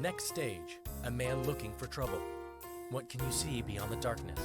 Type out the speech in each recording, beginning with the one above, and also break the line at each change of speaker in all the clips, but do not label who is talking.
Next stage, a man looking for trouble. What can you see beyond the darkness?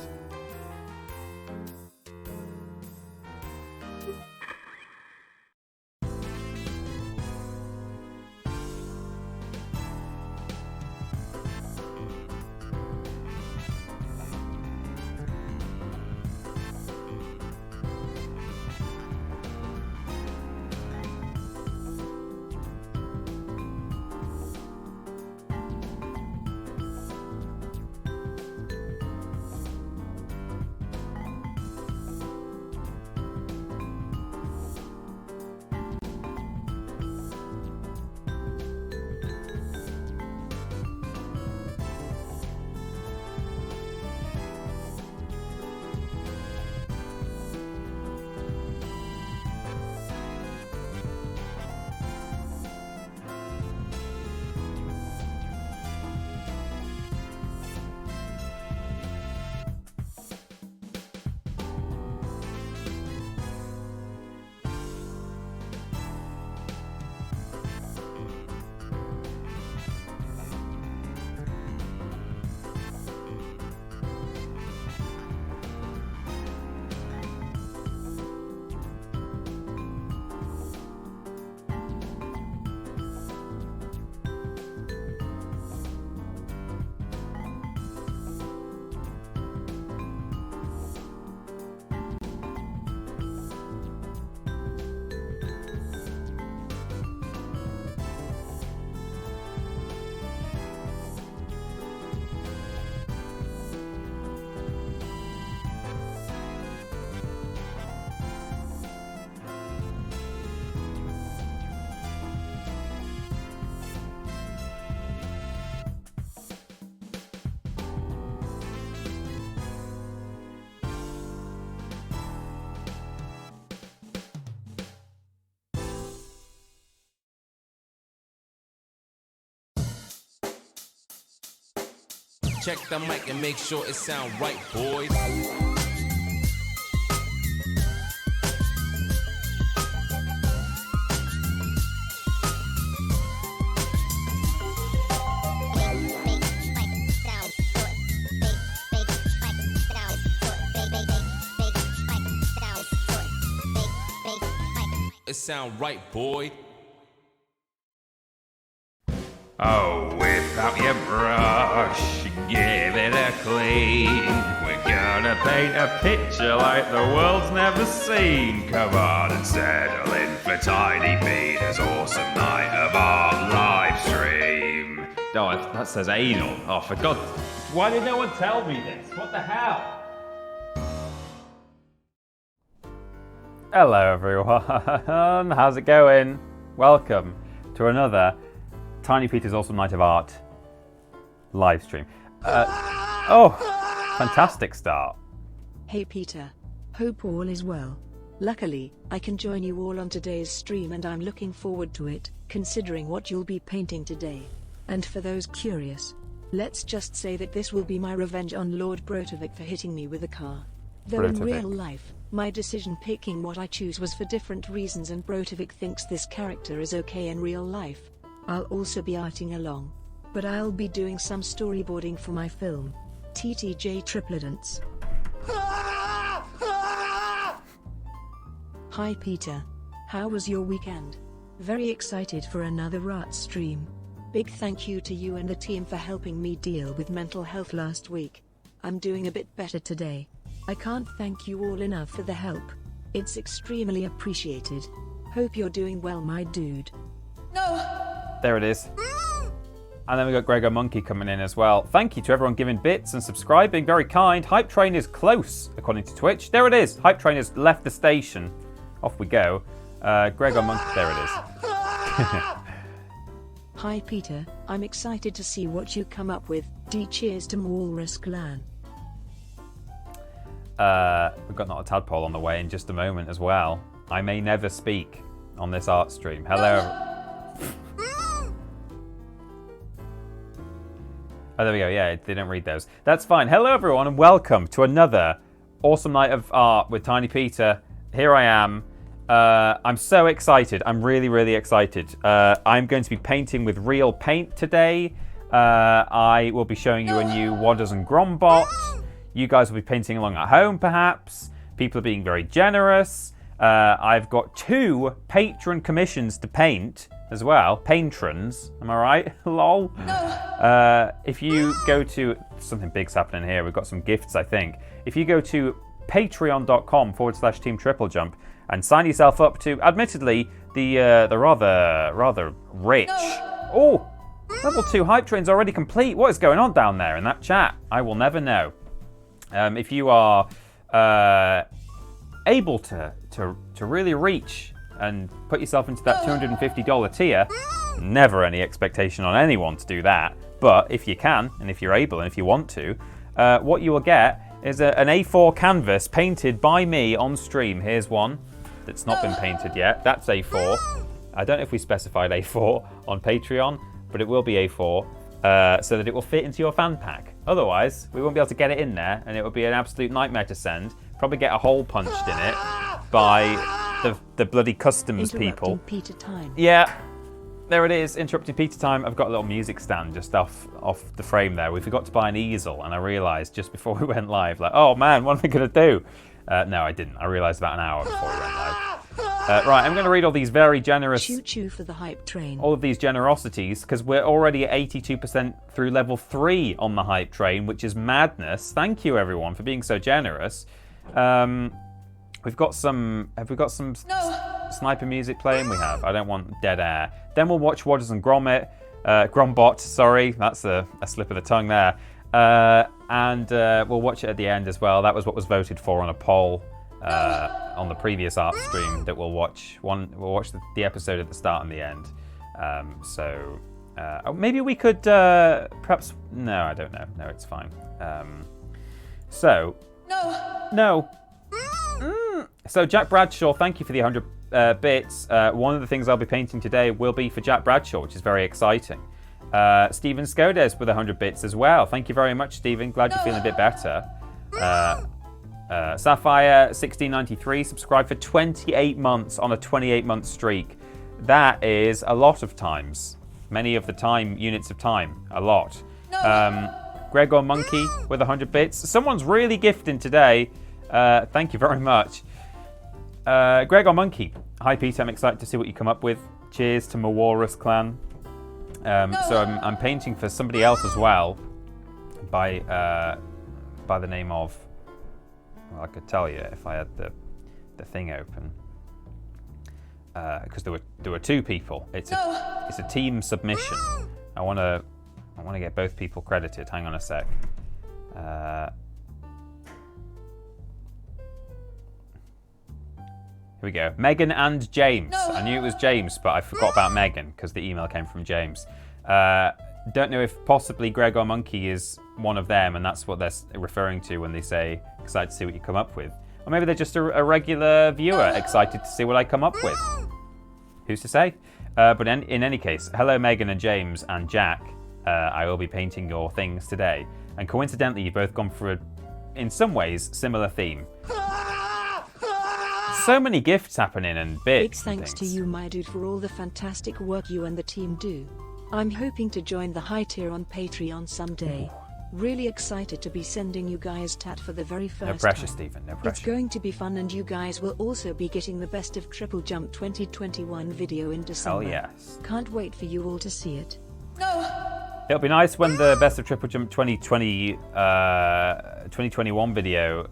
Check the mic and make sure it sound right, boys. It sound right, boy.
Oh, without your brush, give it a clean. We're gonna paint a picture like the world's never seen. Come on and settle in for Tiny Peter's awesome night of art live stream. Oh, that says anal. Oh, for God. Why did no one tell me this? What the hell?
Hello everyone, how's it going? Welcome to another Tiny Peter's Awesome Night of Art live stream. Fantastic start.
Hey Peter, hope all is well. Luckily, I can join you all on today's stream and I'm looking forward to it, considering what you'll be painting today. And for those curious, let's just say that this will be my revenge on Lord Brotovic for hitting me with a car. Though in real life, my decision picking what I choose was for different reasons and Brotovic thinks this character is okay in real life. I'll also be arting along. But I'll be doing some storyboarding for my film. TTJ TripleJump. Hi Peter. How was your weekend? Very excited for another art stream. Big thank you to you and the team for helping me deal with mental health last week. I'm doing a bit better today. I can't thank you all enough for the help. It's extremely appreciated. Hope you're doing well, my dude.
There it is. And then we got Gregor Monkey coming in as well. Thank you to everyone giving bits and subscribing. Very kind. Hype Train is close, according to Twitch. There it is. Hype Train has left the station. Off we go. Gregor Monkey, there it is.
Hi Peter, I'm excited to see what you come up with. Cheers to Walrus Clan.
We've got Not a Tadpole on the way in just a moment as well. I may never speak on this art stream. Hello. Oh, there we go. Yeah, they don't read those. That's fine. Hello, everyone, and welcome to another awesome night of art with Tiny Peter. Here I am. I'm so excited. I'm really, really excited. I'm going to be painting with real paint today. I will be showing you a new VODs and Grombot. You guys will be painting along at home, perhaps. People are being very generous. I've got 2 patron commissions to paint as well. Patrons, am I right? Lol. If you go to... Something big's happening here. We've got some gifts, I think. If you go to patreon.com/Team TripleJump and sign yourself up to, admittedly, the rather rich... Oh! Level 2 hype train's already complete. What is going on down there in that chat? I will never know. If you are able to really reach and put yourself into that $250 tier, never any expectation on anyone to do that, but if you can, and if you're able, and if you want to, what you will get is an A4 canvas painted by me on stream. Here's one that's not been painted yet. That's A4. I don't know if we specified A4 on Patreon, but it will be A4 so that it will fit into your fan pack. Otherwise, we won't be able to get it in there, and it will be an absolute nightmare to send. Probably get a hole punched in it by the bloody customs people.
Peter time.
Yeah, there it is. Interrupting Peter time. I've got a little music stand just off the frame there. We forgot to buy an easel, and I realised just before we went live, like, oh man, what am I going to do? No, I didn't. I realised about an hour before we went live. Right, I'm going to read all these very generous...
Choo-choo for the hype train.
All of these generosities, because we're already at 82% through level 3 on the hype train, which is madness. Thank you, everyone, for being so generous. We've got some... Have we got some sniper music playing? We have. I don't want dead air. Then we'll watch VODs and Grombot, sorry. That's a slip of the tongue there. And we'll watch it at the end as well. That was what was voted for on a poll on the previous art stream that we'll watch. We'll watch the episode at the start and the end. Maybe we could perhaps... No, I don't know. No, it's fine. No. So Jack Bradshaw, thank you for the 100 bits. One of the things I'll be painting today will be for Jack Bradshaw, which is very exciting. Stephen Skodes with 100 bits as well. Thank you very much, Stephen. Glad you're feeling a bit better. Sapphire 1693 subscribed for 28 months on a 28-month streak. That is a lot of times. Many of the time, units of time. A lot. Gregor Monkey with 100 bits. Someone's really gifting today. Thank you very much. Gregor Monkey. Hi, Pete. I'm excited to see what you come up with. Cheers to Mawarus clan. So I'm painting for somebody else as well by the name of... Well, I could tell you if I had the thing open. Because there were 2 people. It's a team submission. I want to get both people credited. Hang on a sec. Here we go. Megan and James. I knew it was James, but I forgot about Megan because the email came from James. Don't know if possibly Gregor Monkey is one of them, and that's what they're referring to when they say excited to see what you come up with. Or maybe they're just a regular viewer excited to see what I come up with. Who's to say? But in any case, hello Megan and James and Jack. I will be painting your things today. And coincidentally, you've both gone for in some ways, similar theme. So many gifts happening and bits.
Big thanks to you, my dude, for all the fantastic work you and the team do. I'm hoping to join the high tier on Patreon someday. Really excited to be sending you guys tat for the very first time.
No pressure, Stephen, no pressure.
It's going to be fun, and you guys will also be getting the best of TripleJump 2021 video in December.
Hell yes.
Can't wait for you all to see it.
It'll be nice when the best of TripleJump 2021 video,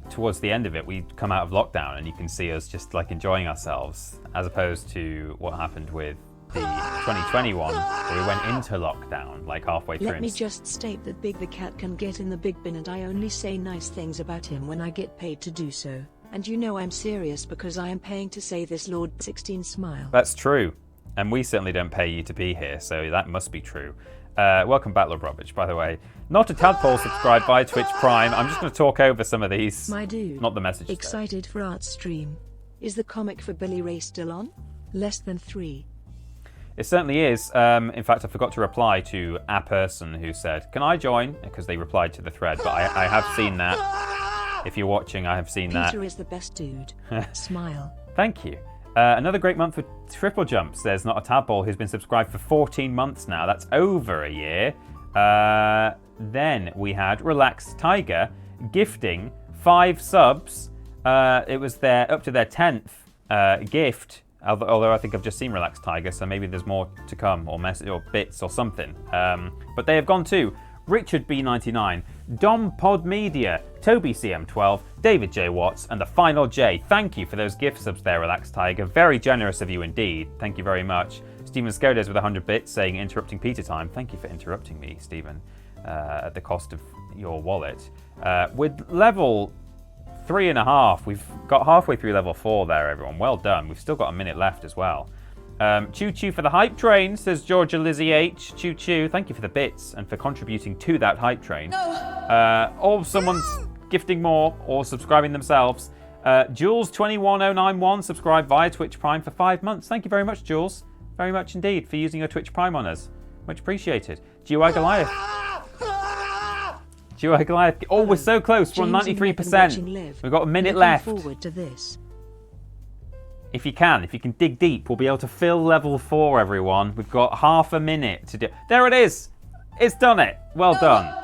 towards the end of it, we come out of lockdown and you can see us just like enjoying ourselves, as opposed to what happened with the 2021, where we went into lockdown like halfway through.
Let me just state that Big the Cat can get in the big bin, and I only say nice things about him when I get paid to do so. And you know I'm serious because I am paying to say this, Lord 16 smile.
That's true. And we certainly don't pay you to be here, so that must be true. Welcome back, Lord Robich, by the way. Not a tadpole subscribed by Twitch Prime. I'm just going to talk over some of these.
My dude.
Not the messages.
Excited for art stream. Is the comic for Billy Ray still on? Less than 3.
It certainly is. In fact, I forgot to reply to a person who said, can I join? Because they replied to the thread, but I have seen that. If you're watching, I have seen that.
Peter is the best dude. Smile.
Thank you. Another great month for TripleJump, says Not a Tadpole, who's been subscribed for 14 months now. That's over a year. Then we had Relaxed Tiger gifting 5 subs. It was up to their 10th gift, although I think I've just seen Relaxed Tiger, so maybe there's more to come, or message or bits or something. But they have gone to Richard B99, Dom Pod Media, Toby CM12, David J Watts, and the final J. Thank you for those gift subs there, Relaxed Tiger. Very generous of you indeed. Thank you very much. Stephen Skodes with 100 bits saying interrupting Peter time. Thank you for interrupting me, Stephen, at the cost of your wallet. With level 3.5, we've got halfway through level 4 there, everyone. Well done. We've still got a minute left as well. Choo choo for the hype train, says Georgia Lizzie H. Choo choo. Thank you for the bits and for contributing to that hype train. Or someone's gifting more or subscribing themselves. Jules21091 subscribed via Twitch Prime for 5 months. Thank you very much, Jules. Very much indeed for using your Twitch Prime on us. Much appreciated. GUI Goliath. GUI Goliath. Oh, we're so close. We're on 93%. We've got a minute left.
Forward to this.
If you can dig deep, we'll be able to fill level 4, everyone. We've got half a minute to do. There it is. It's done it. Well done.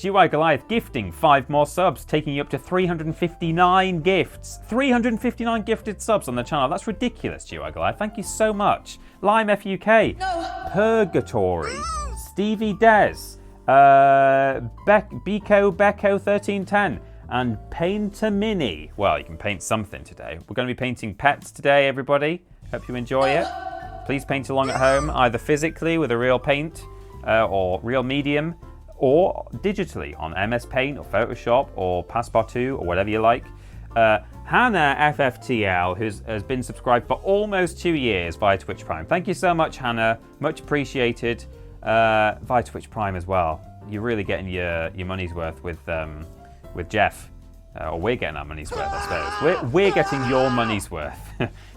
GUI Goliath gifting 5 more subs, taking you up to 359 gifts. 359 gifted subs on the channel. That's ridiculous, GUI Goliath. Thank you so much. Lime FUK. Purgatory. Stevie Des. Becco 1310. And Painter Mini. Well, you can paint something today. We're going to be painting pets today, everybody. Hope you enjoy it. Please paint along at home, either physically with a real paint or real medium, or digitally on MS Paint or Photoshop or Passepartout or whatever you like. Hannah FFTL, who has been subscribed for almost 2 years via Twitch Prime. Thank you so much, Hannah. Much appreciated. Via Twitch Prime as well. You're really getting your money's worth with Jeff. Or we're getting our money's worth, I suppose. We're getting your money's worth,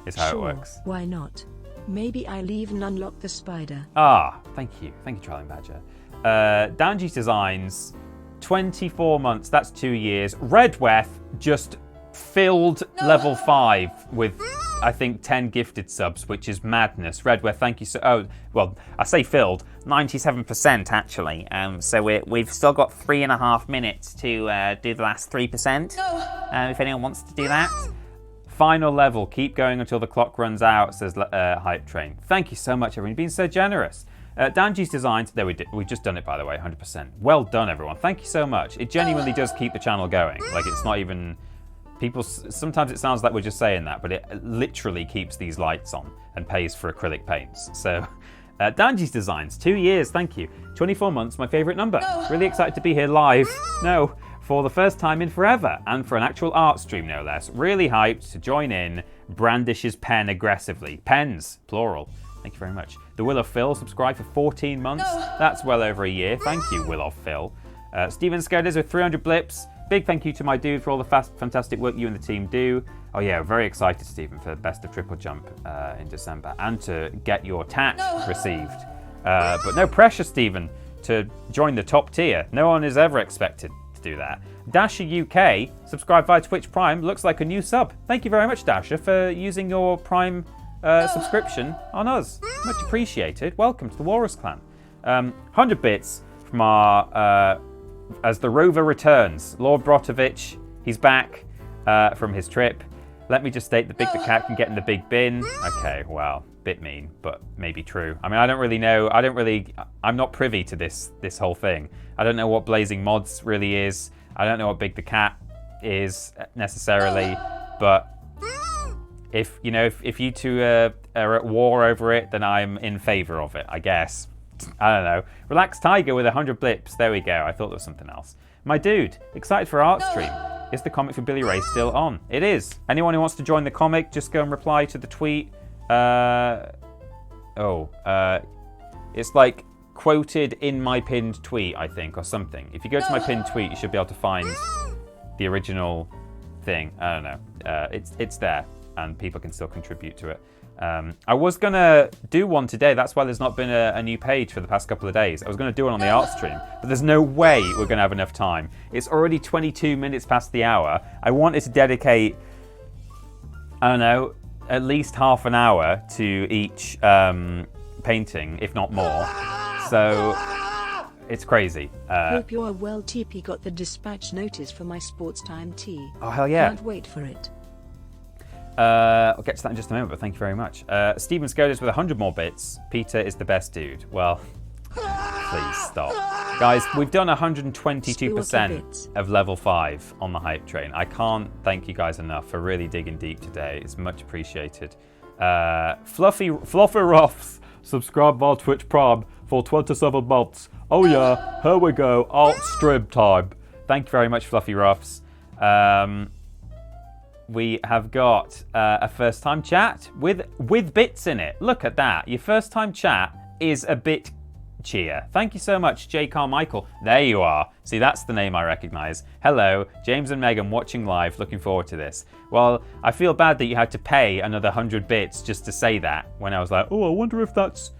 is how it works.
Why not? Maybe I'll even unlock the spider.
Thank you. Thank you, Trolling Badger. Danji's Designs, 24 months, that's 2 years. Redweth just filled level 5 with, I think, 10 gifted subs, which is madness. Redweth, thank you so... Oh, well, I say filled, 97% actually. So we've still got 3.5 minutes to do the last 3%. If anyone wants to do that. Final level, keep going until the clock runs out, says Hype Train. Thank you so much, everyone. You've been so generous. Danji's Designs, there we've just done it, by the way, 100%. Well done, everyone. Thank you so much. It genuinely does keep the channel going. Like, it's not even... People, sometimes it sounds like we're just saying that, but it literally keeps these lights on and pays for acrylic paints. So, Danji's Designs, 2 years, thank you. 24 months, my favourite number. Really excited to be here live. For the first time in forever, and for an actual art stream, no less. Really hyped to join in. Brandishes pen aggressively. Pens, plural. Thank you very much. The Will of Phil subscribed for 14 months. That's well over a year. Thank you, Will of Phil. Steven Skodes with 300 blips. Big thank you to my dude for all the fantastic work you and the team do. Oh yeah, very excited, Stephen, for the best of Triple Jump in December, and to get your tat received. But no pressure, Stephen, to join the top tier. No one is ever expected to do that. Dasher UK, subscribed via Twitch Prime, looks like a new sub. Thank you very much, Dasher, for using your Prime subscription on us. Much appreciated. Welcome to the Walrus Clan. 100 bits from our... as the rover returns, Lord Brotovich, he's back from his trip. Let me just state the Big the Cat can get in the big bin. Okay, well, bit mean, but maybe true. I mean, I don't really know. I'm not privy to this whole thing. I don't know what Blazing Mods really is. I don't know what Big the Cat is necessarily. But if you two are at war over it, then I'm in favour of it, I guess. I don't know. Relaxed Tiger with 100 blips. There we go. I thought there was something else. My dude, excited for Art Stream. Is the comic for Billy Ray still on? It is. Anyone who wants to join the comic, just go and reply to the tweet. It's like quoted in my pinned tweet, I think, or something. If you go to my pinned tweet, you should be able to find the original thing. I don't know. It's there, and people can still contribute to it. I was going to do one today. That's why there's not been a new page for the past couple of days. I was going to do it on the art stream, but there's no way we're going to have enough time. It's already 22 minutes past the hour. I wanted to dedicate I don't know, at least half an hour to each painting, if not more. So it's crazy.
Hope you are well. TP got the dispatch notice for my sports time tea.
Oh, hell yeah.
Can't wait for it.
I'll get to that in just a moment, but thank you very much. Stephen Scotus with 100 more bits. Peter is the best dude. Well, please stop. Guys, we've done 122% of level 5 on the hype train. I can't thank you guys enough for really digging deep today. It's much appreciated. Fluffy Ruffs, subscribe via Twitch Prime for 27 months. Oh yeah, here we go. Alt stream time. Thank you very much, Fluffy Ruffs. We have got a first time chat with bits in it. Look at that. Your first time chat is a bit cheer. Thank you so much, J. Carmichael. There you are. See, that's the name I recognise. Hello, James and Megan watching live. Looking forward to this. Well, I feel bad that you had to pay another 100 bits just to say that when I was like, oh, I wonder if that's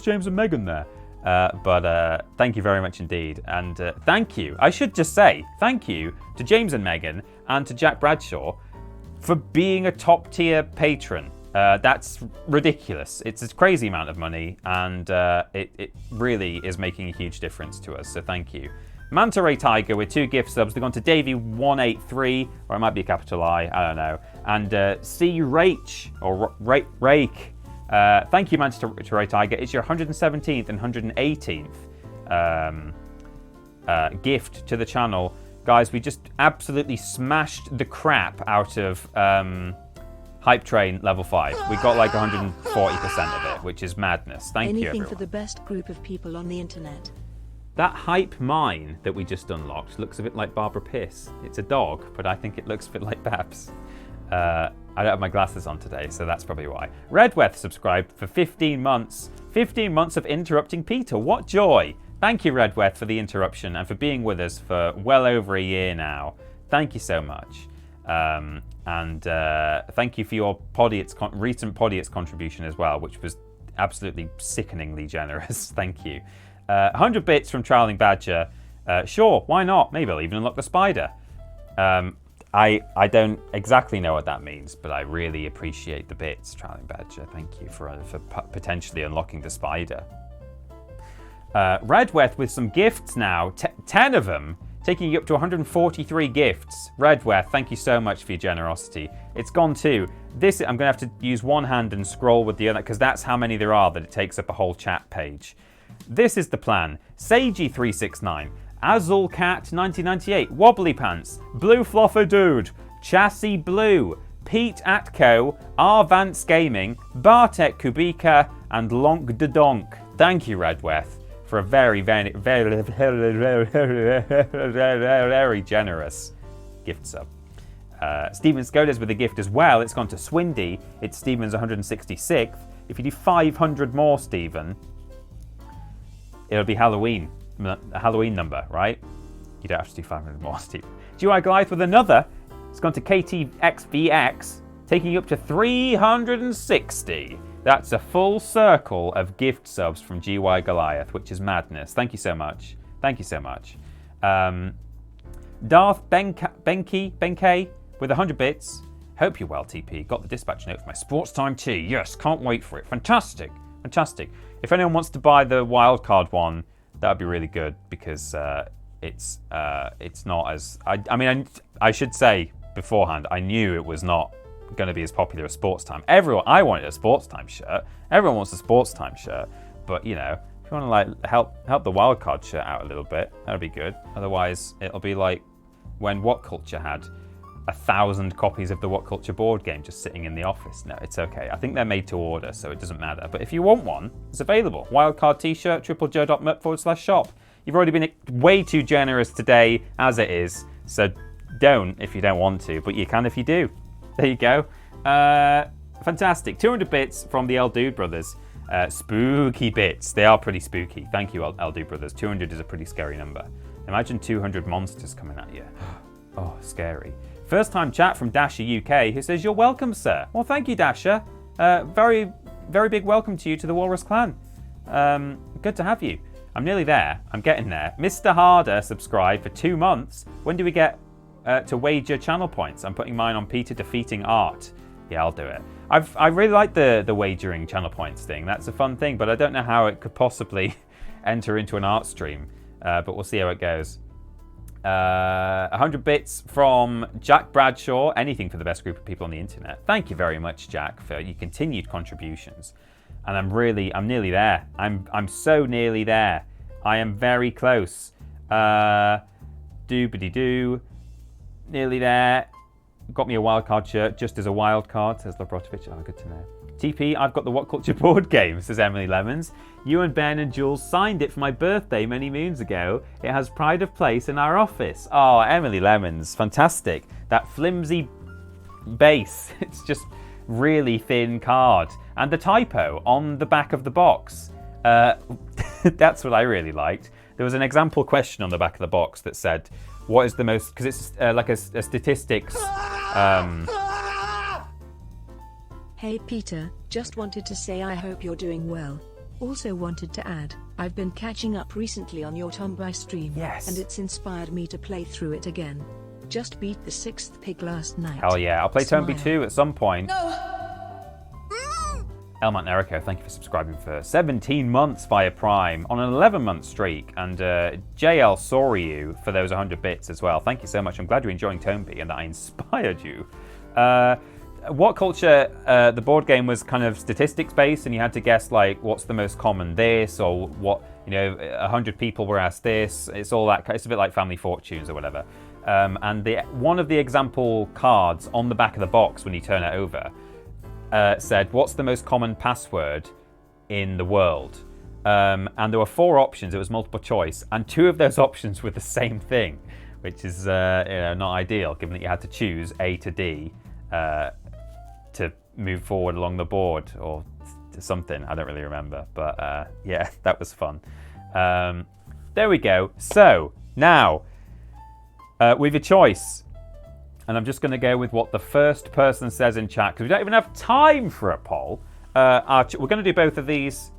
James and Megan there. But thank you very much indeed. And thank you. I should just say thank you to James and Megan and to Jack Bradshaw for being a top tier patron. That's ridiculous. It's a crazy amount of money, and it really is making a huge difference to us, so thank you. Manta Ray Tiger with 2 gift subs. They've gone to Davey183, or it might be a capital I don't know. And C. Rach, or Rake. Thank you, Manta Ray Tiger. It's your 117th and 118th gift to the channel. Guys, we just absolutely smashed the crap out of Hype Train level 5. We got like 140% of it, which is madness. Thank you, everyone.
Anything for the best group of people on the internet.
That Hype Mine that we just unlocked looks a bit like Barbara Piss. It's a dog, but I think it looks a bit like Babs. I don't have my glasses on today, so that's probably why. Redweth subscribed for 15 months. 15 months of interrupting Peter. What joy! Thank you, Redweth, for the interruption and for being with us for well over a year now. Thank you so much. And thank you for your recent Podiats contribution as well, which was absolutely sickeningly generous. Thank you. 100 bits from Troweling Badger. Sure, why not? Maybe I'll even unlock the spider. I don't exactly know what that means, but I really appreciate the bits, Troweling Badger. Thank you for potentially unlocking the spider. Redweth with some gifts now. 10 of them, taking you up to 143 gifts. Redweth, thank you so much for your generosity. It's gone too. This, I'm going to have to use one hand and scroll with the other, because that's how many there are that it takes up a whole chat page. This is the plan. Seiji369, Azul Cat 1998, Wobbly Pants, Blue Fluffer Dude, Chassis Blue, Pete Atco, R Vance Gaming, Bartek Kubika, and Lonk de Donk. Thank you, Redweth, for a very, very, very, very generous gift sub. Stephen Skodas with a gift as well. It's gone to Swindy. It's Stephen's 166th. If you do 500 more, Stephen, it'll be Halloween. A Halloween number, right? You don't have to do 500 more, Stephen. GUI Goliath with another. It's gone to KTXVX, taking you up to 360. That's a full circle of gift subs from GY Goliath, which is madness. Thank you so much. Thank you so much. Darth Benkei with 100 bits. Hope you're well, TP. Got the dispatch note for my sports time tea. Yes, can't wait for it. Fantastic. Fantastic. If anyone wants to buy the wildcard one, that would be really good, because it's not as... I should say beforehand, I knew it was not going to be as popular as Sports Time. I wanted a Sports Time shirt. Everyone wants a Sports Time shirt. But, you know, if you want to like help the wildcard shirt out a little bit, that'll be good. Otherwise, it'll be like when What Culture had 1,000 copies of the What Culture board game just sitting in the office. No, it's okay. I think they're made to order, so it doesn't matter. But if you want one, it's available. Wildcard t-shirt, triplejoe.merp/shop. You've already been way too generous today as it is, so don't if you don't want to, but you can if you do. There you go. Fantastic. 200 bits from the El Dude Brothers. Spooky bits. They are pretty spooky. Thank you, El Dude Brothers. 200 is a pretty scary number. Imagine 200 monsters coming at you. Oh, scary. First time chat from Dasher UK, who says, "You're welcome, sir." Well, thank you, Dasher. Very, very big welcome to you to the Walrus Clan. Good to have you. I'm nearly there. I'm getting there. Mr. Harder subscribed for 2 months. When do we get to wager channel points? I'm putting mine on Peter defeating Art. Yeah, I'll do it. I really like the wagering channel points thing. That's a fun thing, but I don't know how it could possibly enter into an art stream. But we'll see how it goes. 100 bits from Jack Bradshaw. Anything for the best group of people on the internet. Thank you very much, Jack, for your continued contributions. And I'm nearly there. I'm so nearly there. I am very close. Doobity-doo. Nearly there. Got me a wildcard shirt just as a wildcard, says Labrotovich. Oh, good to know. TP, I've got the What Culture board game, says Emily Lemons. You and Ben and Jules signed it for my birthday many moons ago. It has pride of place in our office. Oh, Emily Lemons, fantastic. That flimsy base, it's just really thin card. And the typo on the back of the box. That's what I really liked. There was an example question on the back of the box that said, what is the most, because it's like a statistics.
Hey Peter, just wanted to say I hope you're doing well. Also wanted to add, I've been catching up recently on your Tomb stream.
Yes.
And it's inspired me to play through it again. Just beat the 6th pig last night.
Hell yeah, I'll play Tomb
Smile.
2 at some point. Elmat Neriko, thank you for subscribing for 17 months via Prime on an 11-month streak. And JL Soryu for those 100 bits as well. Thank you so much. I'm glad you're enjoying Tomby and that I inspired you. What Culture, the board game was kind of statistics based, and you had to guess like what's the most common this, or what, 100 people were asked this. It's all that. It's a bit like Family Fortunes or whatever. And one of the example cards on the back of the box when you turn it over said, "What's the most common password in the world?" And there were 4 options. It was multiple choice, and 2 of those options were the same thing, which is not ideal, given that you had to choose A to D. To move forward along the board or to something. I don't really remember, but yeah, that was fun. There we go. So now we've a choice, and I'm just going to go with what the first person says in chat because we don't even have time for a poll. We're going to do both of these,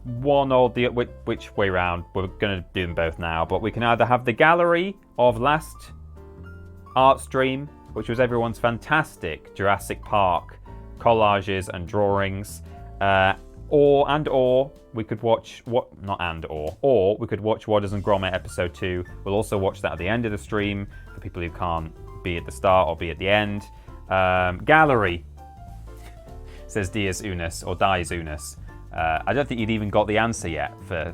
one or the which way round. We're going to do them both now, but we can either have the gallery of last art stream, which was everyone's fantastic Jurassic Park collages and drawings, or we could watch or we could watch Wadders and Gromit episode 2. We'll also watch that at the end of the stream for people who can't be at the start or be at the end. Gallery, says Diaz Unis or Diaz Unis. I don't think you'd even got the answer yet for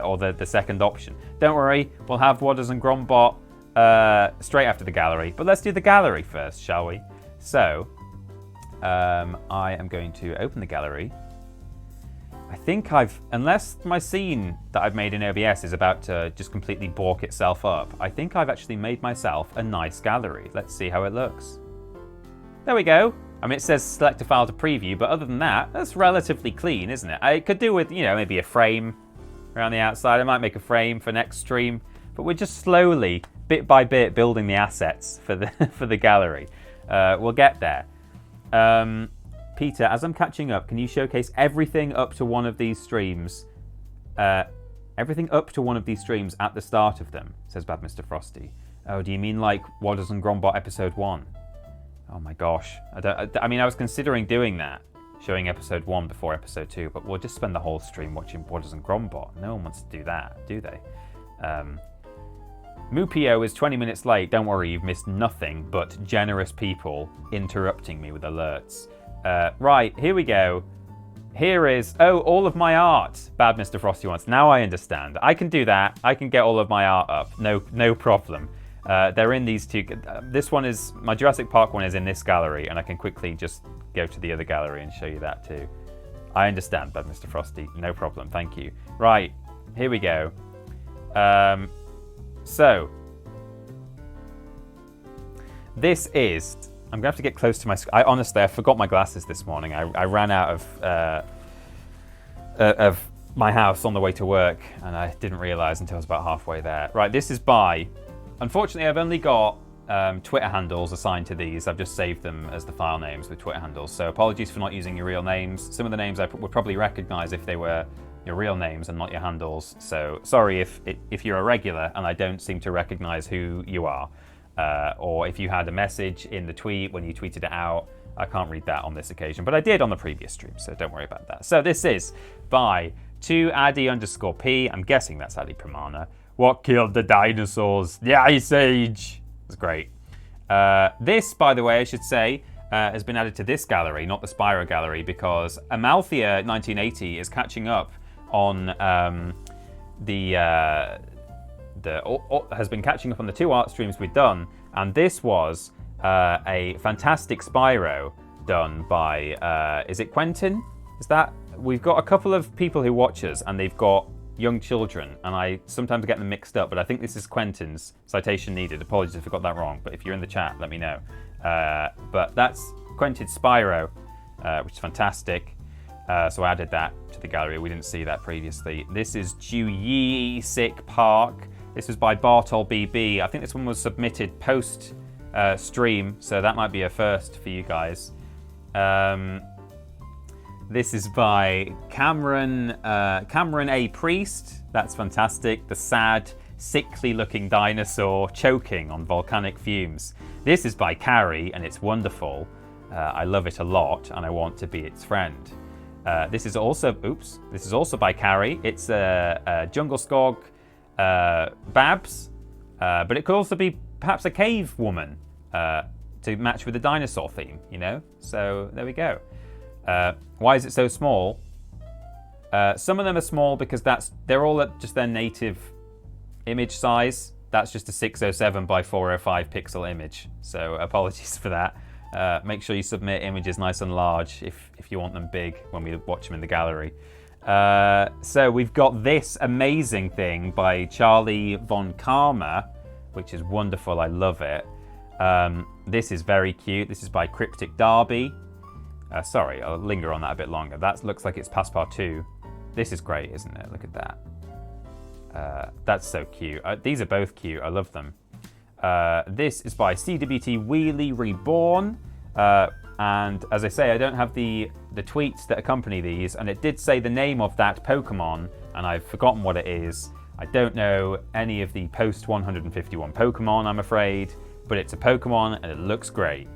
or the second option. Don't worry, we'll have Wadders and Grombot straight after the gallery, but let's do the gallery first, shall we? So I am going to open the gallery. I think unless my scene that I've made in OBS is about to just completely balk itself up, I think I've actually made myself a nice gallery. Let's see how it looks. There we go. I mean, it says select a file to preview, but other than that, that's relatively clean, isn't it? I could do with, maybe a frame around the outside. I might make a frame for next stream, but we're just slowly, bit by bit, building the assets for the gallery. We'll get there. Peter, as I'm catching up, can you showcase everything up to one of these streams? Everything up to one of these streams at the start of them, says Bad Mr. Frosty. Oh, do you mean like Wadders and Grombot episode 1? Oh my gosh. I was considering doing that, showing episode 1 before episode 2, but we'll just spend the whole stream watching Wadders and Grombot. No one wants to do that, do they? Mupio is 20 minutes late. Don't worry, you've missed nothing but generous people interrupting me with alerts. Right, here we go. Here is, all of my art, Bad Mr. Frosty wants. Now I understand. I can do that. I can get all of my art up. No problem. They're in these two. This one is, my Jurassic Park one is in this gallery, and I can quickly just go to the other gallery and show you that too. I understand, Bad Mr. Frosty. No problem. Thank you. Right, here we go. So, this is, I'm going to have to get close to my screen. Honestly, I forgot my glasses this morning. I ran out of my house on the way to work, and I didn't realise until I was about halfway there. Right, this is by, unfortunately, I've only got Twitter handles assigned to these. I've just saved them as the file names with Twitter handles. So apologies for not using your real names. Some of the names I would probably recognise if they were your real names and not your handles. So sorry if you're a regular and I don't seem to recognise who you are. Or if you had a message in the tweet when you tweeted it out I can't read that on this occasion, but I did on the previous stream, so don't worry about that. So this is by 2Addy_P. I'm guessing that's Addy Pramana. What killed the dinosaurs? The Ice Age. It's great. This, by the way, I should say, has been added to this gallery, not the Spyro gallery, because Amalthea 1980 is catching up on has been catching up on the 2 art streams we've done, and this was a fantastic Spyro done by is it Quentin? Is that? We've got a couple of people who watch us, and they've got young children, and I sometimes get them mixed up, but I think this is Quentin's. Citation needed. Apologies if I got that wrong, but if you're in the chat, let me know. But that's Quentin's Spyro, which is fantastic. So I added that to the gallery. We didn't see that previously. This is Jurassic Park. This was by Bartol BB. I think this one was submitted post stream, so that might be a first for you guys. This is by Cameron A. Priest. That's fantastic. The sad, sickly-looking dinosaur choking on volcanic fumes. This is by Carrie, and it's wonderful. I love it a lot, and I want to be its friend. This is also by Carrie. It's a Jungle Skog Babs, but it could also be perhaps a cave woman to match with the dinosaur theme, you know? So there we go. Why is it so small? Some of them are small because they're all at just their native image size. That's just a 607 by 405 pixel image. So apologies for that. Make sure you submit images nice and large if you want them big when we watch them in the gallery. So we've got this amazing thing by Charlie von Karma, which is wonderful. I love it. This is very cute. This is by Cryptic Derby. Sorry, I'll linger on that a bit longer. That looks like it's Passepartout. This is great, isn't it? Look at that. That's so cute. These are both cute. I love them. This is by CWT Wheelie Reborn. And as I say, I don't have the tweets that accompany these, and it did say the name of that Pokemon, and I've forgotten what it is. I don't know any of the post 151 Pokemon, I'm afraid, but it's a Pokemon and it looks great.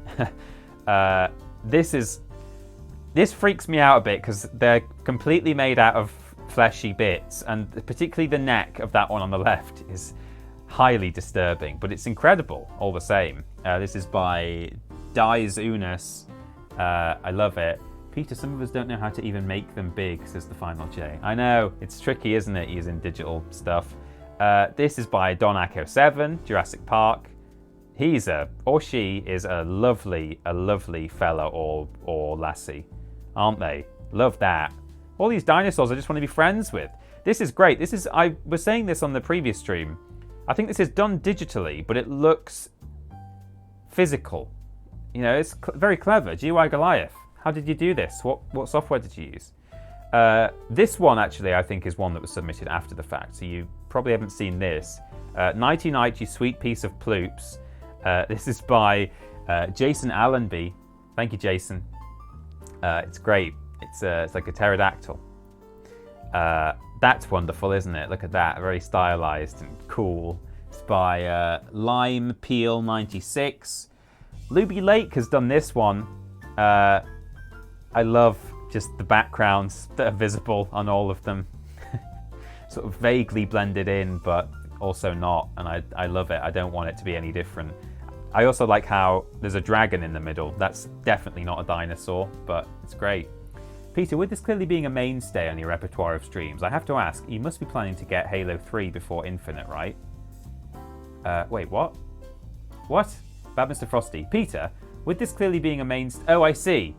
This freaks me out a bit because they're completely made out of fleshy bits, and particularly the neck of that one on the left is highly disturbing, but it's incredible all the same. This is by Dies Unus. I love it. Peter, some of us don't know how to even make them big, says the Final J. I know, it's tricky, isn't it, using digital stuff. This is by Don Echo 7, Jurassic Park. He or she is a lovely fella or lassie, aren't they? Love that. All these dinosaurs I just want to be friends with. This is great. I was saying this on the previous stream. I think this is done digitally, but it looks physical. You know, it's very clever. GUI Goliath. How did you do this? What software did you use? This one, actually, I think is one that was submitted after the fact, so you probably haven't seen this. Nighty Night, you sweet piece of ploops. This is by Jason Allenby. Thank you, Jason. It's great. It's like a pterodactyl. That's wonderful, isn't it? Look at that. Very stylized and cool. It's by Lime Peel 96. Luby Lake has done this one. I love just the backgrounds that are visible on all of them. Sort of vaguely blended in, but also not. And I love it. I don't want it to be any different. I also like how there's a dragon in the middle. That's definitely not a dinosaur, but it's great. Peter, with this clearly being a mainstay on your repertoire of streams, I have to ask, you must be planning to get Halo 3 before Infinite, right? Wait, what? What? Bad Mr. Frosty. Peter, with this clearly being a mainstay... Oh, I see.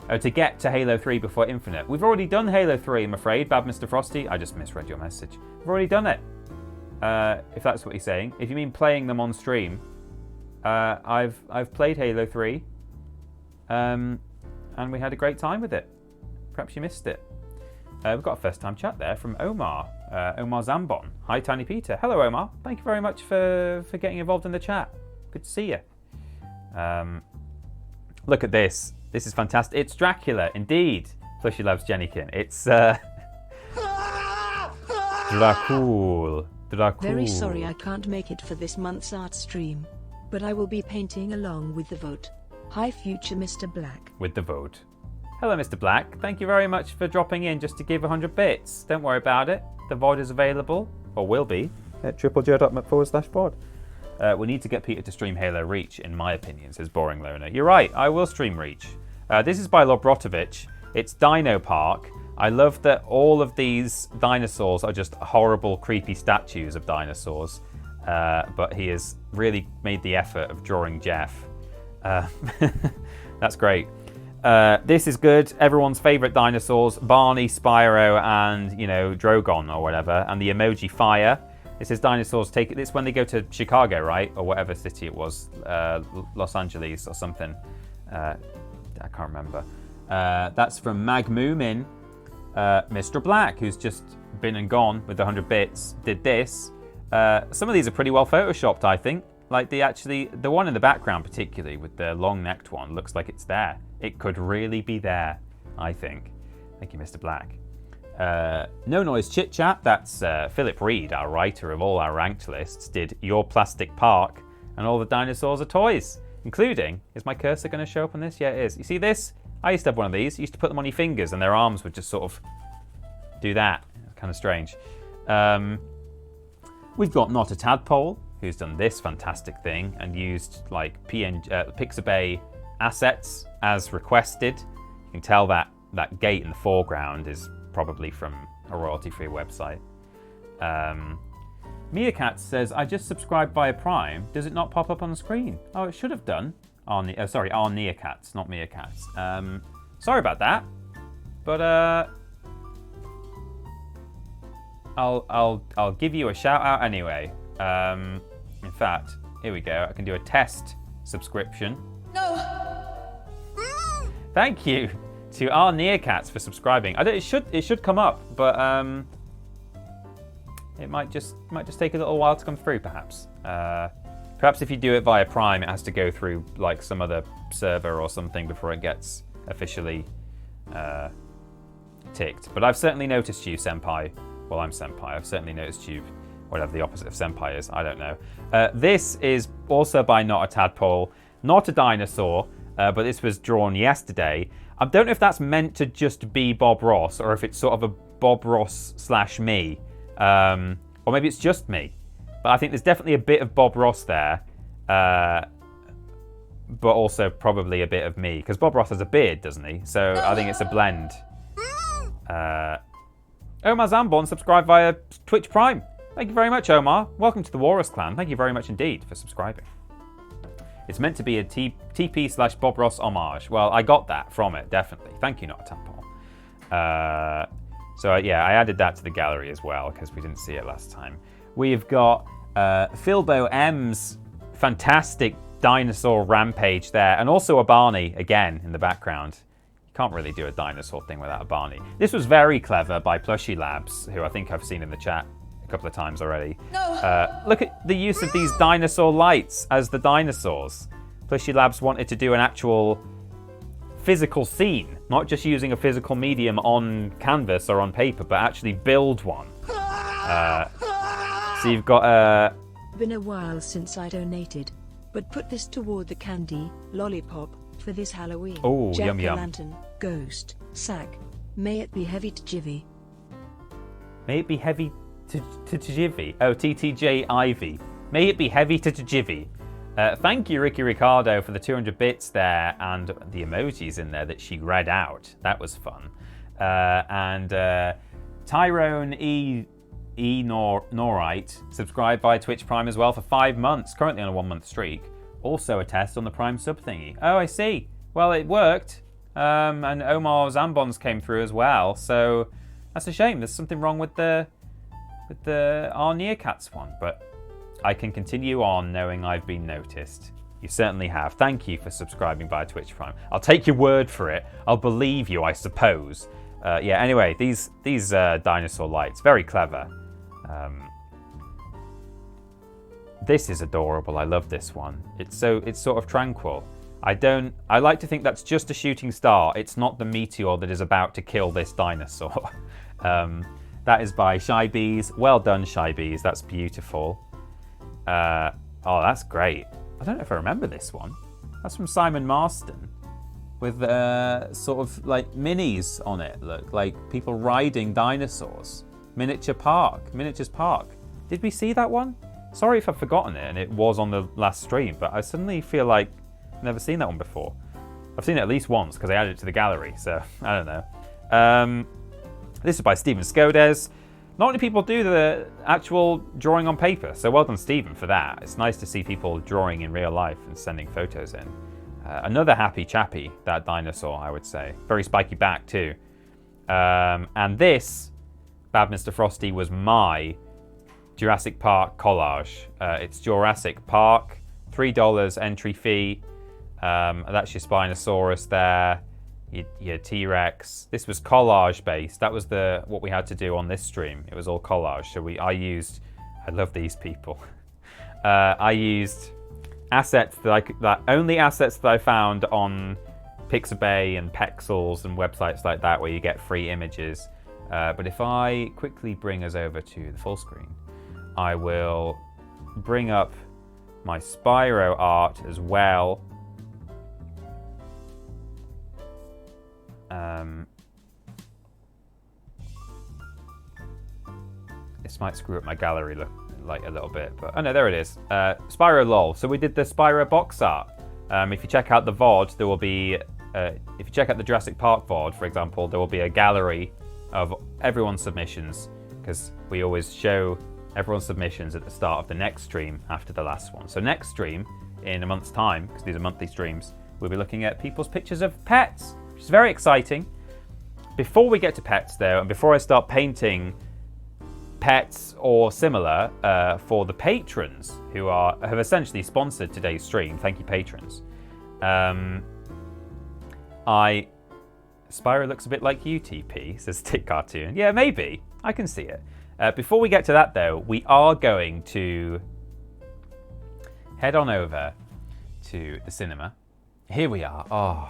Oh, to get to Halo 3 before Infinite. We've already done Halo 3, I'm afraid, Bad Mr. Frosty. I just misread your message. We've already done it. If that's what you're saying. If you mean playing them on stream, I've played Halo 3. And we had a great time with it. Perhaps you missed it. We've got a first-time chat there from Omar. Omar Zambon. Hi, Tiny Peter. Hello, Omar. Thank you very much for getting involved in the chat. Good to see you. Look at this. This is fantastic. It's Dracula, indeed. Flushy loves Jennykin. It's Dracul.
Very sorry I can't make it for this month's art stream, but I will be painting along with the vote. Hi future Mr. Black.
with the vote. Hello, Mr. Black. Thank you very much for dropping in just to give 100 bits. Don't worry about it. The VOD is available, or will be, at TripleJump.com/VOD. We need to get Peter to stream Halo Reach, in my opinion, says Boring Loner. You're right, I will stream Reach. This is by Lobrotovich. It's Dino Park. I love that all of these dinosaurs are just horrible, creepy statues of dinosaurs. But he has really made the effort of drawing Jeff. That's great. This is good. Everyone's favourite dinosaurs, Barney, Spyro, and, Drogon or whatever. And the emoji fire. It says dinosaurs take it. It's when they go to Chicago, right? Or whatever city it was. Los Angeles or something. I can't remember. That's from Magmoomin. Mr. Black, who's just been and gone with 100 bits, did this. Some of these are pretty well photoshopped, I think. Like the one in the background particularly, with the long-necked one, looks like it's there. It could really be there, I think. Thank you, Mr. Black. No Noise Chit Chat, that's Philip Reed, our writer of all our ranked lists, did Your Plastic Park, and all the dinosaurs are toys, including, is my cursor going to show up on this? Yeah, it is. You see this? I used to have one of these. You used to put them on your fingers and their arms would just sort of do that. It's kind of strange. We've got Not a Tadpole, who's done this fantastic thing and used like Pixabay assets as requested. You can tell that gate in the foreground is probably from a royalty-free website. Meerkat says, I just subscribed via Prime. Does it not pop up on the screen? Oh, it should have done. Our Neocats, not Meerkats. Sorry about that. But I'll give you a shout out anyway. In fact, here we go. I can do a test subscription. No. Thank you to our Neocats for subscribing. It should come up, but it might just take a little while to come through, perhaps. Perhaps if you do it via Prime, it has to go through like some other server or something before it gets officially ticked. But I've certainly noticed you, Senpai. Well, I'm Senpai. I've certainly noticed you. Whatever the opposite of Senpai is, I don't know. This is also by Not a Tadpole, not a dinosaur, but this was drawn yesterday. I don't know if that's meant to just be Bob Ross or if it's sort of a Bob Ross / me. Or maybe it's just me. But I think there's definitely a bit of Bob Ross there, but also probably a bit of me. Because Bob Ross has a beard, doesn't he? So I think it's a blend. Omar Zambon subscribed via Twitch Prime. Thank you very much, Omar. Welcome to the Walrus Clan. Thank you very much indeed for subscribing. It's meant to be a TP / Bob Ross homage. Well, I got that from it, definitely. Thank you, Not a Tadpole. So yeah, I added that to the gallery as well because we didn't see it last time. We've got Philbo M's fantastic dinosaur rampage there, and also a Barney again in the background. You can't really do a dinosaur thing without a Barney. This was very clever by Plushie Labs, who I think I've seen in the chat a couple of times already. No. Look at the use of these dinosaur lights as the dinosaurs. Plushie Labs wanted to do an actual physical scene, not just using a physical medium on canvas or on paper, but actually build one. So you've got
Been a while since I donated, but put this toward the candy, lollipop, for this Halloween.
Oh, yum yum.
Jack-o'-lantern, ghost, sack. May it be heavy to jivvy.
May it be heavy to jivvy. Oh, TTJ Ivy. May it be heavy to jivvy. Thank you, Ricky Ricardo, for the 200 bits there and the emojis in there that she read out. That was fun. And Tyrone E. Norite subscribed by Twitch Prime as well for 5 months, currently on a 1-month streak. Also a test on the Prime sub thingy. Oh, I see. Well, it worked. And Omar Zambons came through as well. So that's a shame. There's something wrong with the our Neocats one, but I can continue on knowing I've been noticed. You certainly have. Thank you for subscribing via Twitch Prime. I'll take your word for it. I'll believe you, I suppose. Yeah. Anyway, these dinosaur lights, very clever. This is adorable. I love this one. It's sort of tranquil. I like to think that's just a shooting star. It's not the meteor that is about to kill this dinosaur. That is by Shy Bees. Well done, Shy Bees. That's beautiful. Oh, that's great. I don't know if I remember this one. That's from Simon Marston, with sort of like minis on it. Look, like people riding dinosaurs. Miniatures Park. Did we see that one? Sorry if I've forgotten it and it was on the last stream, but I suddenly feel like I've never seen that one before. I've seen it at least once because I added it to the gallery, so I don't know. This is by Stephen Skodes. Not many people do the actual drawing on paper, so well done, Stephen, for that. It's nice to see people drawing in real life and sending photos in. Another happy chappy, that dinosaur, I would say. Very spiky back, too. And this, Bad Mr. Frosty, was my Jurassic Park collage. It's Jurassic Park, $3 entry fee. That's your Spinosaurus there, your T-Rex. This was collage based. That was what we had to do on this stream. It was all collage. So I love these people. I used assets only assets that I found on Pixabay and Pexels and websites like that where you get free images. But if I quickly bring us over to the full screen, I will bring up my Spyro art as well. This might screw up my gallery look like a little bit, but oh no, there it is. Spyro LOL. So we did the Spyro box art. If you check out the VOD, there will be. If you check out the Jurassic Park VOD, for example, there will be a gallery of everyone's submissions, because we always show everyone's submissions at the start of the next stream after the last one. So next stream, in a month's time, because these are monthly streams, we'll be looking at people's pictures of pets, which is very exciting. Before we get to pets, though, and before I start painting pets or similar for the patrons who have essentially sponsored today's stream, thank you, patrons. Spyro looks a bit like you, TP, says Tick Cartoon. Yeah, maybe. I can see it. Before we get to that, though, we are going to head on over to the cinema. Here we are. Oh.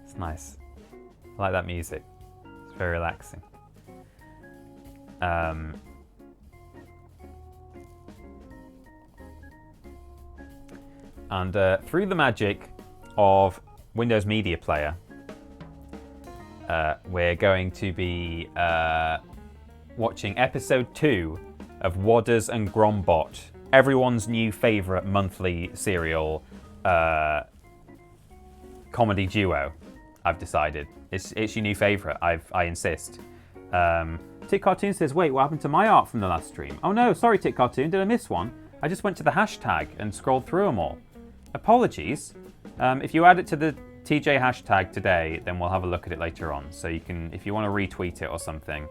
It's nice. I like that music. It's very relaxing. And through the magic of Windows Media Player, we're going to be watching episode 2 of Wodders and Grombot, everyone's new favourite monthly serial comedy duo. I've decided it's your new favourite. I insist. Tick Cartoon says, "Wait, what happened to my art from the last stream?" Oh no, sorry, Tick Cartoon. Did I miss one? I just went to the hashtag and scrolled through them all. Apologies. If you add it to the TJ hashtag today, then we'll have a look at it later on. So you can, if you want to retweet it or something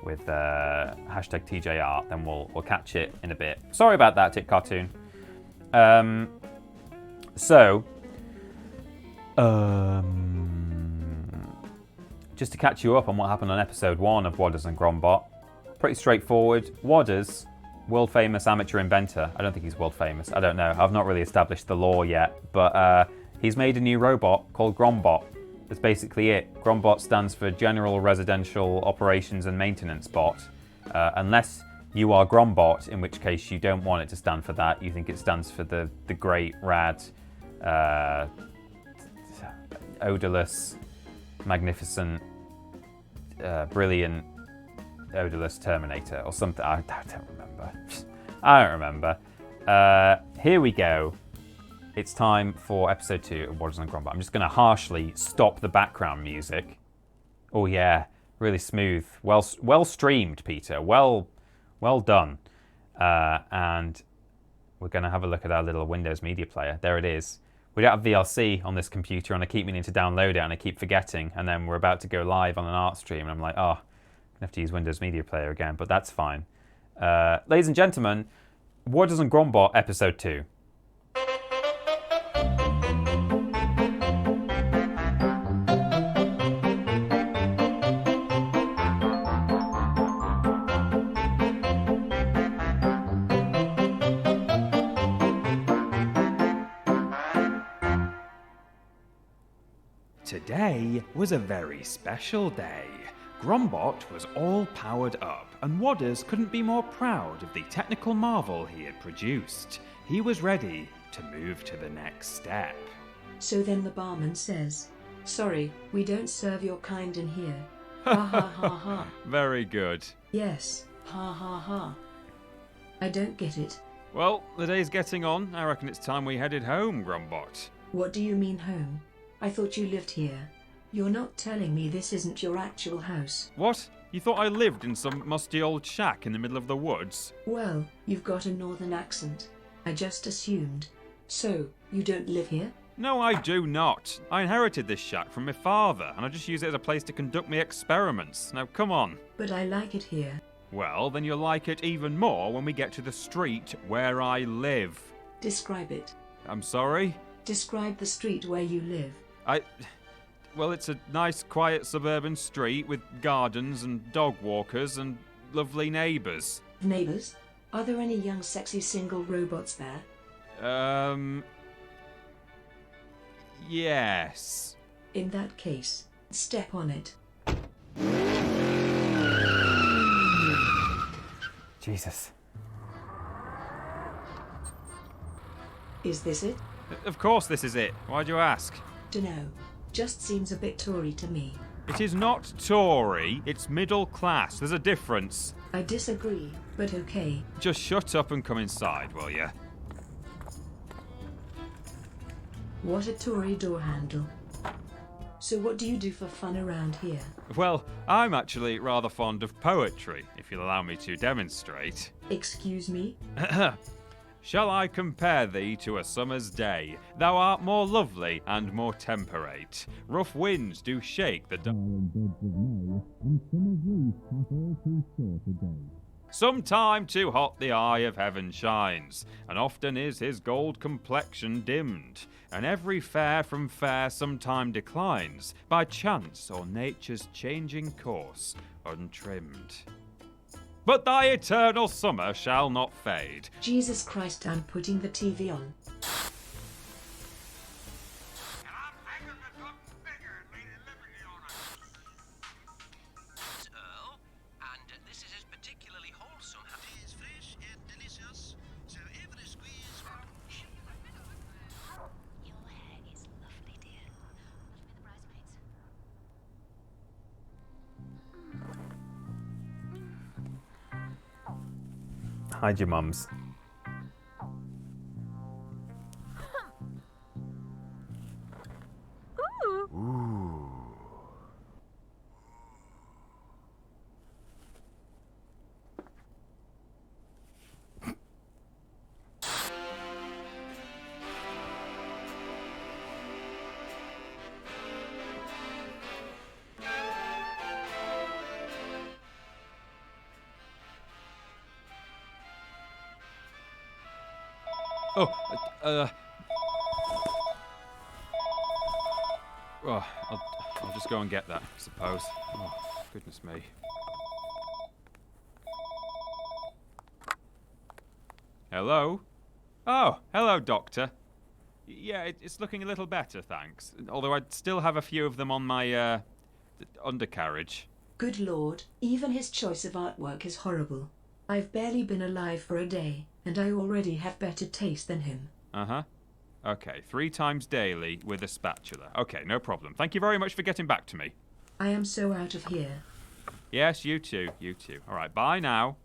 with hashtag TJ art, then we'll catch it in a bit. Sorry about that, Tick Cartoon. Just to catch you up on what happened on episode 1 of Wodders and Grombot. Pretty straightforward. Wodders, world famous amateur inventor. I don't think he's world famous. I don't know. I've not really established the lore yet. But he's made a new robot called Grombot. That's basically it. Grombot stands for General Residential Operations and Maintenance Bot. Unless you are Grombot, in which case you don't want it to stand for that. You think it stands for the great, rad, odorless, magnificent, brilliant, odorless Terminator or something. I don't remember. Here we go. It's time for episode 2 of Wodders and Grombot. I'm just going to harshly stop the background music. Oh yeah, really smooth. Well streamed, Peter. Well done. And we're going to have a look at our little Windows Media Player. There it is. We don't have VLC on this computer, and I keep meaning to download it, and I keep forgetting. And then we're about to go live on an art stream, and I'm like, oh, I'm going to have to use Windows Media Player again, but that's fine. Ladies and gentlemen, Wodders and Grombot, episode 2.
Today was a very special day. Grombot was all powered up, and Wadders couldn't be more proud of the technical marvel he had produced. He was ready to move to the next step.
So then the barman says, "Sorry, we don't serve your kind in here." Ha ha ha ha.
Very good.
Yes, ha ha ha. I don't get it.
Well, the day's getting on. I reckon it's time we headed home, Grombot.
What do you mean home? I thought you lived here. You're not telling me this isn't your actual house.
What? You thought I lived in some musty old shack in the middle of the woods?
Well, you've got a northern accent. I just assumed. So, you don't live here?
No, I do not. I inherited this shack from my father, and I just use it as a place to conduct my experiments. Now, come on.
But I like it here.
Well, then you'll like it even more when we get to the street where I live.
Describe it.
I'm sorry?
Describe the street where you live.
Well, it's a nice, quiet suburban street with gardens and dog walkers and lovely neighbours.
Neighbours? Are there any young, sexy single robots there?
Yes.
In that case, step on it.
Jesus.
Is this it?
Of course this is it. Why'd you ask?
Dunno. Just seems a bit Tory to me.
It is not Tory, it's middle class. There's a difference.
I disagree, but okay.
Just shut up and come inside, will you?
What a Tory door handle. So what do you do for fun around here?
Well, I'm actually rather fond of poetry, if you'll allow me to demonstrate.
Excuse me?
Shall I compare thee to a summer's day? Thou art more lovely and more temperate. Rough winds do shake the darling buds of May, and summer's leaf hath all too short a day. Sometime too hot the eye of heaven shines, and often is his gold complexion dimmed, and every fair from fair sometime declines, by chance or nature's changing course untrimmed. But thy eternal summer shall not fade.
Jesus Christ, I'm putting the TV on.
Earl, and this is particularly wholesome. It is fresh and delicious, so every squeeze.
Your hair is lovely, dear. Lovely the bridesmaids.
Hide your mums.
I'll just go and get that, I suppose. Oh, goodness me. Hello? Oh, hello, Doctor. Yeah, it's looking a little better, thanks. Although I still have a few of them on my, undercarriage.
Good Lord, even his choice of artwork is horrible. I've barely been alive for a day, and I already have better taste than him.
Uh-huh. Okay, 3 times daily with a spatula. Okay, no problem. Thank you very much for getting back to me.
I am so out of here.
Yes, you too, you too. All right, bye now.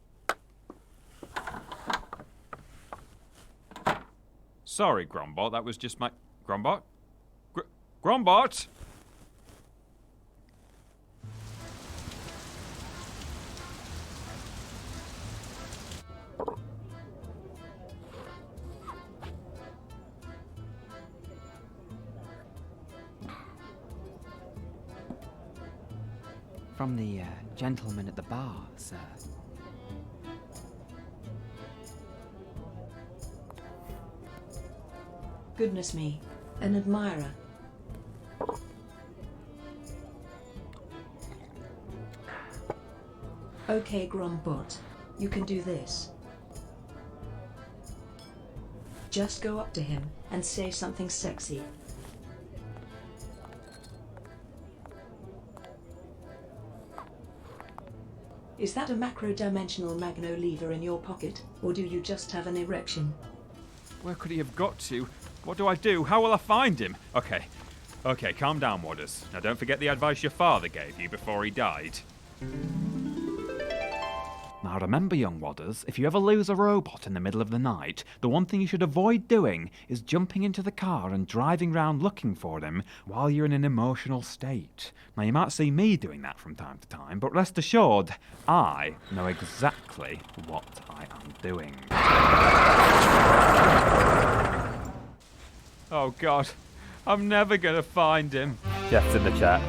Sorry, Grombot, that was just my... Grombot? Grombot?
From the gentleman at the bar, sir.
Goodness me, an admirer. Okay, Grombot, you can do this. Just go up to him and say something sexy. Is that a macro-dimensional magno lever in your pocket, or do you just have an erection?
Where could he have got to? What do I do? How will I find him? Okay, calm down, Wadders. Now don't forget the advice your father gave you before he died.
Now remember, young Wadders, if you ever lose a robot in the middle of the night, the one thing you should avoid doing is jumping into the car and driving round looking for him while you're in an emotional state. Now you might see me doing that from time to time, but rest assured, I know exactly what I am doing.
Oh God, I'm never gonna find him.
Jeff's in the chat.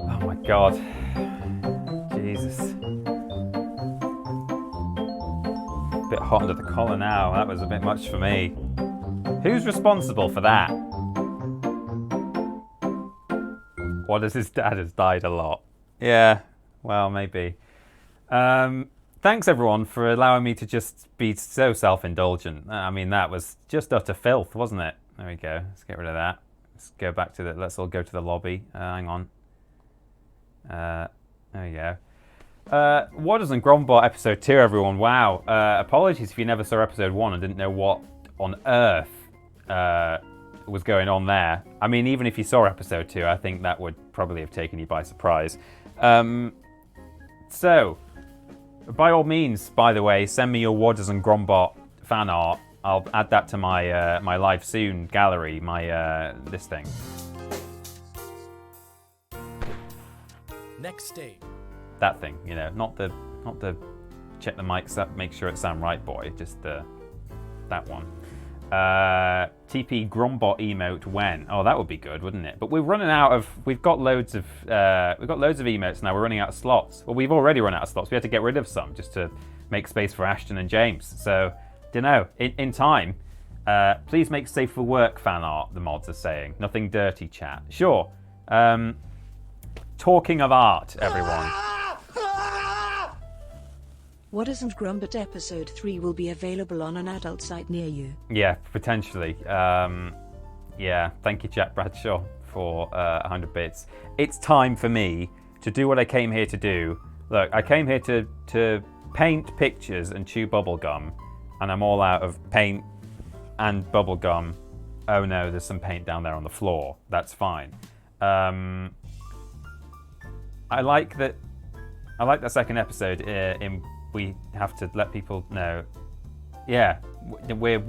Oh my God. Jesus. A bit hot under the collar now. That was a bit much for me. Who's responsible for that? His dad has died a lot. Yeah, well, maybe. Thanks, everyone, for allowing me to just be so self-indulgent. I mean, that was just utter filth, wasn't it? There we go. Let's get rid of that. Let's go back to the... Let's all go to the lobby. Hang on. There we go. Wadders and Grombot episode 2, everyone. Wow. Apologies if you never saw episode 1 and didn't know what on earth was going on there. I mean, even if you saw episode 2, I think that would probably have taken you by surprise. So, by all means, by the way, send me your Wadders and Grombot fan art. I'll add that to my my live soon gallery, my this thing.
Next stage.
That thing, you know, not the check the mics up, make sure it sound right, boy. Just that one. TP Grombot emote when? Oh, that would be good, wouldn't it? But we're running out of. We've got loads of emotes now. We're running out of slots. Well, we've already run out of slots. We had to get rid of some just to make space for Ashton and James. So, don't know. In time, please make safe for work fan art. The mods are saying nothing dirty, chat. Sure. Talking of art, everyone.
Wadders and Grombot episode 3 will be available on an adult site near you.
Yeah, potentially. Yeah, thank you, Jack Bradshaw, for 100 bits. It's time for me to do what I came here to do. Look, I came here to paint pictures and chew bubblegum, and I'm all out of paint and bubblegum. Oh no, there's some paint down there on the floor. That's fine. I like that second episode in we have to let people know. Yeah, we're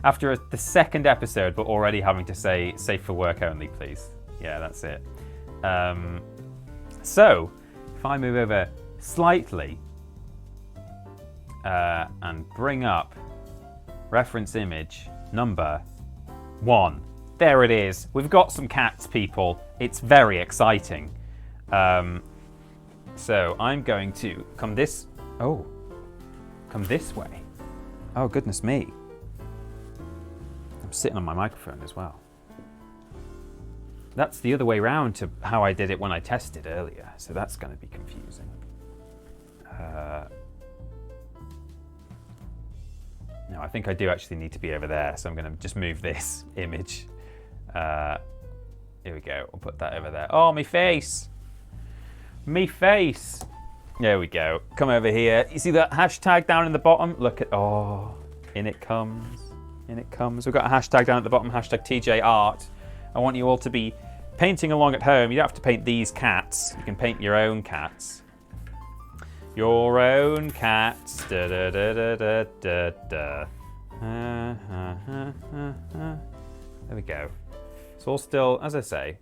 after the second episode, but already having to say safe for work only, please. Yeah, that's it. So, if I move over slightly and bring up reference image number 1. There it is. We've got some cats, people. It's very exciting. So I'm going to come this way. Oh, goodness me. I'm sitting on my microphone as well. That's the other way round to how I did it when I tested earlier, so that's going to be confusing. No, I think I do actually need to be over there, so I'm going to just move this image. Here we go. I'll put that over there. Oh, my face! Me face. There we go. Come over here. You see that hashtag down in the bottom? Look at, oh, in it comes. In it comes. We've got a hashtag down at the bottom, hashtag TJ Art. I want you all to be painting along at home. You don't have to paint these cats. You can paint your own cats. Your own cats. Da, da, da, da, da, da, da. There we go. It's all still, as I say,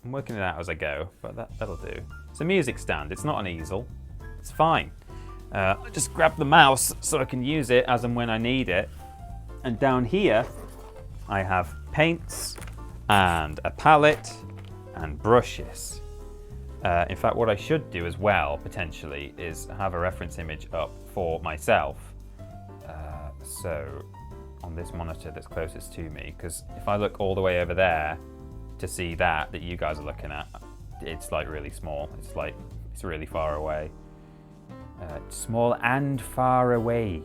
I'm working it out as I go, but that'll do. It's a music stand, it's not an easel. It's fine. I just grab the mouse so I can use it as and when I need it. And down here, I have paints and a palette and brushes. In fact, what I should do as well, potentially, is have a reference image up for myself. So, on this monitor that's closest to me, because if I look all the way over there to see that you guys are looking at, it's like really small. It's really far away. Small and far away.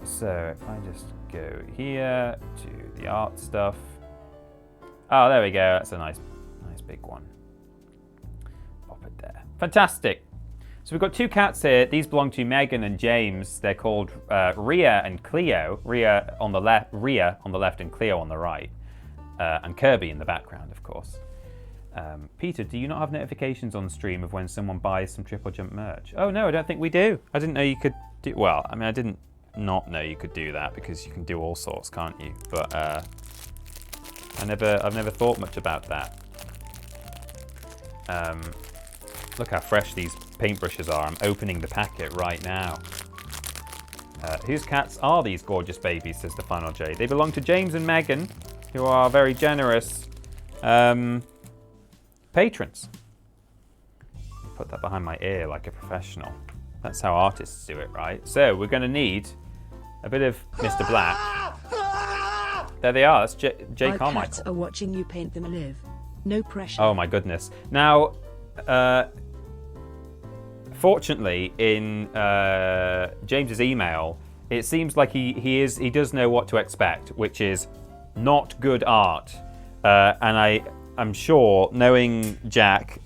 So if I just go here to the art stuff. Oh, there we go. That's a nice big one. Pop it there. Fantastic. So we've got two cats here. These belong to Megan and James. They're called Rhea and Cleo. Rhea on the left and Cleo on the right. And Kirby in the background, of course. Peter, do you not have notifications on stream of when someone buys some TripleJump merch? Oh no, I don't think we do. I didn't know you could do... Well, I mean, I didn't not know you could do that because you can do all sorts, can't you? But I've never thought much about that. Look how fresh these paintbrushes are. I'm opening the packet right now. Whose cats are these gorgeous babies, says the Final J. They belong to James and Megan, who are very generous patrons. Put that behind my ear like a professional. That's how artists do it, right? So we're going to need a bit of Mr. Black. There they are. That's J.
My
Carmichael.
cats are watching you paint them live. No pressure.
Oh my goodness. Now, fortunately, in James's email, it seems like he does know what to expect, which is not good art. And I'm sure, knowing Jack,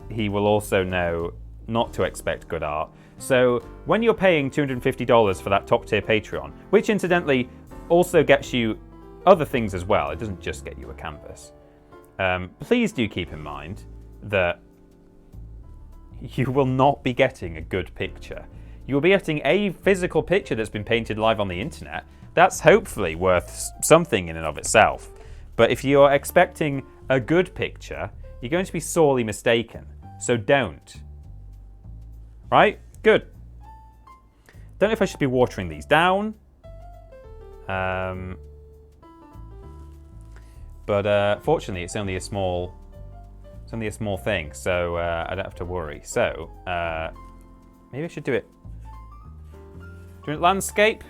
he will also know not to expect good art. So when you're paying $250 for that top tier Patreon, which incidentally also gets you other things as well, it doesn't just get you a canvas, please do keep in mind that you will not be getting a good picture. You will be getting a physical picture that's been painted live on the internet. That's hopefully worth something in and of itself. But if you're expecting a good picture, you're going to be sorely mistaken. So don't. Right? Good. Don't know if I should be watering these down. But fortunately, it's only a small thing, so I don't have to worry. So maybe I should do it. Do it landscape.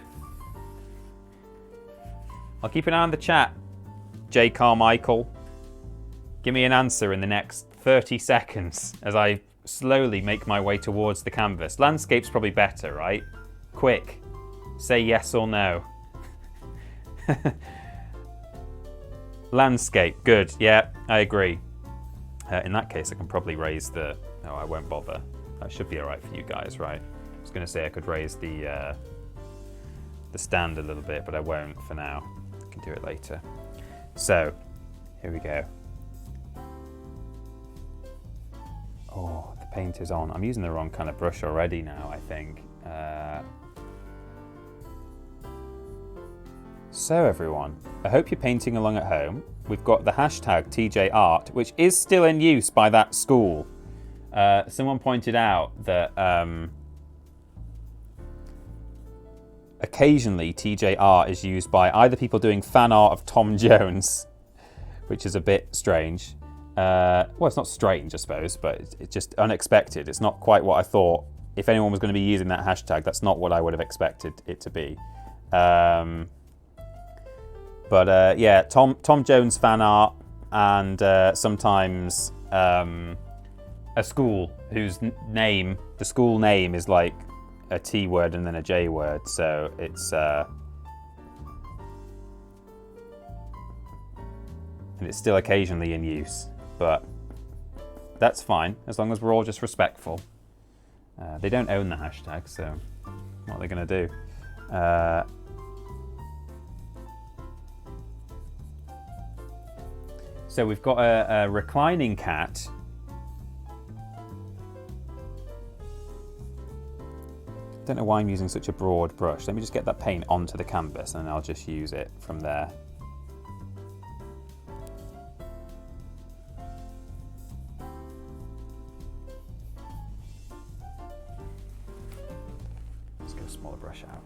I'll keep an eye on the chat. J. Carmichael, give me an answer in the next 30 seconds as I slowly make my way towards the canvas. Landscape's probably better, right? Quick, say yes or no. Landscape, good. Yeah, I agree. In that case, I can probably raise the... No, I won't bother. That should be all right for you guys, right? I was going to say I could raise the stand a little bit, but I won't for now. I can do it later. So, here we go. Oh, the paint is on. I'm using the wrong kind of brush already now, I think. So everyone, I hope you're painting along at home. We've got the hashtag TJArt, which is still in use by that school. Someone pointed out that occasionally TJArt is used by either people doing fan art of Tom Jones, which is a bit strange. Well, it's not strange, I suppose, but it's just unexpected. It's not quite what I thought. If anyone was going to be using that hashtag, that's not what I would have expected it to be. But yeah, Tom Jones fan art, and sometimes a school whose name, the school name is like a T word and then a J word, so it's and it's still occasionally in use, but that's fine as long as we're all just respectful. They don't own the hashtag, so what are they going to do? So we've got a reclining cat. Don't know why I'm using such a broad brush. Let me just get that paint onto the canvas and I'll just use it from there. Let's get a smaller brush out.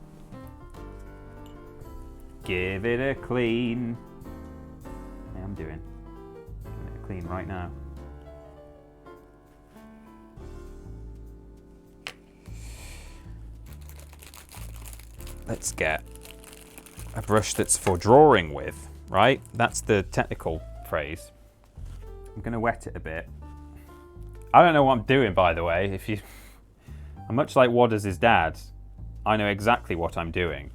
Give it a clean. Yeah, I'm doing it clean right now. Let's get a brush that's for drawing with, right? That's the technical phrase. I'm going to wet it a bit. I don't know what I'm doing, by the way. If And much like Wadders' dad, I know exactly what I'm doing.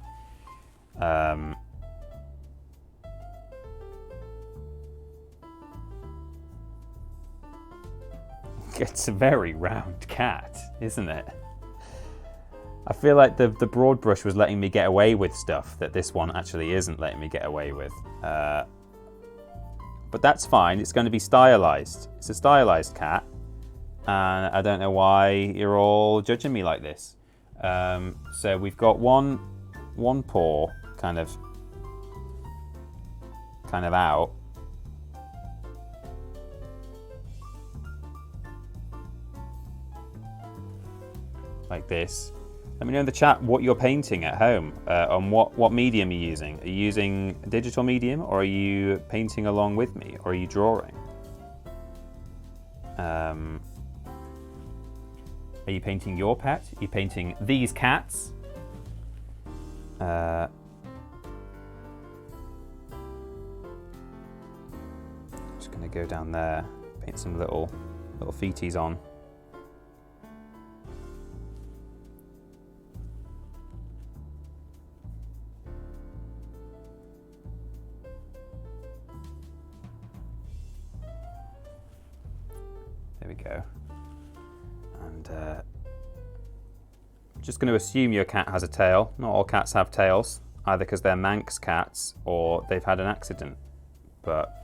It's a very round cat, isn't it? I feel like the broad brush was letting me get away with stuff that this one actually isn't letting me get away with. But that's fine, it's going to be stylized. It's a stylized cat, and I don't know why you're all judging me like this. So we've got one paw kind of out. Like this. Let me know in the chat what you're painting at home, on what medium you're using. Are you using a digital medium, or are you painting along with me, or are you drawing? Are you painting your pet? Are you painting these cats? Just gonna go down there, paint some little feeties on. There we go. And just going to assume your cat has a tail. Not all cats have tails, either because they're Manx cats or they've had an accident. But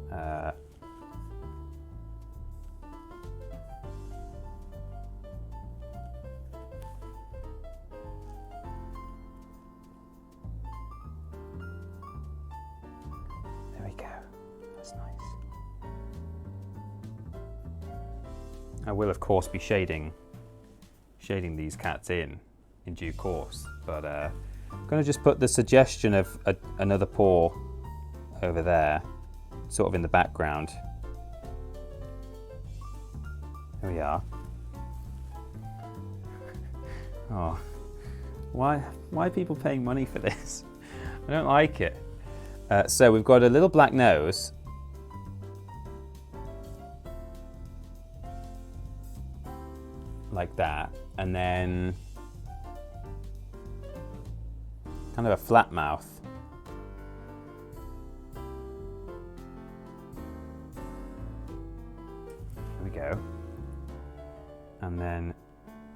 there we go. That's nice. I will, of course, be shading these cats in due course, but I'm going to just put the suggestion of another paw over there, sort of in the background. Here we are. Oh, why are people paying money for this? I don't like it. So we've got a little black nose. Like that, and then kind of a flat mouth. There we go. And then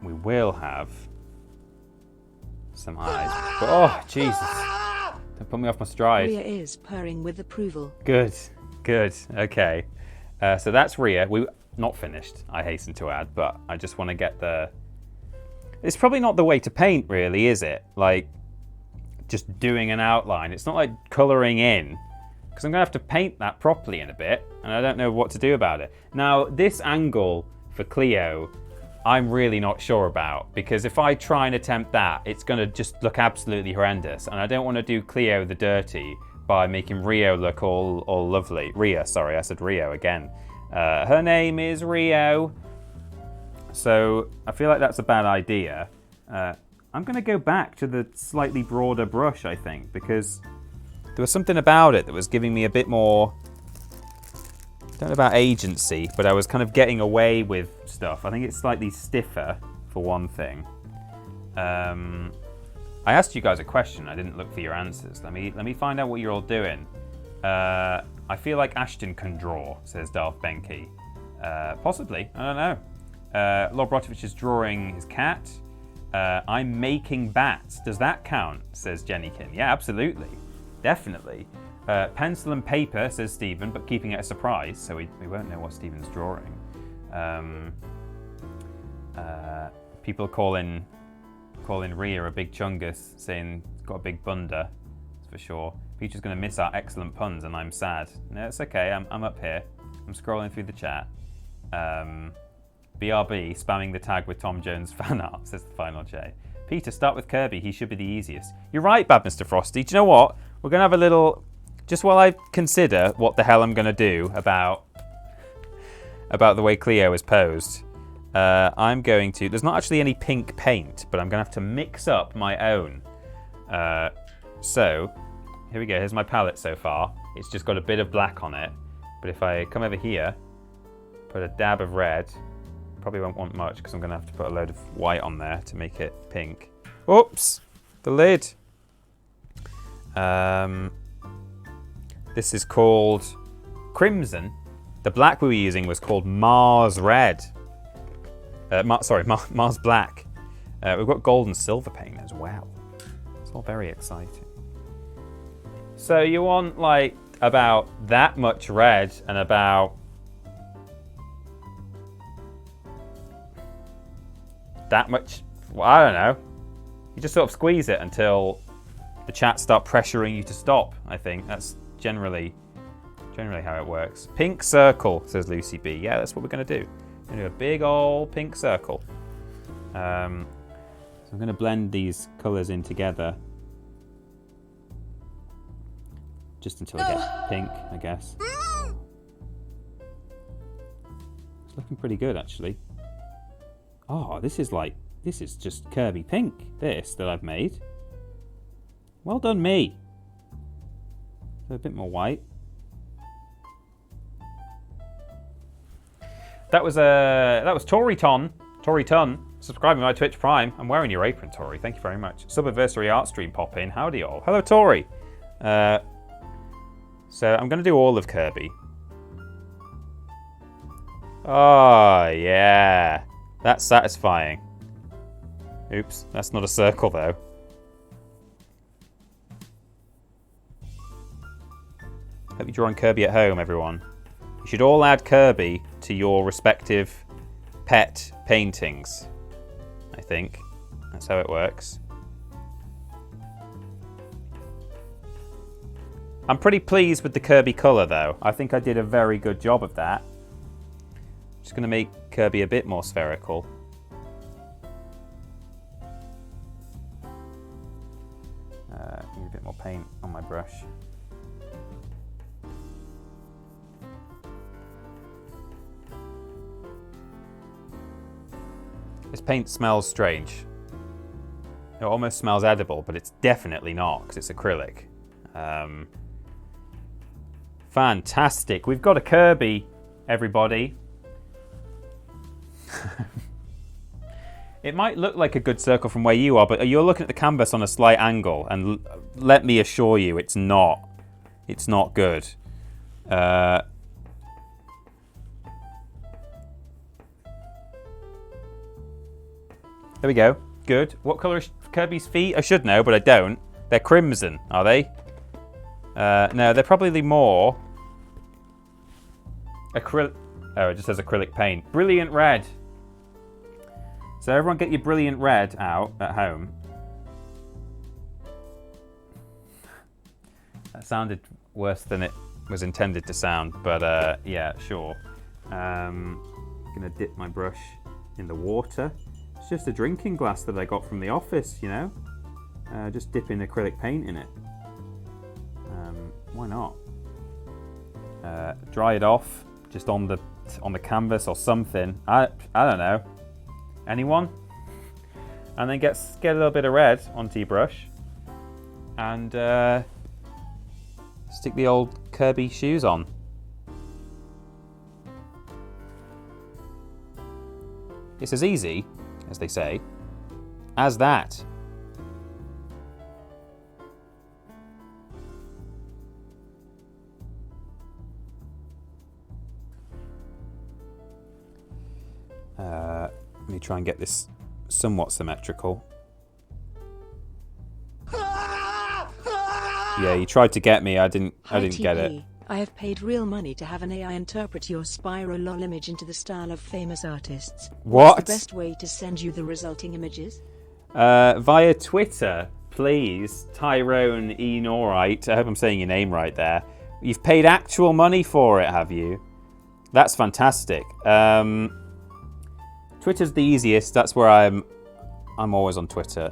we will have some eyes. But, oh, Jesus. Don't put me off my stride.
Rhea is purring with approval.
Good. Okay. So that's Rhea. Not finished, I hasten to add, but I just want to get the... It's probably not the way to paint, really, is it? Like, just doing an outline. It's not like colouring in, because I'm going to have to paint that properly in a bit, and I don't know what to do about it. Now, this angle for Cleo, I'm really not sure about, because if I try and attempt that, it's going to just look absolutely horrendous, and I don't want to do Cleo the dirty by making Rio look all lovely. Rhea, sorry, I said Rio again. Her name is Rio. So I feel like that's a bad idea. I'm going to go back to the slightly broader brush, I think, because there was something about it that was giving me a bit more, I don't know about agency, but I was kind of getting away with stuff. I think it's slightly stiffer, for one thing. I asked you guys a question. I didn't look for your answers. Let me find out what you're all doing. I feel like Ashton can draw, says Darth Benke. Possibly, I don't know. Lord Brotovich is drawing his cat. I'm making bats. Does that count, says Jennykin. Yeah, absolutely. Definitely. Pencil and paper, says Stephen, but keeping it a surprise, so we won't know what Stephen's drawing. People calling Rhea a big chungus, saying he's got a big bunda, that's for sure. Peter's going to miss our excellent puns, and I'm sad. No, it's okay. I'm up here. I'm scrolling through the chat. BRB spamming the tag with Tom Jones fan art, says the final J. Peter, start with Kirby. He should be the easiest. You're right, Bad Mr. Frosty. Do you know what? We're going to have a little... Just while I consider what the hell I'm going to do about the way Cleo is posed, I'm going to... There's not actually any pink paint, but I'm going to have to mix up my own. So... Here we go, here's my palette so far. It's just got a bit of black on it. But if I come over here, put a dab of red, Probably won't want much because I'm going to have to put a load of white on there to make it pink. Oops! The lid! This is called Crimson. The black we were using was called Mars Red. Mars Black. We've got gold and silver paint as well. It's all very exciting. So you want like about that much red and about that much, well, I don't know. You just sort of squeeze it until the chat start pressuring you to stop, I think. That's generally how it works. Pink circle, says Lucy B. Yeah, that's what we're going to do. We're going to do a big old pink circle. So I'm going to blend these colours in together. Just until it gets pink, I guess. It's looking pretty good, actually. Oh, this is just Kirby pink, this that I've made. Well done, me. So a bit more white. That was Tori Ton, subscribing to my Twitch Prime. I'm wearing your apron, Tori. Thank you very much. Subadversary art stream pop in. Howdy all. Hello, Tori. So I'm going to do all of Kirby. Oh yeah, that's satisfying. Oops, that's not a circle though. Hope you're drawing Kirby at home, everyone. You should all add Kirby to your respective pet paintings. I think that's how it works. I'm pretty pleased with the Kirby colour though. I think I did a very good job of that. Just going to make Kirby a bit more spherical. Need a bit more paint on my brush. This paint smells strange. It almost smells edible, but it's definitely not because it's acrylic. Fantastic. We've got a Kirby, everybody. It might look like a good circle from where you are, but you're looking at the canvas on a slight angle, and let me assure you, it's not. It's not good. There we go. Good. What colour is Kirby's feet? I should know, but I don't. They're crimson, are they? No, they're probably more acrylic. Oh, it just says acrylic paint. Brilliant red. So everyone get your brilliant red out at home. That sounded worse than it was intended to sound, but yeah, sure. I'm gonna dip my brush in the water. It's just a drinking glass that I got from the office, you know. Just dipping acrylic paint in it. Why not? Dry it off, just on the canvas or something. I don't know. Anyone? And then get a little bit of red onto your brush, and stick the old Kirby shoes on. It's as easy, as they say, as that. Let me try and get this somewhat symmetrical. Yeah, you tried to get me. I didn't get it.
I have paid real money to have an AI interpret your Spyro LOL image into the style of famous artists.
What?
What's the best way to send you the resulting images?
Via Twitter, please. Tyrone E. Norite. I hope I'm saying your name right there. You've paid actual money for it, have you? That's fantastic. Twitter's the easiest. That's where I'm always on Twitter.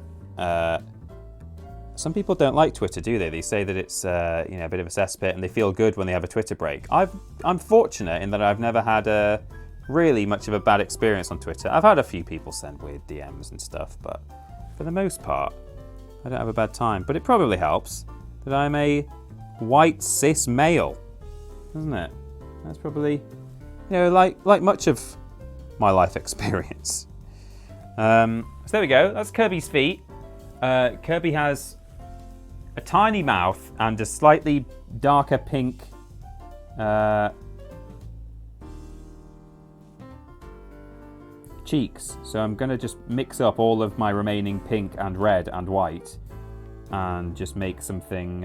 Some people don't like Twitter, do they? They say that it's a bit of a cesspit, and they feel good when they have a Twitter break. I'm fortunate in that I've never had really much of a bad experience on Twitter. I've had a few people send weird DMs and stuff, but for the most part, I don't have a bad time. But it probably helps that I'm a white cis male, doesn't it? That's probably, like much of my life experience. So there we go. That's Kirby's feet. Kirby has a tiny mouth and a slightly darker pink cheeks. So I'm going to just mix up all of my remaining pink and red and white and just make something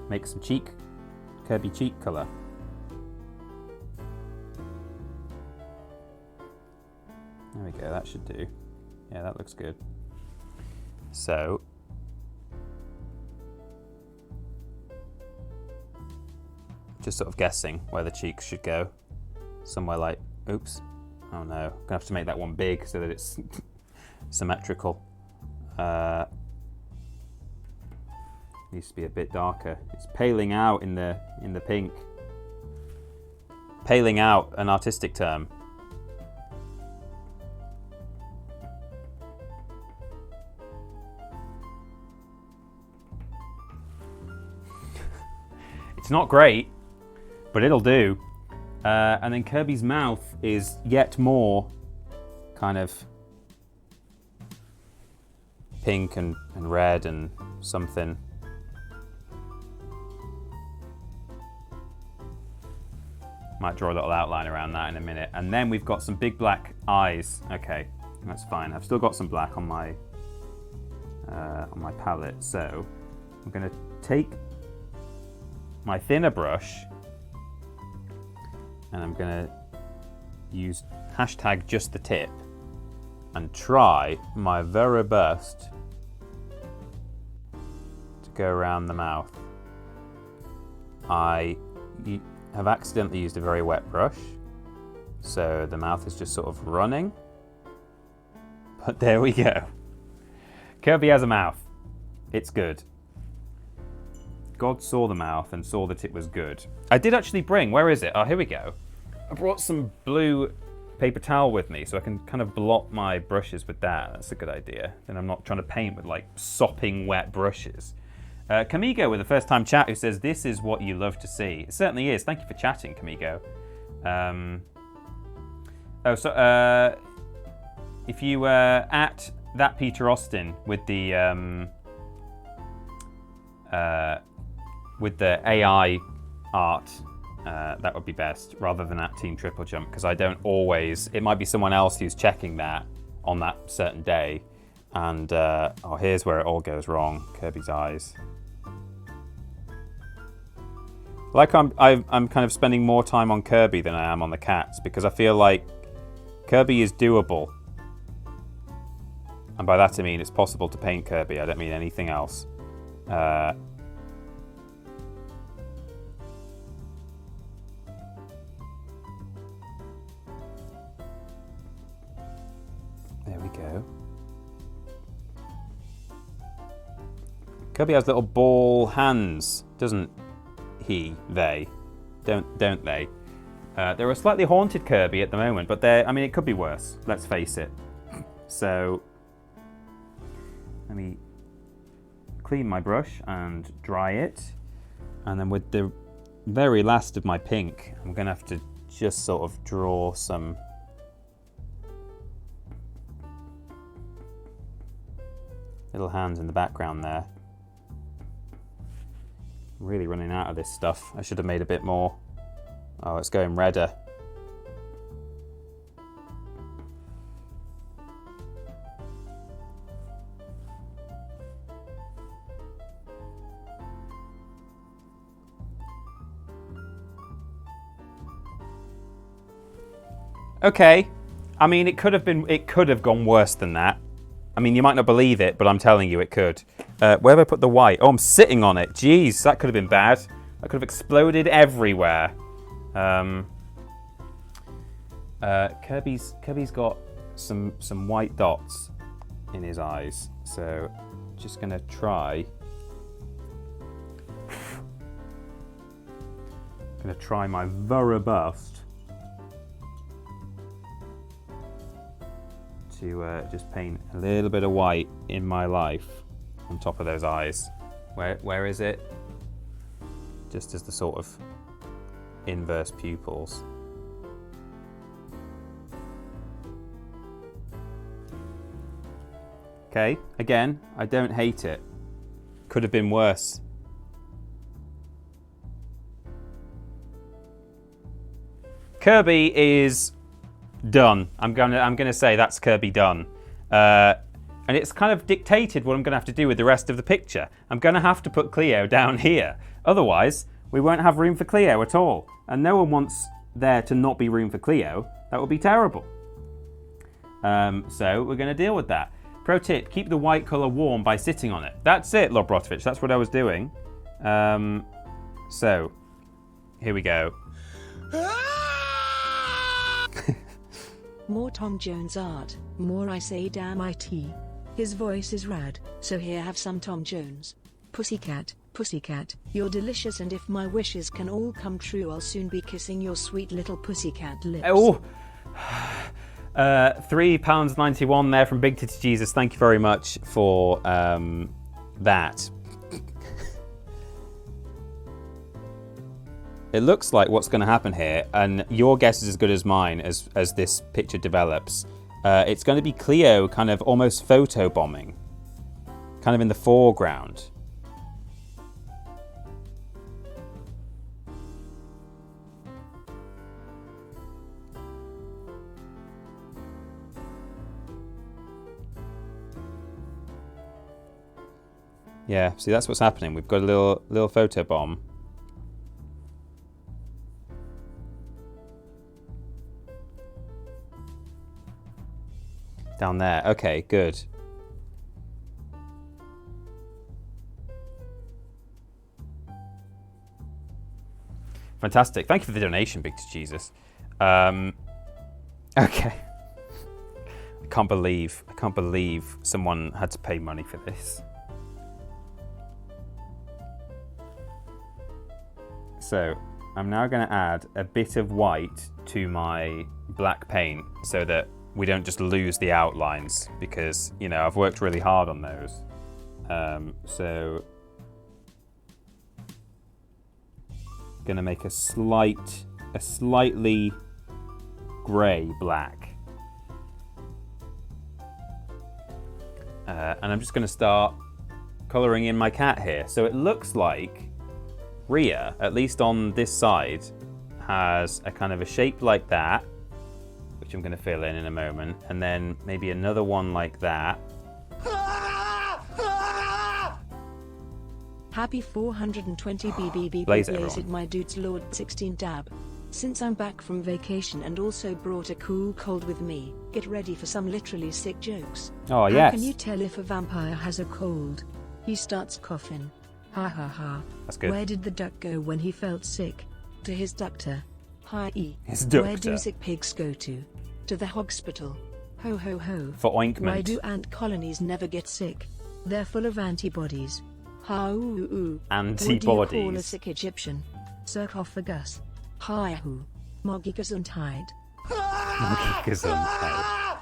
make some Kirby cheek colour. There we go, that should do. Yeah, that looks good. So, just sort of guessing where the cheeks should go. Somewhere like, oops, oh no, I'm gonna have to make that one big so that it's symmetrical. Needs to be a bit darker. It's paling out in the pink. Paling out, an artistic term. It's not great, but it'll do. And then Kirby's mouth is yet more kind of pink and red and something. Might draw a little outline around that in a minute. And then we've got some big black eyes. Okay, that's fine. I've still got some black on my palette. So I'm going to take my thinner brush and I'm going to use hashtag just the tip and try my very best to go around the mouth. I have accidentally used a very wet brush, so the mouth is just sort of running, but there we go. Kirby has a mouth. It's good. God saw the mouth and saw that it was good. I did actually bring, where is it? Oh, here we go. I brought some blue paper towel with me so I can kind of blot my brushes with that. That's a good idea. Then I'm not trying to paint with like sopping wet brushes. Kamigo with a first time chat who says, this is what you love to see. It certainly is. Thank you for chatting, Kamigo. If you at that Peter Austin with the AI art, that would be best, rather than at Team TripleJump, because I don't always, it might be someone else who's checking that on that certain day, and oh, here's where it all goes wrong. Kirby's eyes. Like I'm kind of spending more time on Kirby than I am on the cats, because I feel like Kirby is doable, and by that I mean it's possible to paint Kirby. I don't mean anything else. There we go. Kirby has little ball hands, doesn't he? They don't they? They're a slightly haunted Kirby at the moment, but I mean, it could be worse. Let's face it. So let me clean my brush and dry it, and then with the very last of my pink, I'm gonna have to just sort of draw some little hands in the background there. I'm really running out of this stuff. I should have made a bit more. Oh, it's going redder. Okay. I mean, it could have gone worse than that. I mean, you might not believe it, but I'm telling you it could. Where have I put the white? Oh, I'm sitting on it. Jeez, that could have been bad. That could have exploded everywhere. Kirby's got some white dots in his eyes, so just gonna try. Gonna try my very best to just paint a little bit of white in my life on top of those eyes. Where is it? Just as the sort of inverse pupils. Okay, again, I don't hate it. Could have been worse. Kirby is done. I'm gonna say that's Kirby done. And it's kind of dictated what I'm gonna have to do with the rest of the picture. I'm gonna have to put Cleo down here. Otherwise, we won't have room for Cleo at all. And no one wants there to not be room for Cleo. That would be terrible. So we're gonna deal with that. Pro tip, keep the white colour warm by sitting on it. That's it, Lord Brotovich, that's what I was doing. So, here we go.
More Tom Jones art, more I say damn IT. His voice is rad, so here have some Tom Jones. Pussycat, pussycat, you're delicious, and if my wishes can all come true, I'll soon be kissing your sweet little pussycat lips.
Oh! £3.91 there from Big Titty Jesus. Thank you very much for that. It looks like what's going to happen here, and your guess is as good as mine as this picture develops. It's going to be Cleo kind of almost photobombing, kind of in the foreground. Yeah, see, that's what's happening. We've got a little photo bomb. Down there. Okay, good. Fantastic. Thank you for the donation, Big Jesus. Okay. I can't believe someone had to pay money for this. So, I'm now going to add a bit of white to my black paint so that we don't just lose the outlines, because, you know, I've worked really hard on those. So, going to make a slightly grey black. And I'm just going to start colouring in my cat here. So it looks like Rhea, at least on this side, has a kind of a shape like that, which I'm going to fill in a moment, and then maybe another one like that.
Happy 420 BBB
Blaze
Blaze
it,
it, my dudes, Lord 16 dab. Since I'm back from vacation and also brought a cool cold with me, get ready for some literally sick jokes.
Oh,
How
yes.
can you tell if a vampire has a cold? He starts coughing. Ha ha ha.
That's good.
Where did the duck go when he felt sick? To his doctor. Hi-e.
His
Where
doctor.
do sick pigs go to? To the hospital. Ho ho ho.
For ointment.
Why do ant colonies never get sick? They're full of antibodies. Ha ooh ooh. What do you call a
Antibodies.
sick Egyptian? Sarcophagus. Hi hoo. Mogikasundheit.
Gesundheit.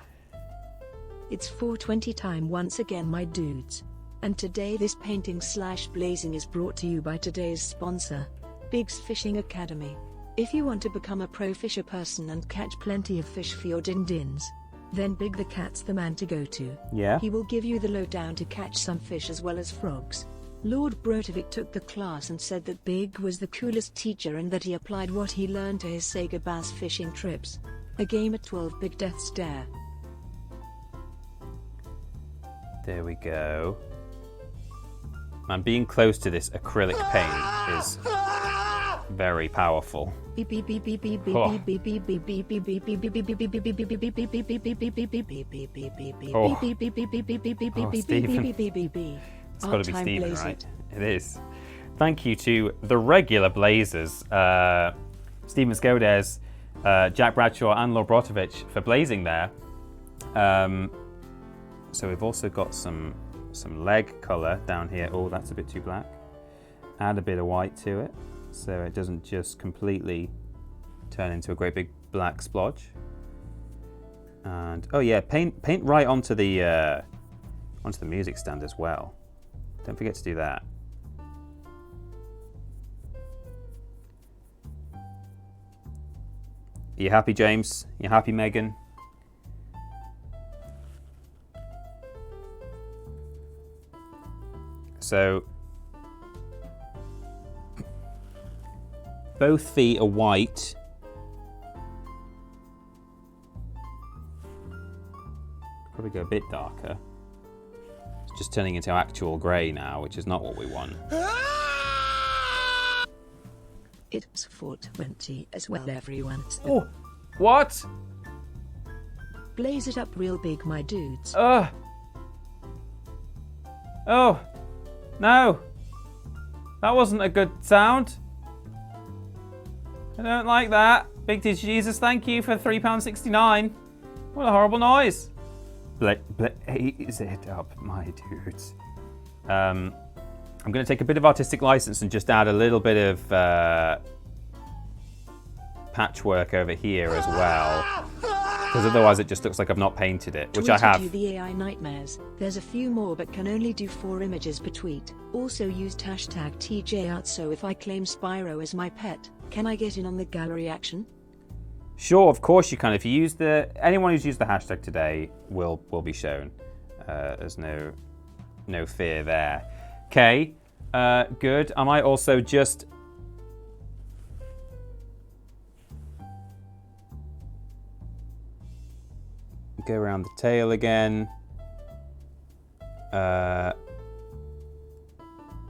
It's 420 time once again, my dudes. And today this painting / blazing is brought to you by today's sponsor, Big's Fishing Academy. If you want to become a pro fisher person and catch plenty of fish for your din-dins, then Big the Cat's the man to go to.
Yeah.
He will give you the lowdown to catch some fish as well as frogs. Lord Brotovich took the class and said that Big was the coolest teacher and that he applied what he learned to his Sega bass fishing trips. A game at 12 Big Death Stare.
There we go. Man, being close to this acrylic paint is very powerful. It's got to be Stephen, right? It is. Thank you to the regular Blazers, Stephen Skodes, Jack Bradshaw, and Lord Brotovich for blazing there. So we've also got some leg colour down here. Oh, that's a bit too black. Add a bit of white to it, so it doesn't just completely turn into a great big black splodge. And oh yeah, paint right onto the music stand as well. Don't forget to do that. you happy, James? You happy, Megan? So, both feet are white. Probably go a bit darker. It's just turning into actual grey now, which is not what we want.
It's 420 as well, everyone.
Oh, what?
Blaze it up real big, my dudes.
Oh, no. That wasn't a good sound. I don't like that. Big T Jesus, thank you for £3.69. What a horrible noise. Blaze it up, my dudes. I'm going to take a bit of artistic license and just add a little bit of patchwork over here as well. Because otherwise it just looks like I've not painted it, which I have.
You the AI nightmares. There's a few more but can only do 4 images per tweet. Also used hashtag TJOut, so if I claim Spyro as my pet, can I get in on the gallery action?
Sure, of course you can. If you use anyone who's used the hashtag today will be shown. There's no fear there. Okay, good. I might also just go around the tail again.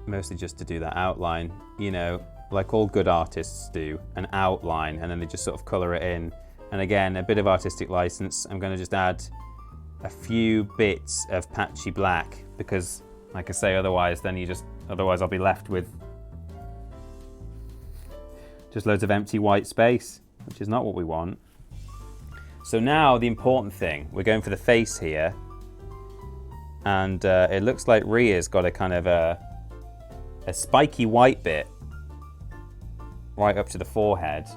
Mostly just to do that outline, you know, like all good artists do, an outline, and then they just sort of colour it in. And again, a bit of artistic license. I'm going to just add a few bits of patchy black because, like I say, otherwise I'll be left with just loads of empty white space, which is not what we want. So now the important thing, we're going for the face here, and it looks like Ria's got a kind of a spiky white bit right up to the forehead,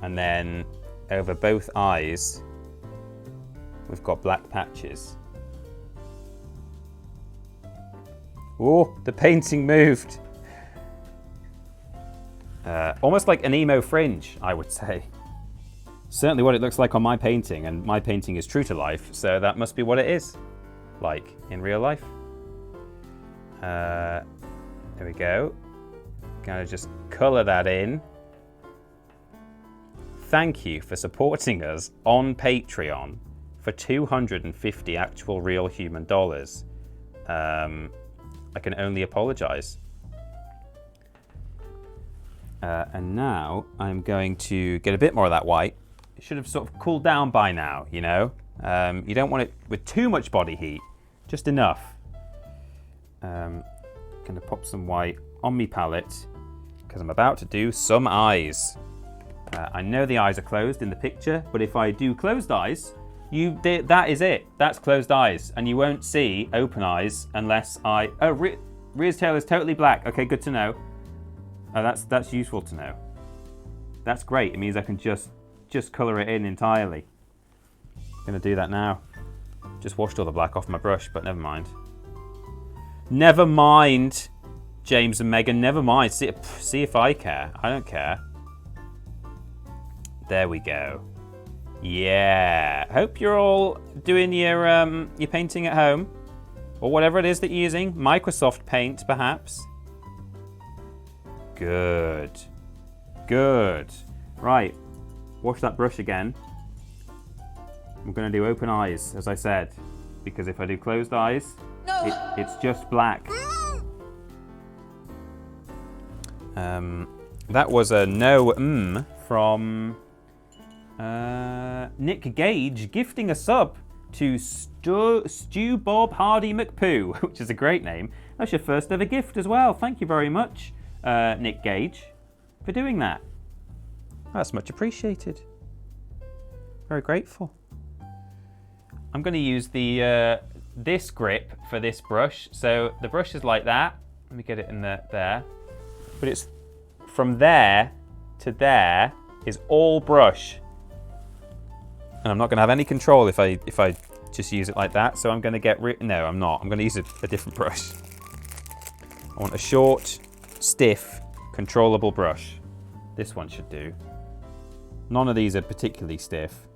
and then over both eyes we've got black patches. Oh, the painting moved. Almost like an emo fringe, I would say. Certainly what it looks like on my painting, and my painting is true to life, so that must be what it is like in real life. There we go. Gonna just colour that in. Thank you for supporting us on Patreon for 250 actual real human dollars. I can only apologise. And now I'm going to get a bit more of that white. It should have sort of cooled down by now, you know. You don't want it with too much body heat, just enough. Gonna pop some white on my palette because I'm about to do some eyes. I know the eyes are closed in the picture, but if I do closed eyes, that is it. That's closed eyes, and you won't see open eyes unless I. Oh, Ria's tail is totally black. Okay, good to know. That's useful to know. That's great. It means I can just colour it in entirely. I'm gonna do that now. Just washed all the black off my brush, but never mind. Never mind, James and Megan. Never mind. See if I care. I don't care. There we go. Yeah. Hope you're all doing your painting at home, or whatever it is that you're using. Microsoft Paint, perhaps. Good. Good. Right. Wash that brush again. I'm going to do open eyes, as I said, because if I do closed eyes, it's just black. That was a no from Nick Gage, gifting a sub to Stu Bob Hardy McPoo, which is a great name. That's your first ever gift as well. Thank you very much, Nick Gage, for doing that. That's much appreciated. Very grateful. I'm going to use the this grip for this brush. So the brush is like that. Let me get it in there. But it's from there to there is all brush. And I'm not going to have any control if I just use it like that. So I'm going to get no, I'm not. I'm going to use a different brush. I want a short, stiff, controllable brush. This one should do. None of these are particularly stiff.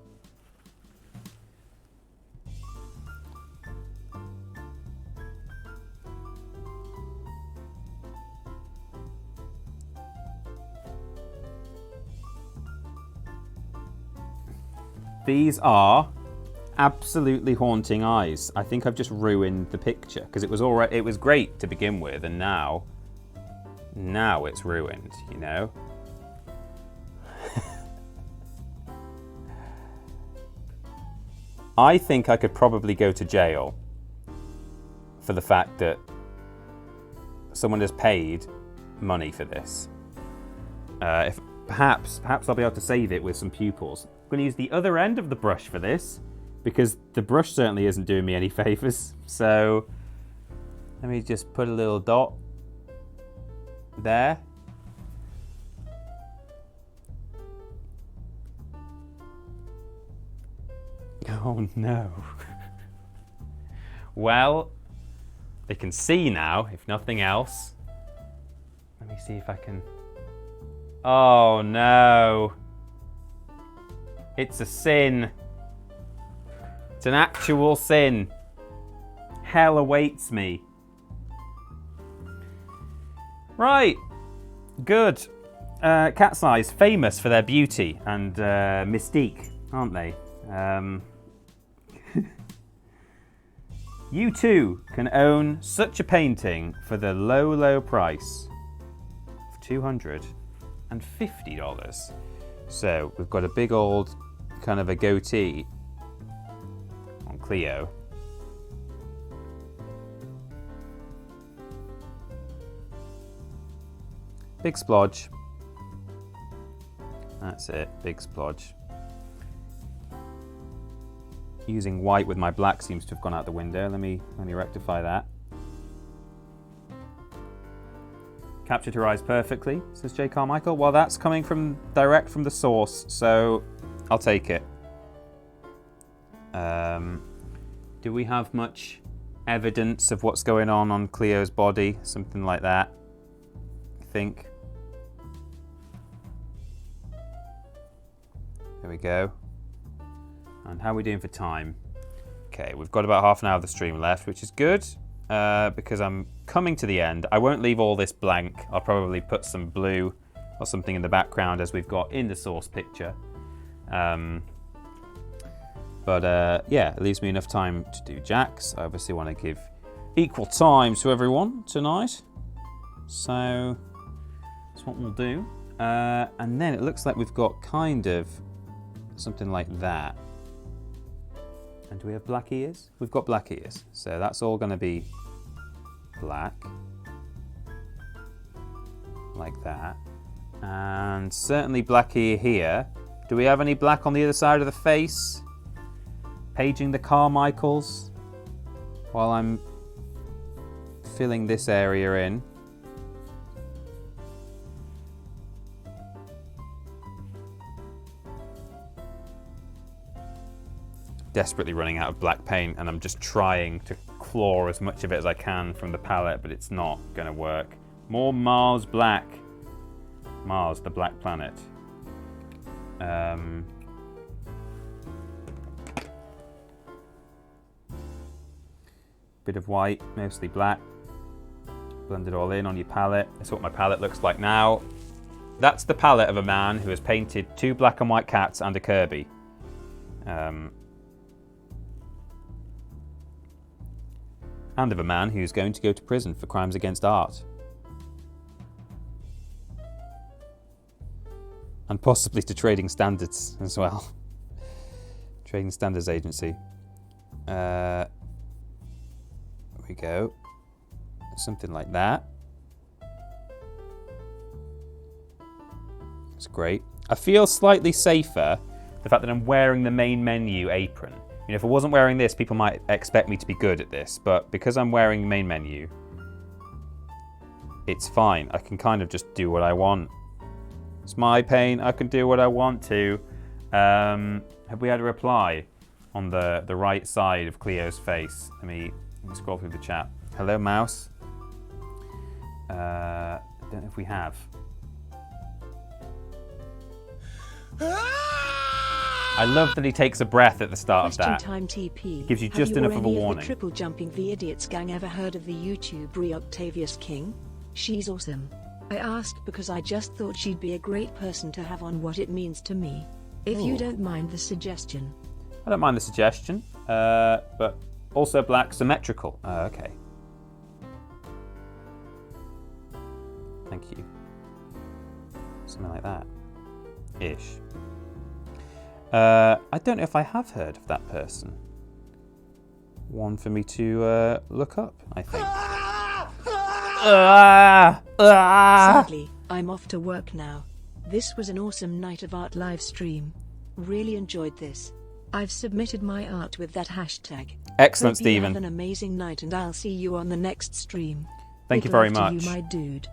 These are absolutely haunting eyes. I think I've just ruined the picture because it was great to begin with, and now it's ruined, you know. I think I could probably go to jail for the fact that someone has paid money for this. If perhaps I'll be able to save it with some pupils. I'm going to use the other end of the brush for this because the brush certainly isn't doing me any favors. So let me just put a little dot there. Oh no. Well, they can see now, if nothing else. Let me see if I can... Oh no. It's a sin. It's an actual sin. Hell awaits me. Right. Good. Cat's eyes, famous for their beauty and mystique, aren't they? You too can own such a painting for the low, low price of $250. So we've got a big old kind of a goatee on Cleo. Big splodge. That's it, big splodge. Using white with my black seems to have gone out the window. Let me rectify that. Captured her eyes perfectly, says J. Carmichael. Well, that's coming from direct from the source, so I'll take it. Do we have much evidence of what's going on Cleo's body? Something like that, I think. There we go. And how are we doing for time? Okay, we've got about half an hour of the stream left, which is good. Because I'm coming to the end. I won't leave all this blank. I'll probably put some blue or something in the background as we've got in the source picture. But yeah, it leaves me enough time to do jacks. I obviously want to give equal time to everyone tonight. So that's what we'll do. And then it looks like we've got kind of something like that. And do we have black ears? We've got black ears. So that's all going to be black. Like that. And certainly black ear here. Do we have any black on the other side of the face? Paging the Carmichaels while I'm filling this area in. Desperately running out of black paint, and I'm just trying to claw as much of it as I can from the palette, but it's not going to work. More Mars black. Mars, the black planet. Bit of white, mostly black. Blend it all in on your palette. That's what my palette looks like now. That's the palette of a man who has painted 2 black and white cats and a Kirby. And of a man who's going to go to prison for crimes against art. And possibly to Trading Standards as well. Trading Standards Agency. There we go. Something like that. That's great. I feel slightly safer the fact that I'm wearing the main menu apron. You know, if I wasn't wearing this, people might expect me to be good at this, but because I'm wearing the main menu, it's fine. I can kind of just do what I want. It's my paint. I can do what I want to. Have we had a reply on the right side of Cleo's face? Let me scroll through the chat. Hello, mouse. I don't know if we have. I love that he takes a breath at the start of
Question
that.
time TP.
Gives you
Have
just
you
enough
or
of a
any
warning.
The triple jumping the idiots gang ever heard of the YouTuber Octavius King? She's awesome. I asked because I just thought she'd be a great person to have on What It Means to Me. If you don't mind the suggestion.
I don't mind the suggestion, but also black symmetrical. Okay. Thank you. Something like that. Ish. I don't know if I have heard of that person. One for me to look up, I think.
Sadly, I'm off to work now. This was an awesome night of art live stream. Really enjoyed this. I've submitted my art with that hashtag.
Excellent,
Hope you
Stephen.
have an amazing night and I'll see you on the next stream.
Thank you
Big
very
love to
much.
you, my dude.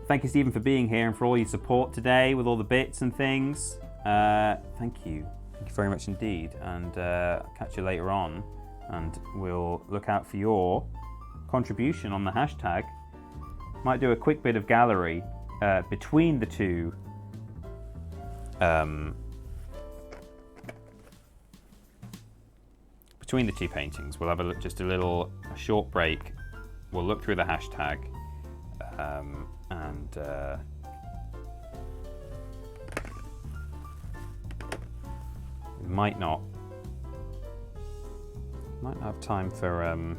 Thank you, Stephen, for being here and for all your support today with all the bits and things. Thank you. Thank you very much indeed. And I'll catch you later on. And we'll look out for your contribution on the hashtag. Might do a quick bit of gallery between the two. Between the two paintings, we'll have just a short break. We'll look through the hashtag, and we might not have time for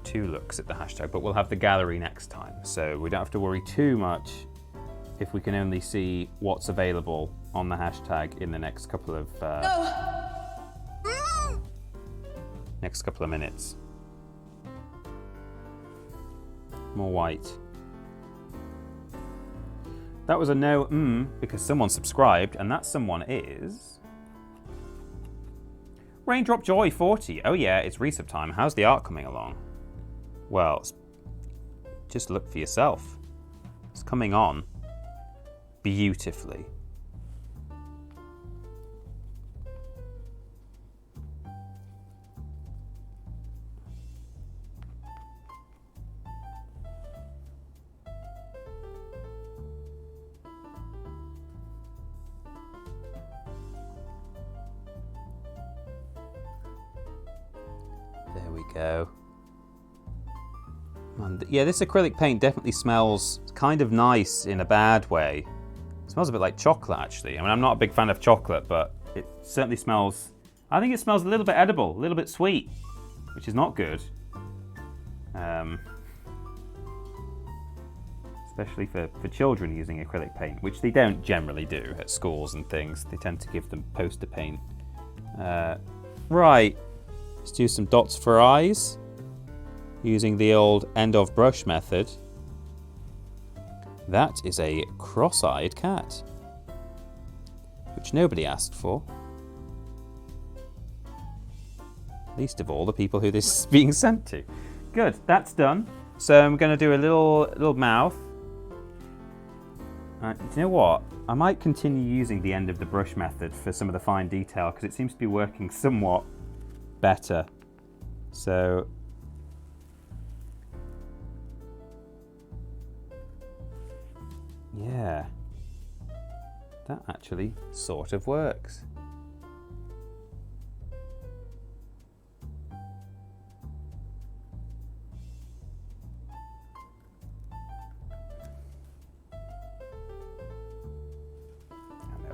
two looks at the hashtag, but we'll have the gallery next time, so we don't have to worry too much if we can only see what's available on the hashtag in the next couple of minutes. More white. That was a no because someone subscribed, and that someone is Raindrop Joy 40. Oh yeah, it's resub time. How's the art coming along? Well, just look for yourself. It's coming on beautifully. There we go. And yeah, this acrylic paint definitely smells kind of nice in a bad way. It smells a bit like chocolate, actually. I mean, I'm not a big fan of chocolate, but it certainly smells... I think it smells a little bit edible, a little bit sweet, which is not good. Especially for children using acrylic paint, which they don't generally do at schools and things. They tend to give them poster paint. Right, let's do some dots for eyes using the old end of brush method. That is a cross-eyed cat, which nobody asked for. Least of all the people who this is being sent to. Good, that's done. So I'm going to do a little mouth. Do you know what? I might continue using the end of the brush method for some of the fine detail because it seems to be working somewhat better. So yeah, that actually sort of works.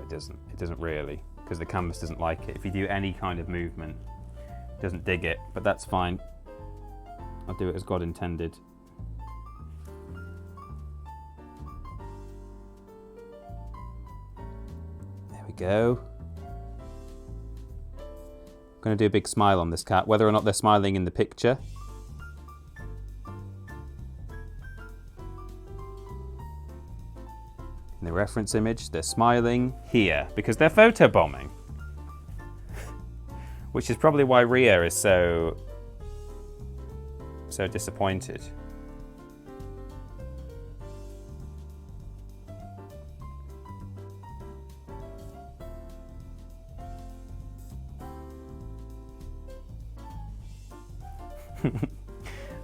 It doesn't really, because the canvas doesn't like it. If you do any kind of movement, it doesn't dig it, but that's fine. I'll do it as God intended. There we go. I'm going to do a big smile on this cat, whether or not they're smiling in the picture. In the reference image, they're smiling here because they're photobombing. Which is probably why Ria is so disappointed.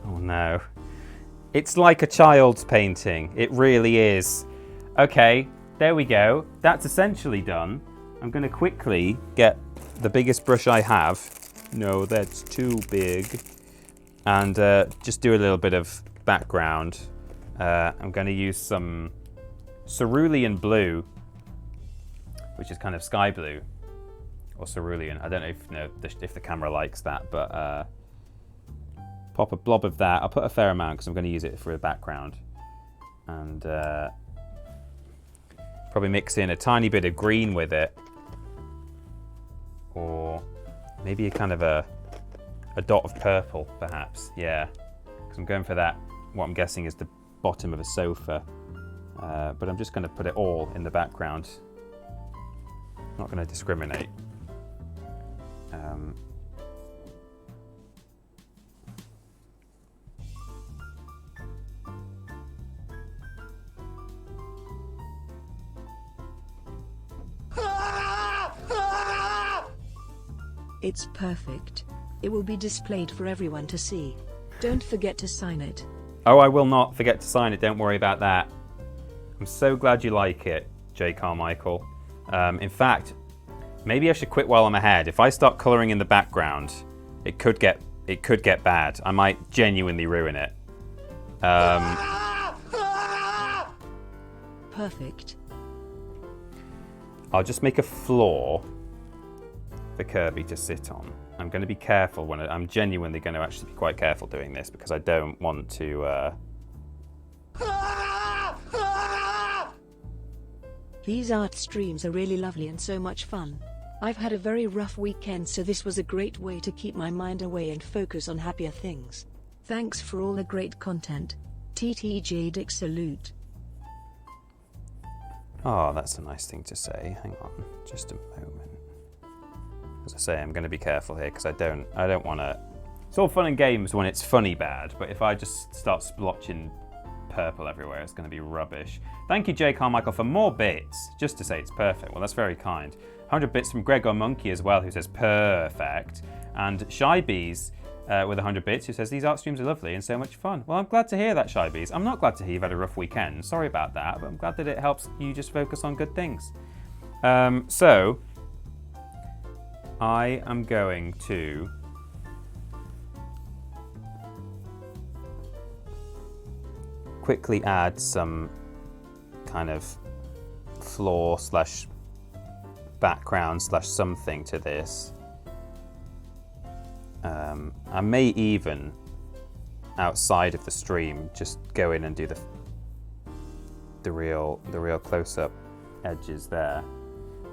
Oh no. It's like a child's painting. It really is. Okay, there we go. That's essentially done. I'm going to quickly get the biggest brush I have. No, that's too big. And just do a little bit of background. I'm going to use some cerulean blue, which is kind of sky blue, or cerulean. I don't know if the camera likes that, but pop a blob of that. I'll put a fair amount because I'm going to use it for a background. And probably mix in a tiny bit of green with it, or maybe a kind of a dot of purple, perhaps. Yeah, because I'm going for that. What I'm guessing is the bottom of a sofa, but I'm just going to put it all in the background. I'm not going to discriminate.
It's perfect. It will be displayed for everyone to see. Don't forget to sign it.
Oh, I will not forget to sign it. Don't worry about that. I'm so glad you like it, J. Carmichael. In fact, maybe I should quit while I'm ahead. If I start colouring in the background, it could get bad. I might genuinely ruin it.
Perfect.
I'll just make a floor for Kirby to sit on. I'm going to be careful when I'm genuinely going to actually be quite careful doing this because I don't want to.
These art streams are really lovely and so much fun. I've had a very rough weekend, so this was a great way to keep my mind away and focus on happier things. Thanks for all the great content. TTJ Dick salute.
Oh, that's a nice thing to say. Hang on, just a moment. As I say, I'm going to be careful here because I don't want to. It's all fun and games when it's funny bad, but if I just start splotching purple everywhere, it's going to be rubbish. Thank you, J. Carmichael, for more bits, just to say it's perfect. Well, that's very kind. 100 bits from Gregor Monkey as well, who says perfect. And Shy Bees with 100 bits, who says these art streams are lovely and so much fun. Well, I'm glad to hear that, Shy Bees. I'm not glad to hear you've had a rough weekend. Sorry about that, but I'm glad that it helps you just focus on good things. So I am going to quickly add some kind of floor slash background slash something to this. I may even, outside of the stream, just go in and do the real close-up edges there.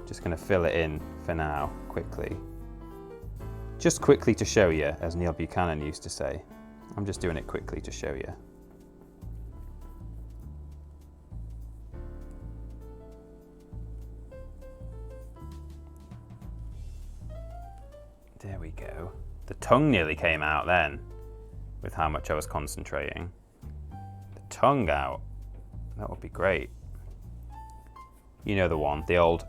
Just going to fill it in for now, quickly. Just quickly to show you, as Neil Buchanan used to say. I'm just doing it quickly to show you. There we go. The tongue nearly came out then, with how much I was concentrating. The tongue out. That would be great. You know the one, the old...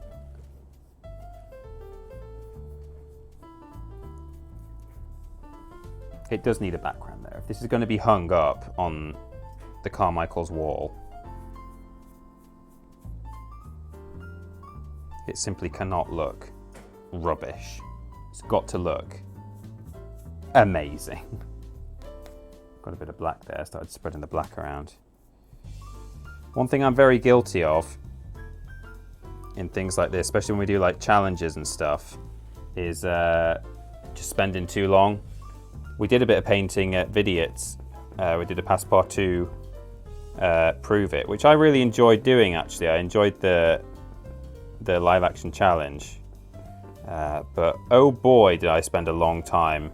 It does need a background there. If this is going to be hung up on the Carmichael's wall, it simply cannot look rubbish. It's got to look amazing. Got a bit of black there, started spreading the black around. One thing I'm very guilty of in things like this, especially when we do like challenges and stuff, is just spending too long. We did a bit of painting at Vidiots. We did a Passepartout Prove It, which I really enjoyed doing, actually. I enjoyed the live action challenge. But oh boy, did I spend a long time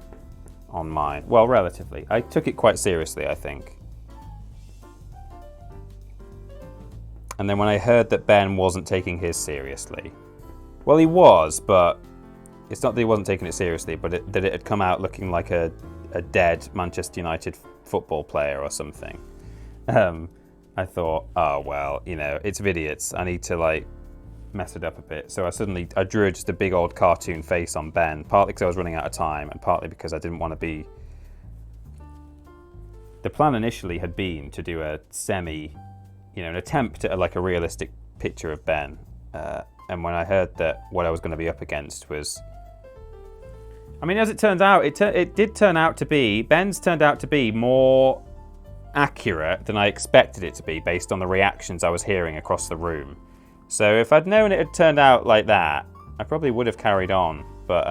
on mine. Well, relatively. I took it quite seriously, I think. And then when I heard that Ben wasn't taking his seriously, well, he was, but it's not that he wasn't taking it seriously, but that it had come out looking like a dead Manchester United football player or something. I thought, oh, well, you know, it's Vidiots. I need to, like, mess it up a bit. So I drew just a big old cartoon face on Ben, partly because I was running out of time and partly because I didn't want to be... The plan initially had been to do a semi, an attempt at like a realistic picture of Ben. And when I heard that what I was going to be up against was, I mean, as it turns out, Ben's turned out to be more accurate than I expected it to be based on the reactions I was hearing across the room. So if I'd known it had turned out like that, I probably would have carried on. But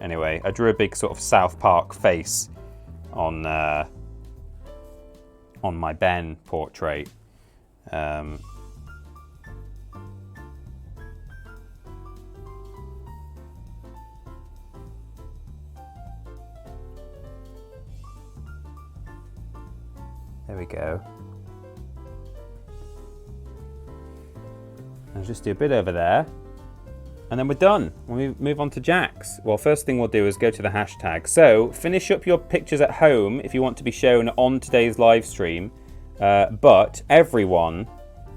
anyway, I drew a big sort of South Park face on my Ben portrait. There we go. I'll just do a bit over there. And then we're done. We'll move on to Jack's. Well, first thing we'll do is go to the hashtag. So, finish up your pictures at home if you want to be shown on today's live stream. But everyone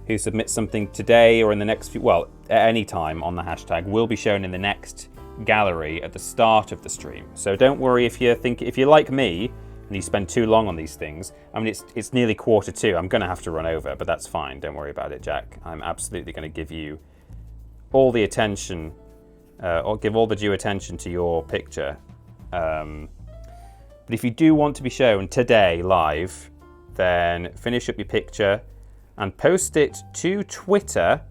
who submits something today or in the next few, well, at any time on the hashtag, will be shown in the next gallery at the start of the stream. So don't worry if you're like me and you spend too long on these things. I mean, it's nearly 1:45. I'm going to have to run over, but that's fine. Don't worry about it, Jack. I'm absolutely going to give you all the attention, or give all the due attention to your picture. But if you do want to be shown today live, then finish up your picture and post it to Twitter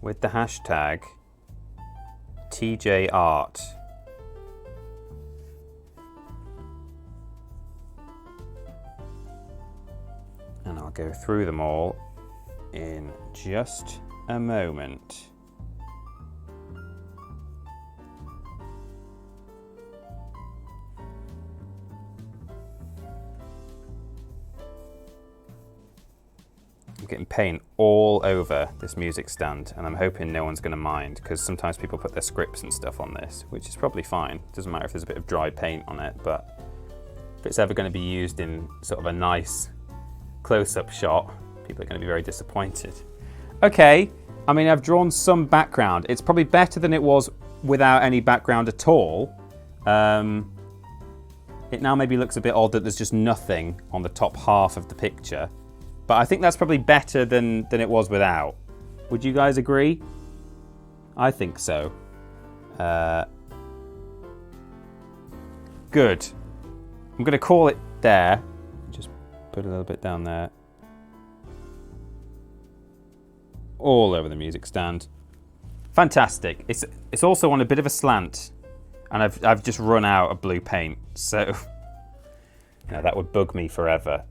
with the hashtag TJArt. And I'll go through them all in just a moment. I'm getting paint all over this music stand, and I'm hoping no one's going to mind, because sometimes people put their scripts and stuff on this, which is probably fine. Doesn't matter if there's a bit of dry paint on it, but if it's ever going to be used in sort of a nice close-up shot, people are going to be very disappointed. Okay, I mean, I've drawn some background. It's probably better than it was without any background at all. It now maybe looks a bit odd that there's just nothing on the top half of the picture. But I think that's probably better than it was without. Would you guys agree? I think so. Good. I'm going to call it there. Just put a little bit down there. All over the music stand. Fantastic. It's also on a bit of a slant, and I've just run out of blue paint, so that would bug me forever.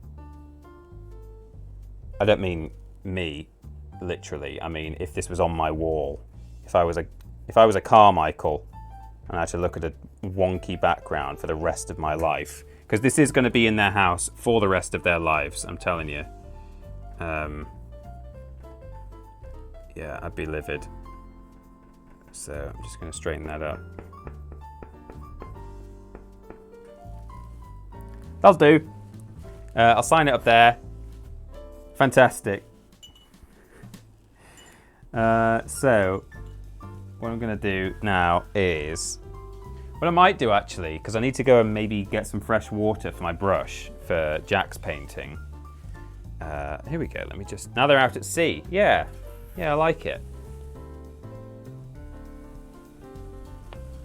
I don't mean me, literally. I mean if this was on my wall, if I was a Carmichael and I had to look at a wonky background for the rest of my life, because this is going to be in their house for the rest of their lives, I'm telling you. Yeah, I'd be livid. So I'm just going to straighten that up. That'll do. I'll sign it up there. Fantastic. So what I'm going to do now is, what I might do actually, because I need to go and maybe get some fresh water for my brush for Jack's painting. Here we go. Let me just, now they're out at sea. Yeah, I like it.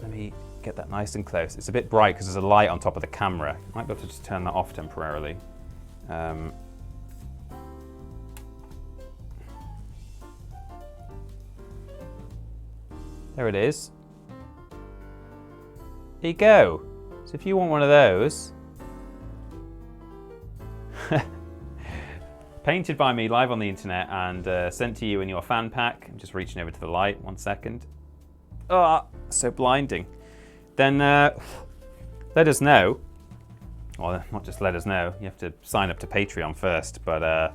Let me get that nice and close. It's a bit bright because there's a light on top of the camera. I might be able to just turn that off temporarily. There it is. There you go. So if you want one of those, painted by me live on the internet and sent to you in your fan pack. I'm just reaching over to the light, 1 second. Ah, so blinding. Then let us know. Well, not just let us know. You have to sign up to Patreon first, but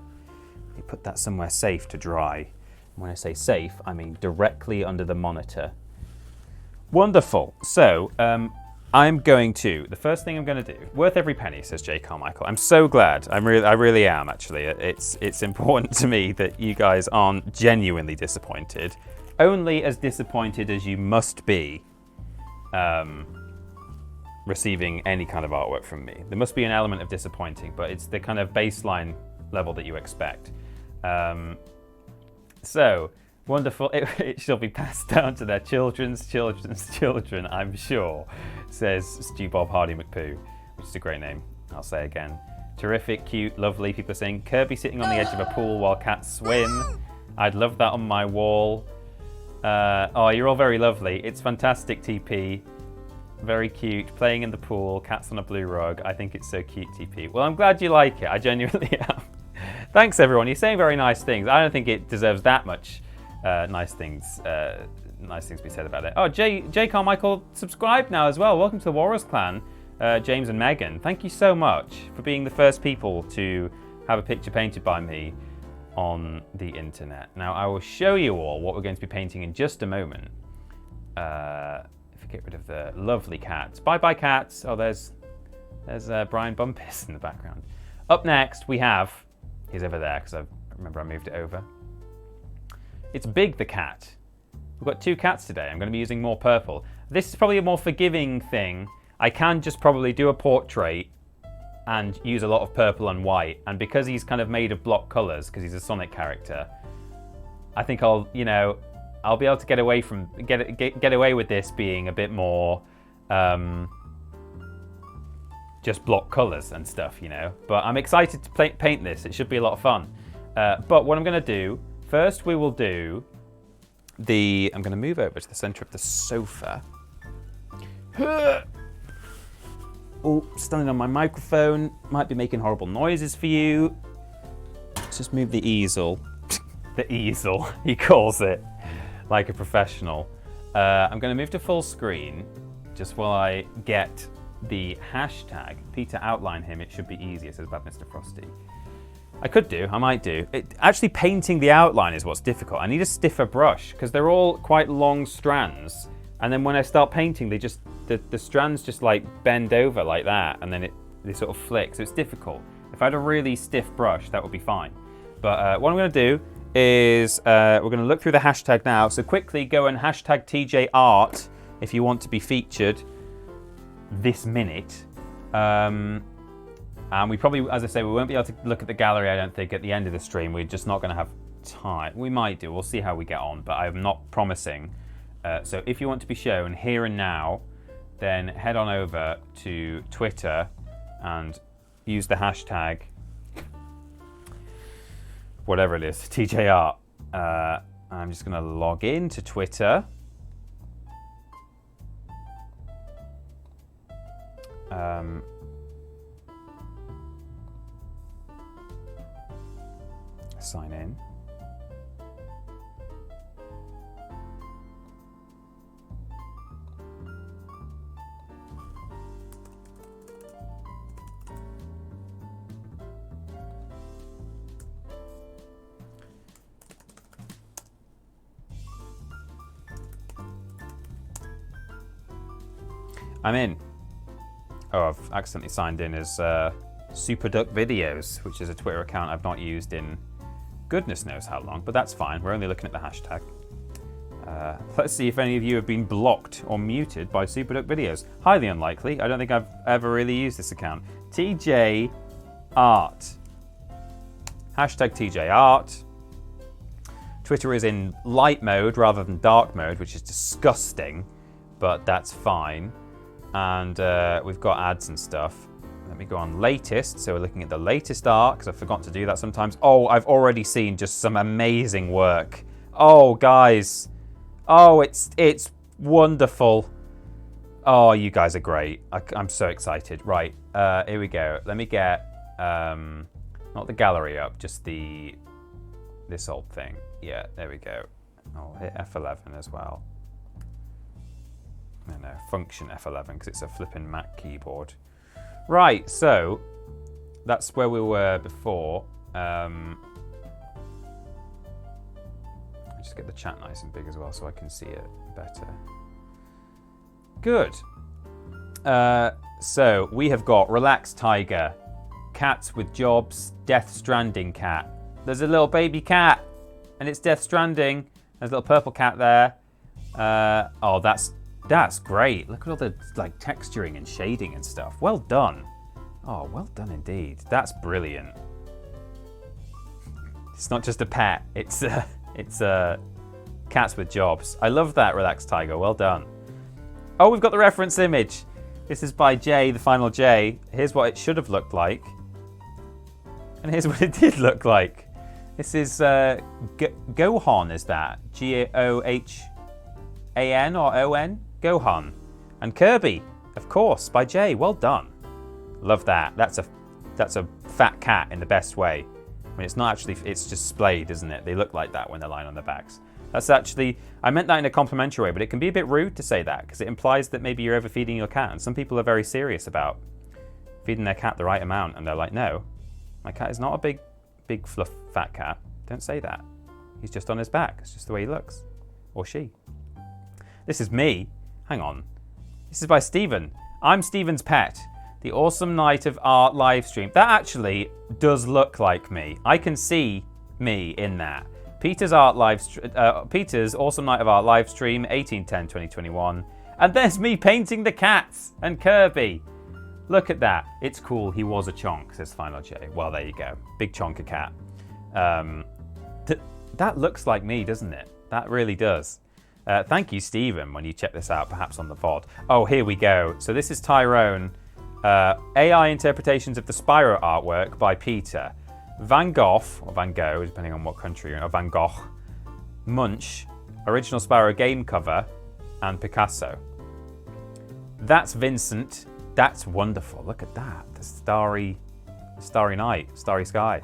you put that somewhere safe to dry. When I say safe, I mean directly under the monitor. Wonderful. So, the first thing I'm going to do, worth every penny, says J. Carmichael. I'm so glad. I really am, actually. It's important to me that you guys aren't genuinely disappointed. Only as disappointed as you must be receiving any kind of artwork from me. There must be an element of disappointing, but it's the kind of baseline level that you expect. So, wonderful. It shall be passed down to their children's children, I'm sure, says Stu Bob Hardy McPoo, which is a great name. I'll say again. Terrific, cute, lovely. People are saying Kirby sitting on the edge of a pool while cats swim. I'd love that on my wall. Oh, you're all very lovely. It's fantastic, TP. Very cute. Playing in the pool, cats on a blue rug. I think it's so cute, TP. Well, I'm glad you like it. I genuinely am. Thanks, everyone. You're saying very nice things. I don't think it deserves that much nice things to be said about it. Oh, J. Carmichael subscribed now as well. Welcome to the Warriors Clan, James and Megan. Thank you so much for being the first people to have a picture painted by me on the internet. Now, I will show you all what we're going to be painting in just a moment. If we get rid of the lovely cats. Bye-bye, cats. Oh, there's Brian Bumpus in the background. Up next, we have... He's over there, because I remember I moved it over. It's Big the cat. We've got 2 cats today. I'm going to be using more purple. This is probably a more forgiving thing. I can just probably do a portrait and use a lot of purple and white. And because he's kind of made of block colours, because he's a Sonic character, I think I'll be able to get away with this being a bit more just block colours and stuff, But I'm excited to paint this. It should be a lot of fun. But what I'm going to do, first we will do I'm going to move over to the centre of the sofa. Oh, standing on my microphone. Might be making horrible noises for you. Let's just move the easel. The easel, he calls it, like a professional. I'm going to move to full screen just while I get the hashtag. Peter, outline him. It should be easier, says Bad Mr. Frosty. I might do. Actually, painting the outline is what's difficult. I need a stiffer brush because they're all quite long strands. And then when I start painting, the strands just like bend over like that, and then they sort of flick. So it's difficult. If I had a really stiff brush, that would be fine. But what I'm going to do is we're going to look through the hashtag now. So quickly go and hashtag TJ Art if you want to be featured this minute. And we probably, as I say, we won't be able to look at the gallery, I don't think, at the end of the stream. We're just not going to have time. We might do. We'll see how we get on, but I'm not promising. So if you want to be shown here and now, then head on over to Twitter and use the hashtag, whatever it is, TJR. I'm just going to log in to Twitter. Sign in. I'm in. Oh, I've accidentally signed in as Super Duck Videos, which is a Twitter account I've not used in goodness knows how long, but that's fine. We're only looking at the hashtag. Let's see if any of you have been blocked or muted by Super Duck Videos. Highly unlikely. I don't think I've ever really used this account. TJ Art. Hashtag TJ Art. Twitter is in light mode rather than dark mode, which is disgusting, but that's fine. And we've got ads and stuff. Let me go on latest. So we're looking at the latest art, because I forgot to do that sometimes. Oh, I've already seen just some amazing work. Oh, guys. Oh, it's wonderful. Oh, you guys are great. I'm so excited. Right, here we go. Let me get, not the gallery up, just this old thing. Yeah, there we go. I'll hit F11 as well. No, function F11, because it's a flipping Mac keyboard. Right, so that's where we were before. Just get the chat nice and big as well so I can see it better. Good. So we have got Relax Tiger, Cats with Jobs, Death Stranding cat. There's a little baby cat, and it's Death Stranding. There's a little purple cat there. Oh, that's great. Look at all the texturing and shading and stuff. Well done. Oh, well done indeed. That's brilliant. It's not just a pet. It's cats with jobs. I love that, Relaxed Tiger. Well done. Oh, we've got the reference image. This is by Jay, the final J. Here's what it should have looked like. And here's what it did look like. This is Gohan, is that? G-O-H-A-N or O-N? Gohan. And Kirby, of course, by Jay. Well done. Love that. That's a fat cat in the best way. I mean, it's not actually, it's just splayed, isn't it? They look like that when they're lying on their backs. That's actually, I meant that in a complimentary way, but it can be a bit rude to say that because it implies that maybe you're overfeeding your cat. And some people are very serious about feeding their cat the right amount. And they're like, no, my cat is not a big fluff fat cat. Don't say that. He's just on his back. It's just the way he looks. Or she. This is me. Hang on. This is by Stephen. I'm Stephen's pet. The Awesome Night of Art live stream. That actually does look like me. I can see me in that. Peter's Awesome Night of Art live stream, 18/10/2021. And there's me painting the cats and Kirby. Look at that. It's cool. He was a chonk, says Final J. Well, there you go. Big chonker cat. That looks like me, doesn't it? That really does. Thank you, Stephen, when you check this out, perhaps on the VOD. Oh, here we go. So this is Tyrone. AI interpretations of the Spyro artwork by Peter. Van Gogh, or Van Gogh, depending on what country you're in, or Van Gogh. Munch, original Spyro game cover, and Picasso. That's Vincent. That's wonderful. Look at that. The starry night, starry sky.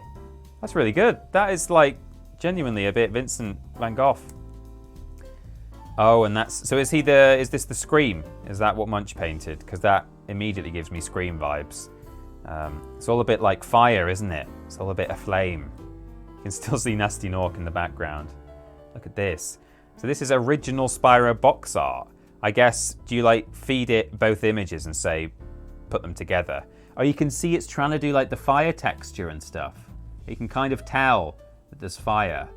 That's really good. That is like genuinely a bit Vincent van Gogh. Oh, and that's, so is this the Scream? Is that what Munch painted? Because that immediately gives me Scream vibes. It's all a bit like fire, isn't it? It's all a bit aflame. You can still see Nasty Nork in the background. Look at this. So this is original Spyro box art. I guess, do you like feed it both images and say, put them together? Oh, you can see it's trying to do like the fire texture and stuff. You can kind of tell that there's fire.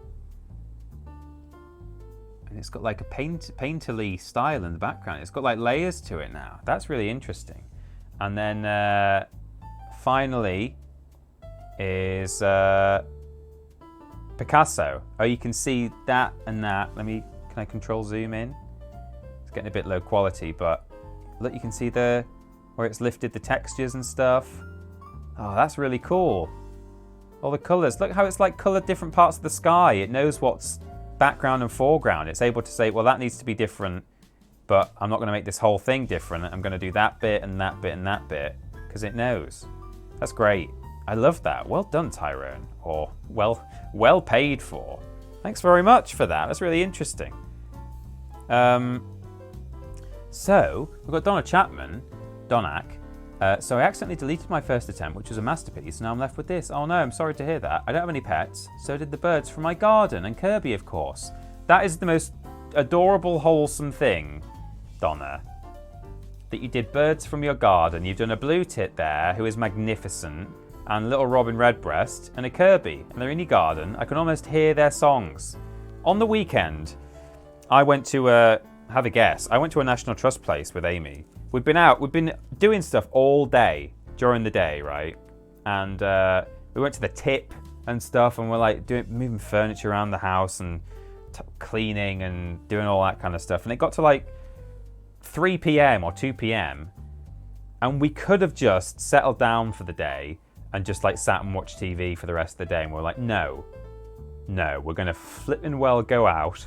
And it's got like a painterly style in the background. It's got like layers to it now. That's really interesting. And then finally is Picasso. Oh, you can see that and that. Can I control zoom in? It's getting a bit low quality, but look, you can see where it's lifted the textures and stuff. Oh, that's really cool. All the colours. Look how it's like coloured different parts of the sky. It knows what's background and foreground. It's able to say, well, that needs to be different, but I'm not going to make this whole thing different. I'm going to do that bit and that bit and that bit because it knows. That's great. I love that. Well done, Tyrone. Or well paid for. Thanks very much for that. That's really interesting. So we've got Donna Chapman, Donak. So I accidentally deleted my first attempt, which was a masterpiece. Now I'm left with this. Oh no, I'm sorry to hear that. I don't have any pets. So did the birds from my garden and Kirby, of course. That is the most adorable, wholesome thing, Donna. That you did birds from your garden. You've done a blue tit there, who is magnificent, and little Robin Redbreast, and a Kirby. And they're in your garden. I can almost hear their songs. On the weekend, I went to have a guess. I went to a National Trust place with Amy. We've been doing stuff all day during the day, right? And we went to the tip and stuff, and we're like moving furniture around the house and cleaning and doing all that kind of stuff. And it got to like 3 p.m. or 2 p.m. and we could have just settled down for the day and just like sat and watched TV for the rest of the day. And we're like, no, we're going to flipping well go out.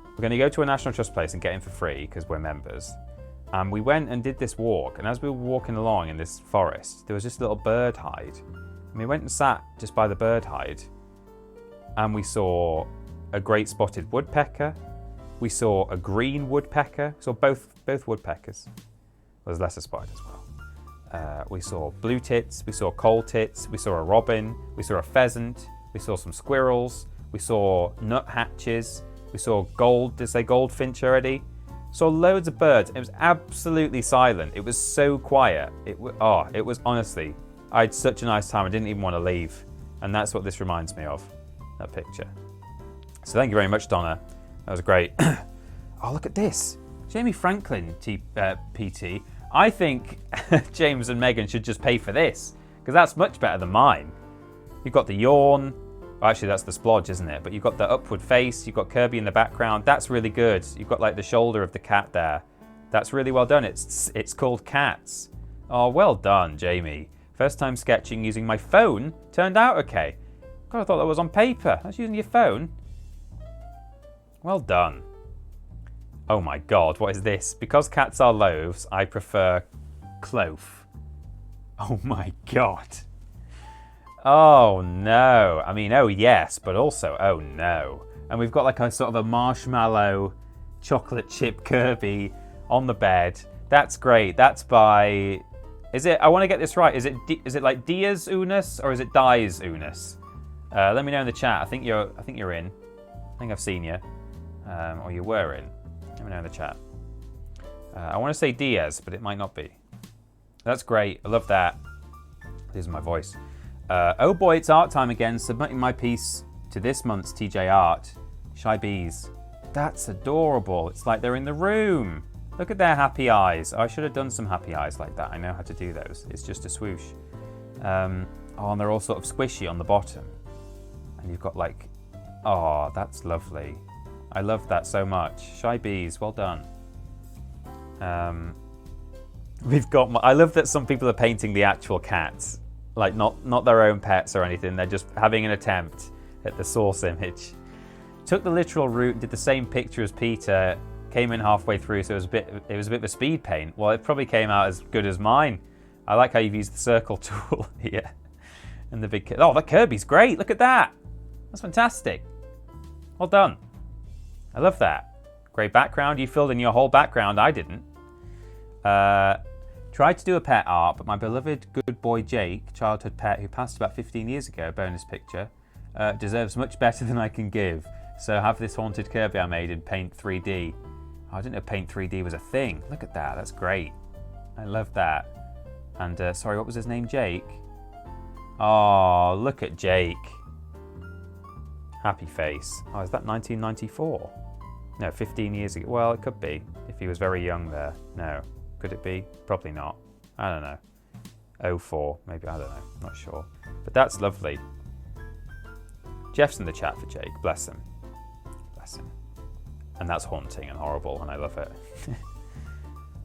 We're going to go to a National Trust place and get in for free because we're members. And we went and did this walk, and as we were walking along in this forest, there was just a little bird hide. And we went and sat just by the bird hide, and we saw a great spotted woodpecker. We saw a green woodpecker. We saw both woodpeckers. Well, there's lesser spotted as well. We saw blue tits. We saw coal tits. We saw a robin. We saw a pheasant. We saw some squirrels. We saw nuthatches. We saw goldfinch already. Saw loads of birds. It was absolutely silent. It was so quiet. It was honestly, I had such a nice time. I didn't even want to leave. And that's what this reminds me of, that picture. So thank you very much, Donna. That was great. Oh, look at this. Jamie Franklin, PT. I think James and Megan should just pay for this because that's much better than mine. You've got the yawn. Well, actually, that's the splodge, isn't it? But you've got the upward face, you've got Kirby in the background. That's really good. You've got like the shoulder of the cat there. That's really well done. It's called Cats. Oh, well done, Jamie. First time sketching using my phone turned out okay. God, I thought that was on paper. That's using your phone. Well done. Oh my God, what is this? Because cats are loaves, I prefer cloth. Oh my God. Oh no. I mean, oh yes, but also oh no. And we've got like a sort of a marshmallow chocolate chip Kirby on the bed. That's great. That's by... Is it... I want to get this right. Is it like Diaz Unis or is it Dies Unis? Let me know in the chat. I think you're in. I think I've seen you. Or you were in. Let me know in the chat. I want to say Diaz, but it might not be. That's great. I love that. Losing my voice. Oh boy, it's art time again. Submitting my piece to this month's TJ Art. Shy Bees. That's adorable. It's like they're in the room. Look at their happy eyes. I should have done some happy eyes like that. I know how to do those. It's just a swoosh. Oh, and they're all sort of squishy on the bottom. And you've got like... Oh, that's lovely. I love that so much. Shy Bees, well done. We've got... I love that some people are painting the actual cats. Like, not their own pets or anything. They're just having an attempt at the source image. Took the literal route and did the same picture as Peter. Came in halfway through, so it was a bit of a speed paint. Well, it probably came out as good as mine. I like how you've used the circle tool here. And the big... Oh, that Kirby's great. Look at that. That's fantastic. Well done. I love that. Great background. You filled in your whole background. I didn't. Tried to do a pet art, but my beloved good boy Jake, childhood pet who passed about 15 years ago, bonus picture, deserves much better than I can give. So have this haunted Kirby I made in Paint 3D. Oh, I didn't know Paint 3D was a thing. Look at that. That's great. I love that. And sorry, what was his name? Jake? Oh, look at Jake. Happy face. Oh, is that 1994? No, 15 years ago. Well, it could be, if he was very young there. No. Could it be? Probably not. I don't know. 04, maybe, I don't know. Not sure. But that's lovely. Jeff's in the chat for Jake. Bless him. Bless him. And that's haunting and horrible, and I love it.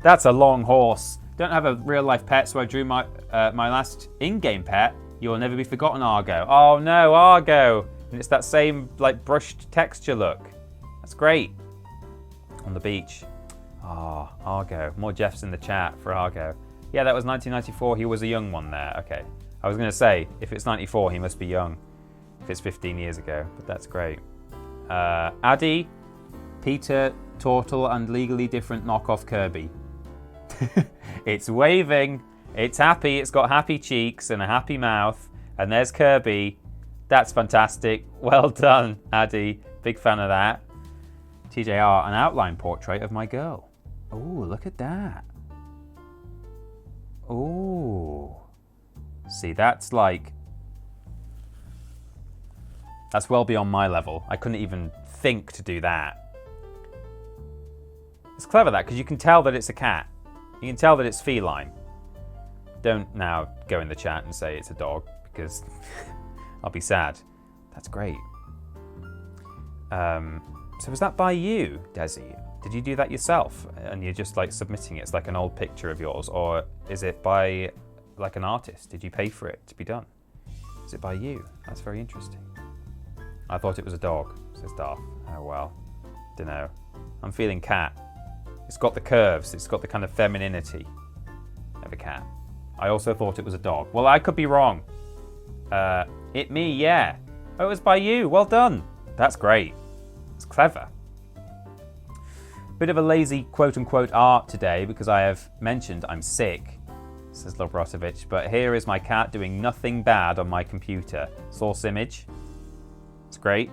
That's a long horse. Don't have a real-life pet, so I drew my last in-game pet. You'll never be forgotten, Argo. Oh no, Argo! And it's that same, like, brushed texture look. That's great. On the beach. Ah, oh, Argo. More Jeffs in the chat for Argo. Yeah, that was 1994. He was a young one there. Okay. I was going to say, if it's 94, he must be young. If it's 15 years ago. But that's great. Addy, Peter, Tortle, and legally different knockoff Kirby. It's waving. It's happy. It's got happy cheeks and a happy mouth. And there's Kirby. That's fantastic. Well done, Addy. Big fan of that. TJR, an outline portrait of my girl. Oh, look at that. Oh. See, that's like... That's well beyond my level. I couldn't even think to do that. It's clever, that, because you can tell that it's a cat. You can tell that it's feline. Don't now go in the chat and say it's a dog, because I'll be sad. That's great. So was that by you, Desi? Did you do that yourself? And you're just like submitting it? It's like an old picture of yours? Or is it by like an artist? Did you pay for it to be done? Is it by you? That's very interesting. I thought it was a dog, says Darth. Oh well, dunno. I'm feeling cat. It's got the curves, it's got the kind of femininity of a cat. I also thought it was a dog. Well, I could be wrong. It me, yeah. Oh, it was by you, well done. That's great. It's clever. Bit of a lazy quote-unquote art today because I have mentioned I'm sick, says Lobrotovich, but here is my cat doing nothing bad on my computer. Source image. It's great.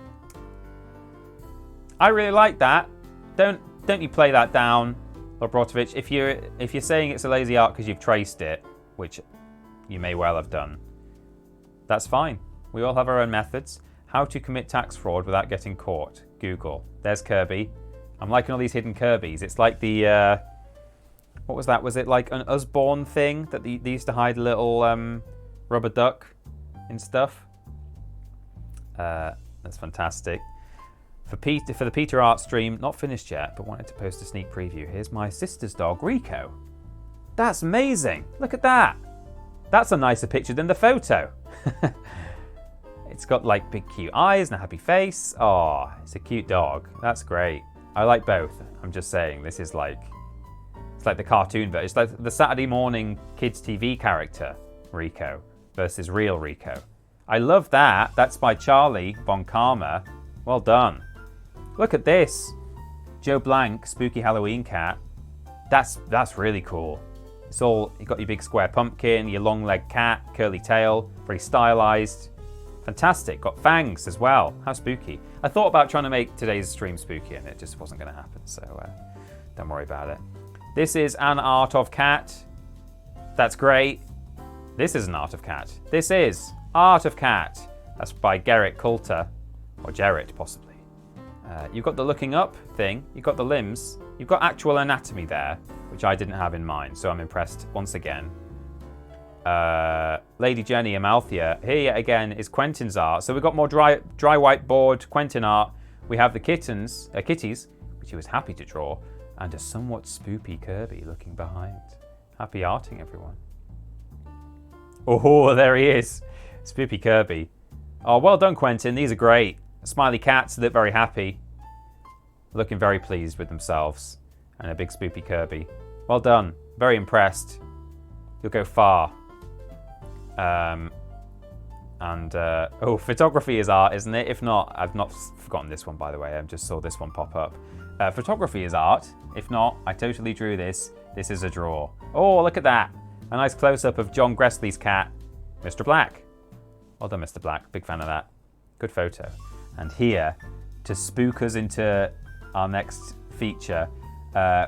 I really like that. Don't you play that down, Lobrotovich. If you're saying it's a lazy art because you've traced it, which you may well have done, that's fine. We all have our own methods. How to commit tax fraud without getting caught. Google. There's Kirby. I'm liking all these hidden Kirbys. It's like the... what was that? Was it like an Usborne thing that they used to hide a little rubber duck and stuff? That's fantastic. For the Peter Art stream, not finished yet, but wanted to post a sneak preview. Here's my sister's dog, Rico. That's amazing. Look at that. That's a nicer picture than the photo. It's got like big cute eyes and a happy face. Oh, it's a cute dog. That's great. I like both. I'm just saying, this is like, it's like the cartoon version. It's like the Saturday morning kids TV character, Rico, versus real Rico. I love that. That's by Charlie Von Karma. Well done. Look at this. Joe Blanc, spooky Halloween cat. That's really cool. It's all, you got your big square pumpkin, your long leg cat, curly tail, very stylized. Fantastic. Got fangs as well. How spooky. I thought about trying to make today's stream spooky and it just wasn't going to happen, so don't worry about it. This is an art of cat. That's great. This is an art of cat. This is Art of Cat. That's by Gerrit Coulter, or Gerrit possibly. You've got the looking up thing, you've got the limbs, you've got actual anatomy there, which I didn't have in mind, so I'm impressed once again. Lady Jenny Amalthea. Here yet again is Quentin's art. So we've got more dry whiteboard Quentin art. We have the kitties, which he was happy to draw, and a somewhat spoopy Kirby looking behind. Happy arting, everyone. Oh, there he is. Spoopy Kirby. Oh, well done, Quentin. These are great. Smiley cats look very happy. Looking very pleased with themselves. And a big spoopy Kirby. Well done. Very impressed. You'll go far. Photography is art, isn't it? If not, I've not forgotten this one, by the way. I just saw this one pop up. Photography is art. If not, I totally drew this. This is a draw. Oh, look at that. A nice close-up of John Gressley's cat, Mr. Black. Well done, Mr. Black. Big fan of that. Good photo. And here, to spook us into our next feature,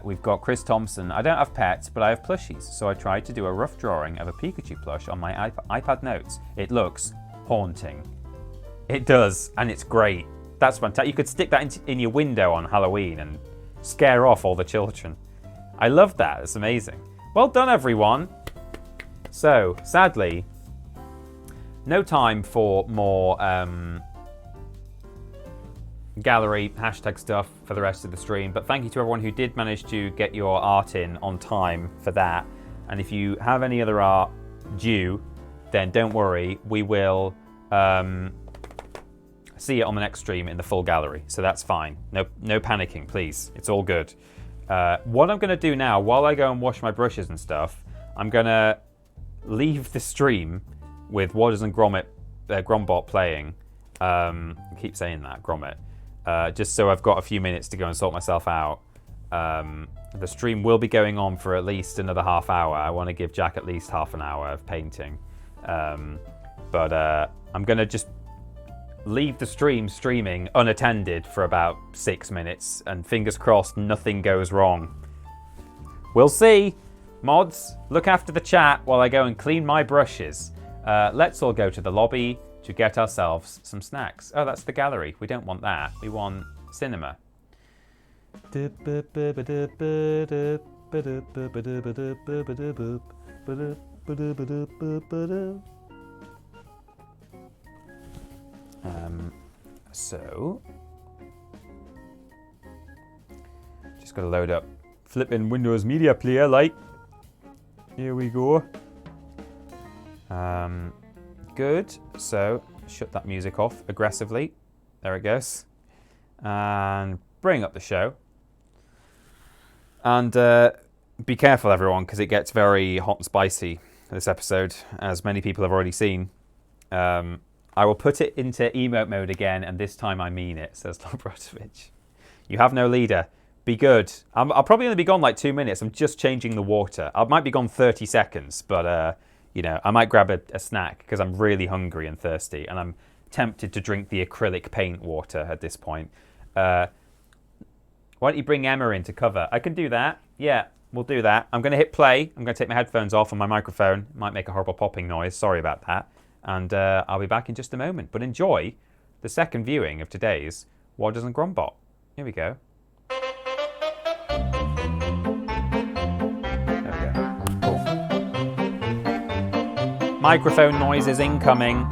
we've got Chris Thompson. I don't have pets, but I have plushies. So I tried to do a rough drawing of a Pikachu plush on my iPad Notes. It looks haunting. It does, and it's great. That's fantastic. You could stick that in your window on Halloween and scare off all the children. I love that. It's amazing. Well done, everyone. So, sadly, no time for more gallery hashtag stuff for the rest of the stream, but thank you to everyone who did manage to get your art in on time for that. And if you have any other art due, then don't worry, we will see it on the next stream in the full gallery, so that's fine. No panicking, please. It's all good. What I'm going to do now, while I go and wash my brushes and stuff, I'm going to leave the stream with WODs and Grombot playing. I keep saying that, Grommet. Just so I've got a few minutes to go and sort myself out. The stream will be going on for at least another half hour. I want to give Jack at least half an hour of painting. But I'm going to just leave the streaming unattended for about 6 minutes, and fingers crossed nothing goes wrong. We'll see. Mods, look after the chat while I go and clean my brushes. Let's all go to the lobby to get ourselves some snacks. Oh, that's the gallery. We don't want that. We want cinema. So, just got to load up flipping Windows Media Player, like. Here we go. Good. So, shut that music off aggressively. There it goes. And bring up the show. And be careful, everyone, because it gets very hot and spicy this episode, as many people have already seen. I will put it into emote mode again, and this time I mean it, says Lobrotovich. You have no leader. Be good. I'll probably only be gone like 2 minutes. I'm just changing the water. I might be gone 30 seconds, but, you know, I might grab a snack because I'm really hungry and thirsty, and I'm tempted to drink the acrylic paint water at this point. Why don't you bring Emma in to cover? I can do that. Yeah, we'll do that. I'm going to hit play. I'm going to take my headphones off on my microphone. It might make a horrible popping noise. Sorry about that. And I'll be back in just a moment. But enjoy the second viewing of today's WODs and Grombot. Here we go. There we go. Cool. Microphone noises incoming.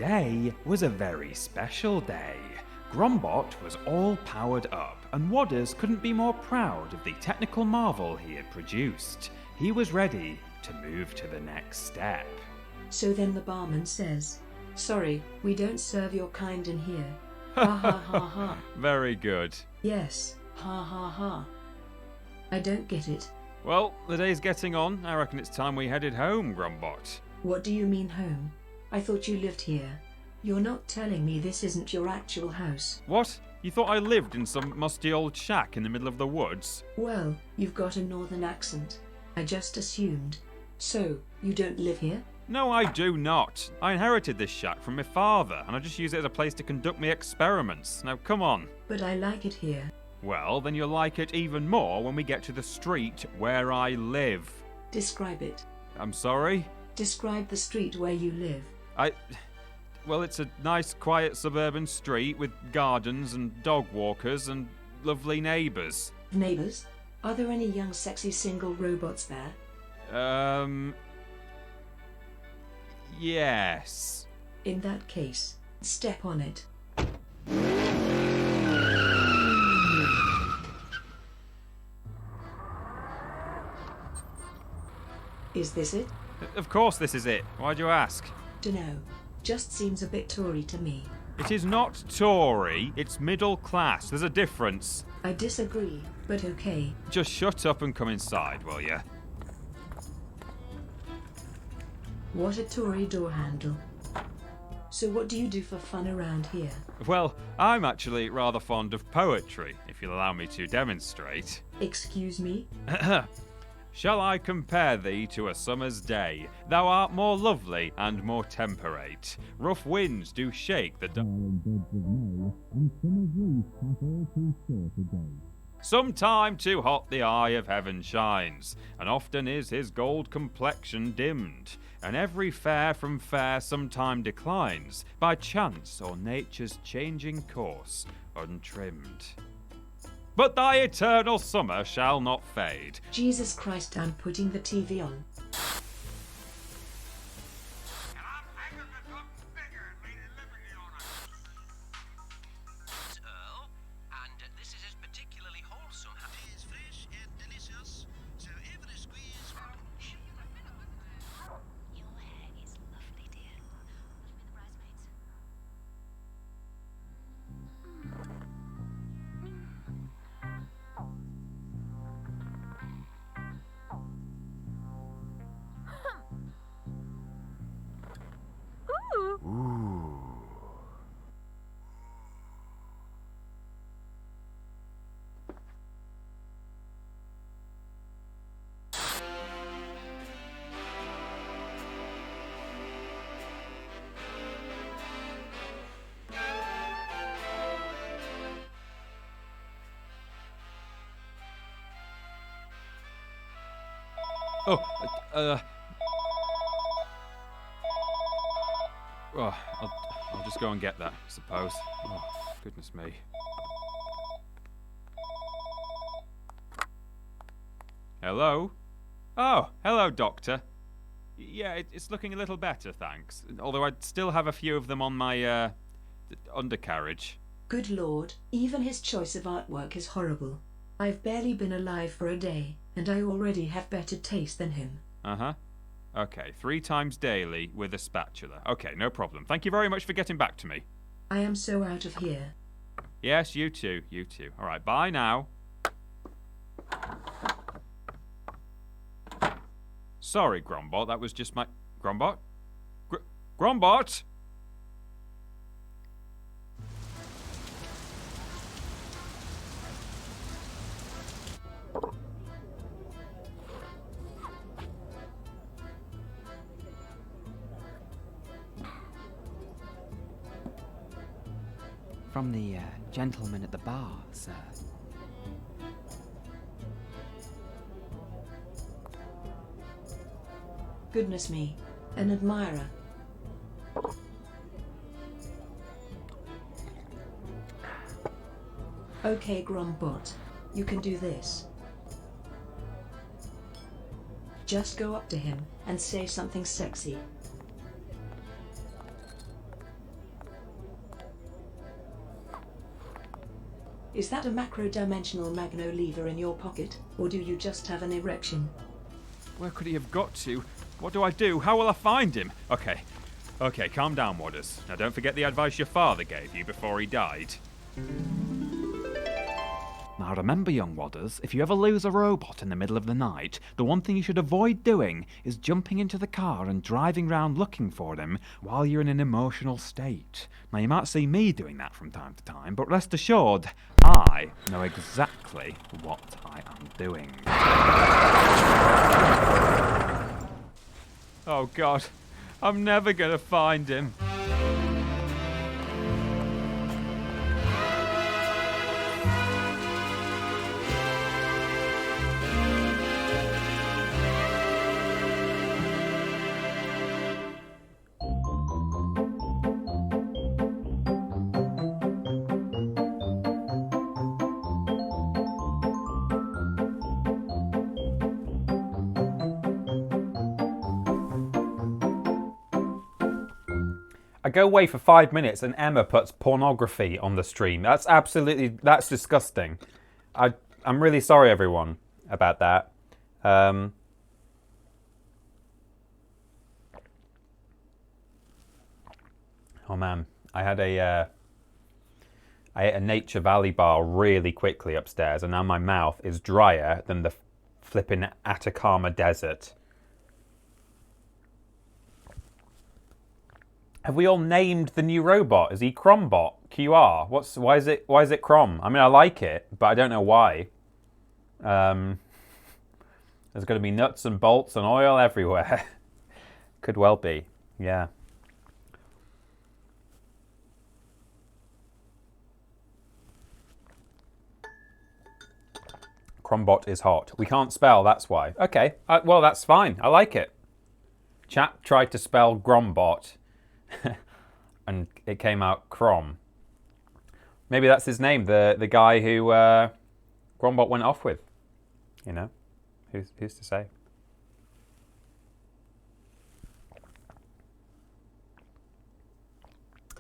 Today was a very special day. Grombot was all powered up, and Wadders couldn't be more proud of the technical marvel he had produced. He was ready to move to the next step.
So then the barman says, "Sorry, we don't serve your kind in here." Ha ha ha ha.
Very good.
Yes, ha ha ha. I don't get it.
Well, the day's getting on. I reckon it's time we headed home, Grombot.
What do you mean home? I thought you lived here. You're not telling me this isn't your actual house.
What? You thought I lived in some musty old shack in the middle of the woods?
Well, you've got a northern accent. I just assumed. So, you don't live here?
No, I do not. I inherited this shack from my father, and I just use it as a place to conduct my experiments. Now, come on.
But I like it here.
Well, then you'll like it even more when we get to the street where I live.
Describe it.
I'm sorry?
Describe the street where you live.
Well, it's a nice, quiet suburban street with gardens and dog walkers and lovely neighbours.
Neighbours? Are there any young, sexy single robots there?
Yes.
In that case, step on it. Is this it?
Of course this is it. Why'd you ask?
Dunno. Just seems a bit Tory to me.
It is not Tory, it's middle class. There's a difference.
I disagree, but okay.
Just shut up and come inside, will you?
What a Tory door handle. So what do you do for fun around here?
Well, I'm actually rather fond of poetry, if you'll allow me to demonstrate.
Excuse me?
Shall I compare thee to a summer's day? Thou art more lovely and more temperate. Rough winds do shake the darling buds of May, and summer's wreath hath all too short a day. Sometime too hot the eye of heaven shines, and often is his gold complexion dimmed, and every fair from fair sometime declines, by chance or nature's changing course untrimmed. But thy eternal summer shall not fade.
Jesus Christ, I'm putting the TV on.
It's Earl, and this is his particularly wholesome. It is fresh and delicious, so every squeeze.
Your hair is lovely, dear. Lovely the bridesmaids.
I'll just go and get that, I suppose. Oh, goodness me. Hello? Oh, hello, Doctor. Yeah, it's looking a little better, thanks. Although I still have a few of them on my, undercarriage.
Good Lord, even his choice of artwork is horrible. I've barely been alive for a day, and I already have better taste than him.
Uh-huh. Okay, 3 times daily with a spatula. Okay, no problem. Thank you very much for getting back to me.
I am so out of here.
Yes, you too, you too. All right, bye now. Sorry, Grombot, that was just my... Grombot? Grombot?
From the gentleman at the bar, sir.
Goodness me, an admirer. Okay, Grombot, you can do this. Just go up to him and say something sexy. Is that a macro-dimensional magno lever in your pocket, or do you just have an erection?
Where could he have got to? What do I do? How will I find him? Okay, calm down, Wadders. Now don't forget the advice your father gave you before he died. Now remember, young Wadders, if you ever lose a robot in the middle of the night, the one thing you should avoid doing is jumping into the car and driving round looking for him while you're in an emotional state. Now you might see me doing that from time to time, but rest assured, I know exactly what I am doing. Oh God, I'm never gonna find him.
I go away for 5 minutes and Emma puts pornography on the stream. That's disgusting. I'm really sorry, everyone, about that. Oh man, I ate a Nature Valley bar really quickly upstairs, and now my mouth is drier than the flipping Atacama Desert. Have we all named the new robot? Is he Grombot? QR? Why is it Crom? I mean, I like it, but I don't know why. There's going to be nuts and bolts and oil everywhere. Could well be, yeah. Grombot is hot. We can't spell, that's why. Okay, well, that's fine. I like it. Chap tried to spell Grombot. And it came out Crom. Maybe that's his name, the guy who Grombot went off with. You know, who's to say?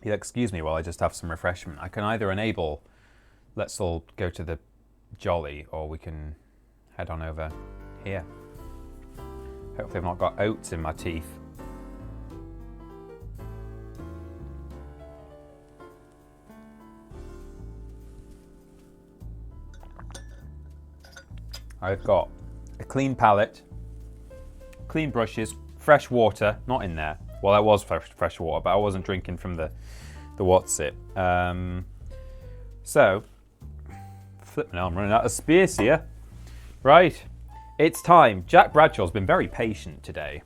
You'll excuse me while I just have some refreshment. I can either enable, let's all go to the Jolly, or we can head on over here. Hopefully I've not got oats in my teeth. I've got a clean palette, clean brushes, fresh water, not in there. Well, that was fresh water, but I wasn't drinking from the what's it. So, flipping I'm running out of space here. Right, it's time. Jack Bradshaw's been very patient today.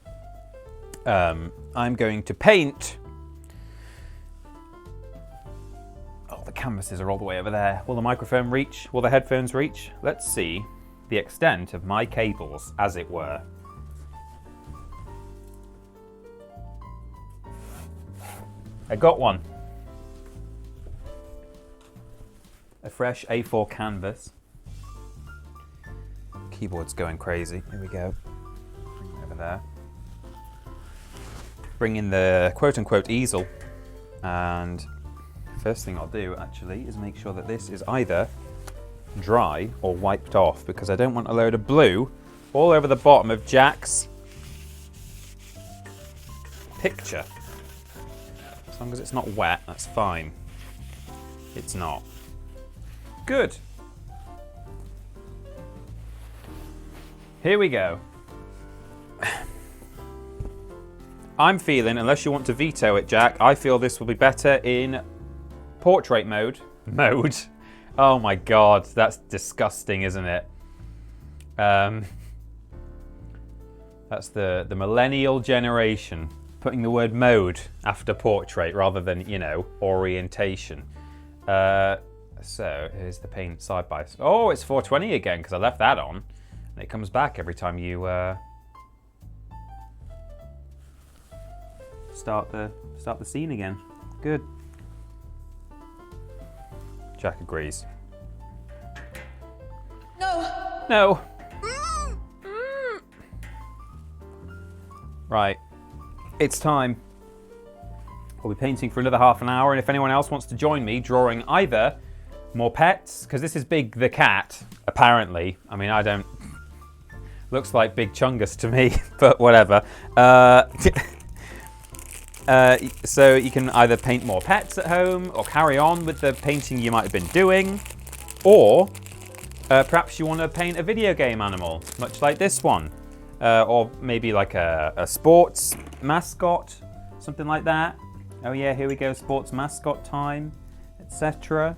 I'm going to paint. Oh, the canvases are all the way over there. Will the microphone reach? Will the headphones reach? Let's see the extent of my cables, as it were. I got one. A fresh A4 canvas. Keyboard's going crazy. Here we go. Bring it over there. Bring in the quote-unquote easel. And first thing I'll do, actually, is make sure that this is either dry or wiped off, because I don't want a load of blue all over the bottom of Jack's picture. As long as it's not wet, that's fine. It's not. Good. Here we go. I'm feeling, unless you want to veto it, Jack, I feel this will be better in portrait mode. Oh my God, that's disgusting, isn't it? That's the millennial generation putting the word mode after portrait rather than, you know, orientation. So here's the paint side by side. Oh, it's 420 again because I left that on, and it comes back every time you start the scene again. Good. Jack agrees. No. Right. It's time. I'll be painting for another half an hour, and if anyone else wants to join me drawing either More pets, because this is Big the cat, apparently. I mean, I don't... Looks like Big Chungus to me, but whatever. So you can either paint more pets at home, or carry on with the painting you might have been doing, or perhaps you want to paint a video game animal, much like this one. Or maybe like a sports mascot, something like that. Oh yeah, here we go, sports mascot time, etc.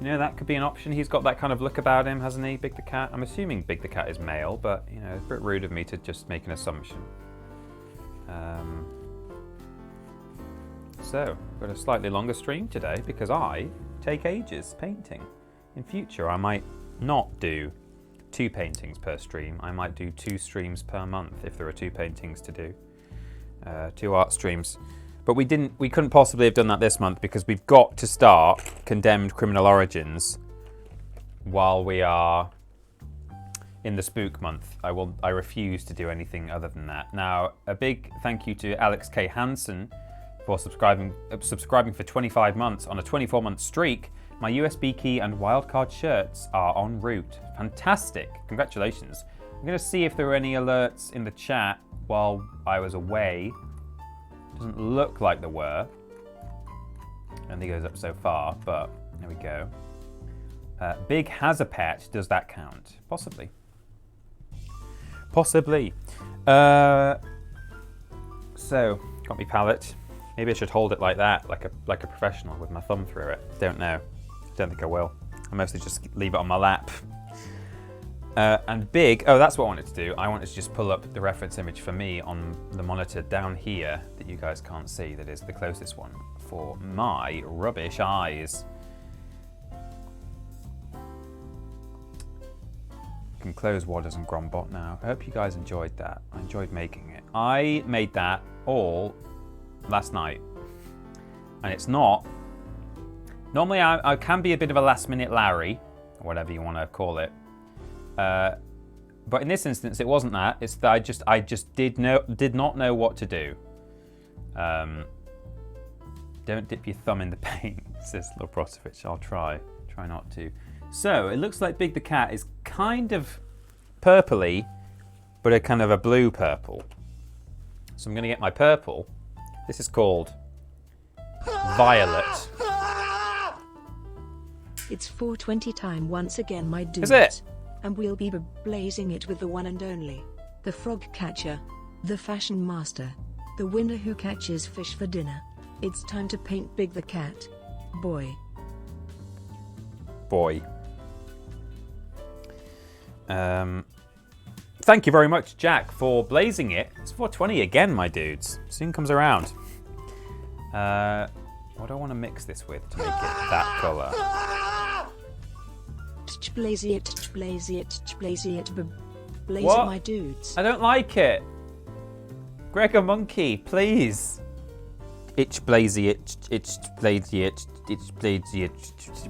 You know, that could be an option. He's got that kind of look about him, hasn't he, Big the Cat? I'm assuming Big the Cat is male, but, you know, it's a bit rude of me to just make an assumption. So, I've got a slightly longer stream today because I take ages painting. In future, I might not do 2 paintings per stream. I might do 2 streams per month if there are 2 paintings to do. 2 art streams. But we couldn't possibly have done that this month because we've got to start Condemned Criminal Origins while we are in the spook month. I refuse to do anything other than that. Now, a big thank you to Alex K. Hansen for subscribing for 25 months on a 24-month streak. My USB key and wildcard shirts are en route. Fantastic. Congratulations. I'm going to see if there were any alerts in the chat while I was away. Doesn't look like there were. I don't think it goes up so far, but there we go. Big has a pet. Does that count? Possibly. Possibly. So, got me palette. Maybe I should hold it like that, like a professional with my thumb through it. Don't know. Don't think I will. I mostly just leave it on my lap. And Big, oh, that's what I wanted to do. I wanted to just pull up the reference image for me on the monitor down here that you guys can't see, that is the closest one, for my rubbish eyes. You can close WODs and Grombot now. I hope you guys enjoyed that. I enjoyed making it. I made that all last night. And it's not... Normally I can be a bit of a last minute Larry, or whatever you want to call it. But in this instance, it wasn't that. It's that I just did not know what to do. Don't dip your thumb in the paint, says Loprosovich. I'll try not to. So it looks like Big the Cat is kind of purpley, but a kind of a blue purple. So I'm going to get my purple. This is called Violet.
It's 4:20 time once again, my dudes.
Is it?
And we'll be blazing it with the one and only, the frog catcher, the fashion master, the winner who catches fish for dinner. It's time to paint Big the Cat. Boy.
Thank you very much, Jack, for blazing it. It's 4:20 again, my dudes. Soon comes around. What do I want to mix this with to make it that colour?
Blaze it, blaze it, blaze it, blaze
What?
it, my dudes.
I don't like it. Gregor Monkey, please. Itch blazy it,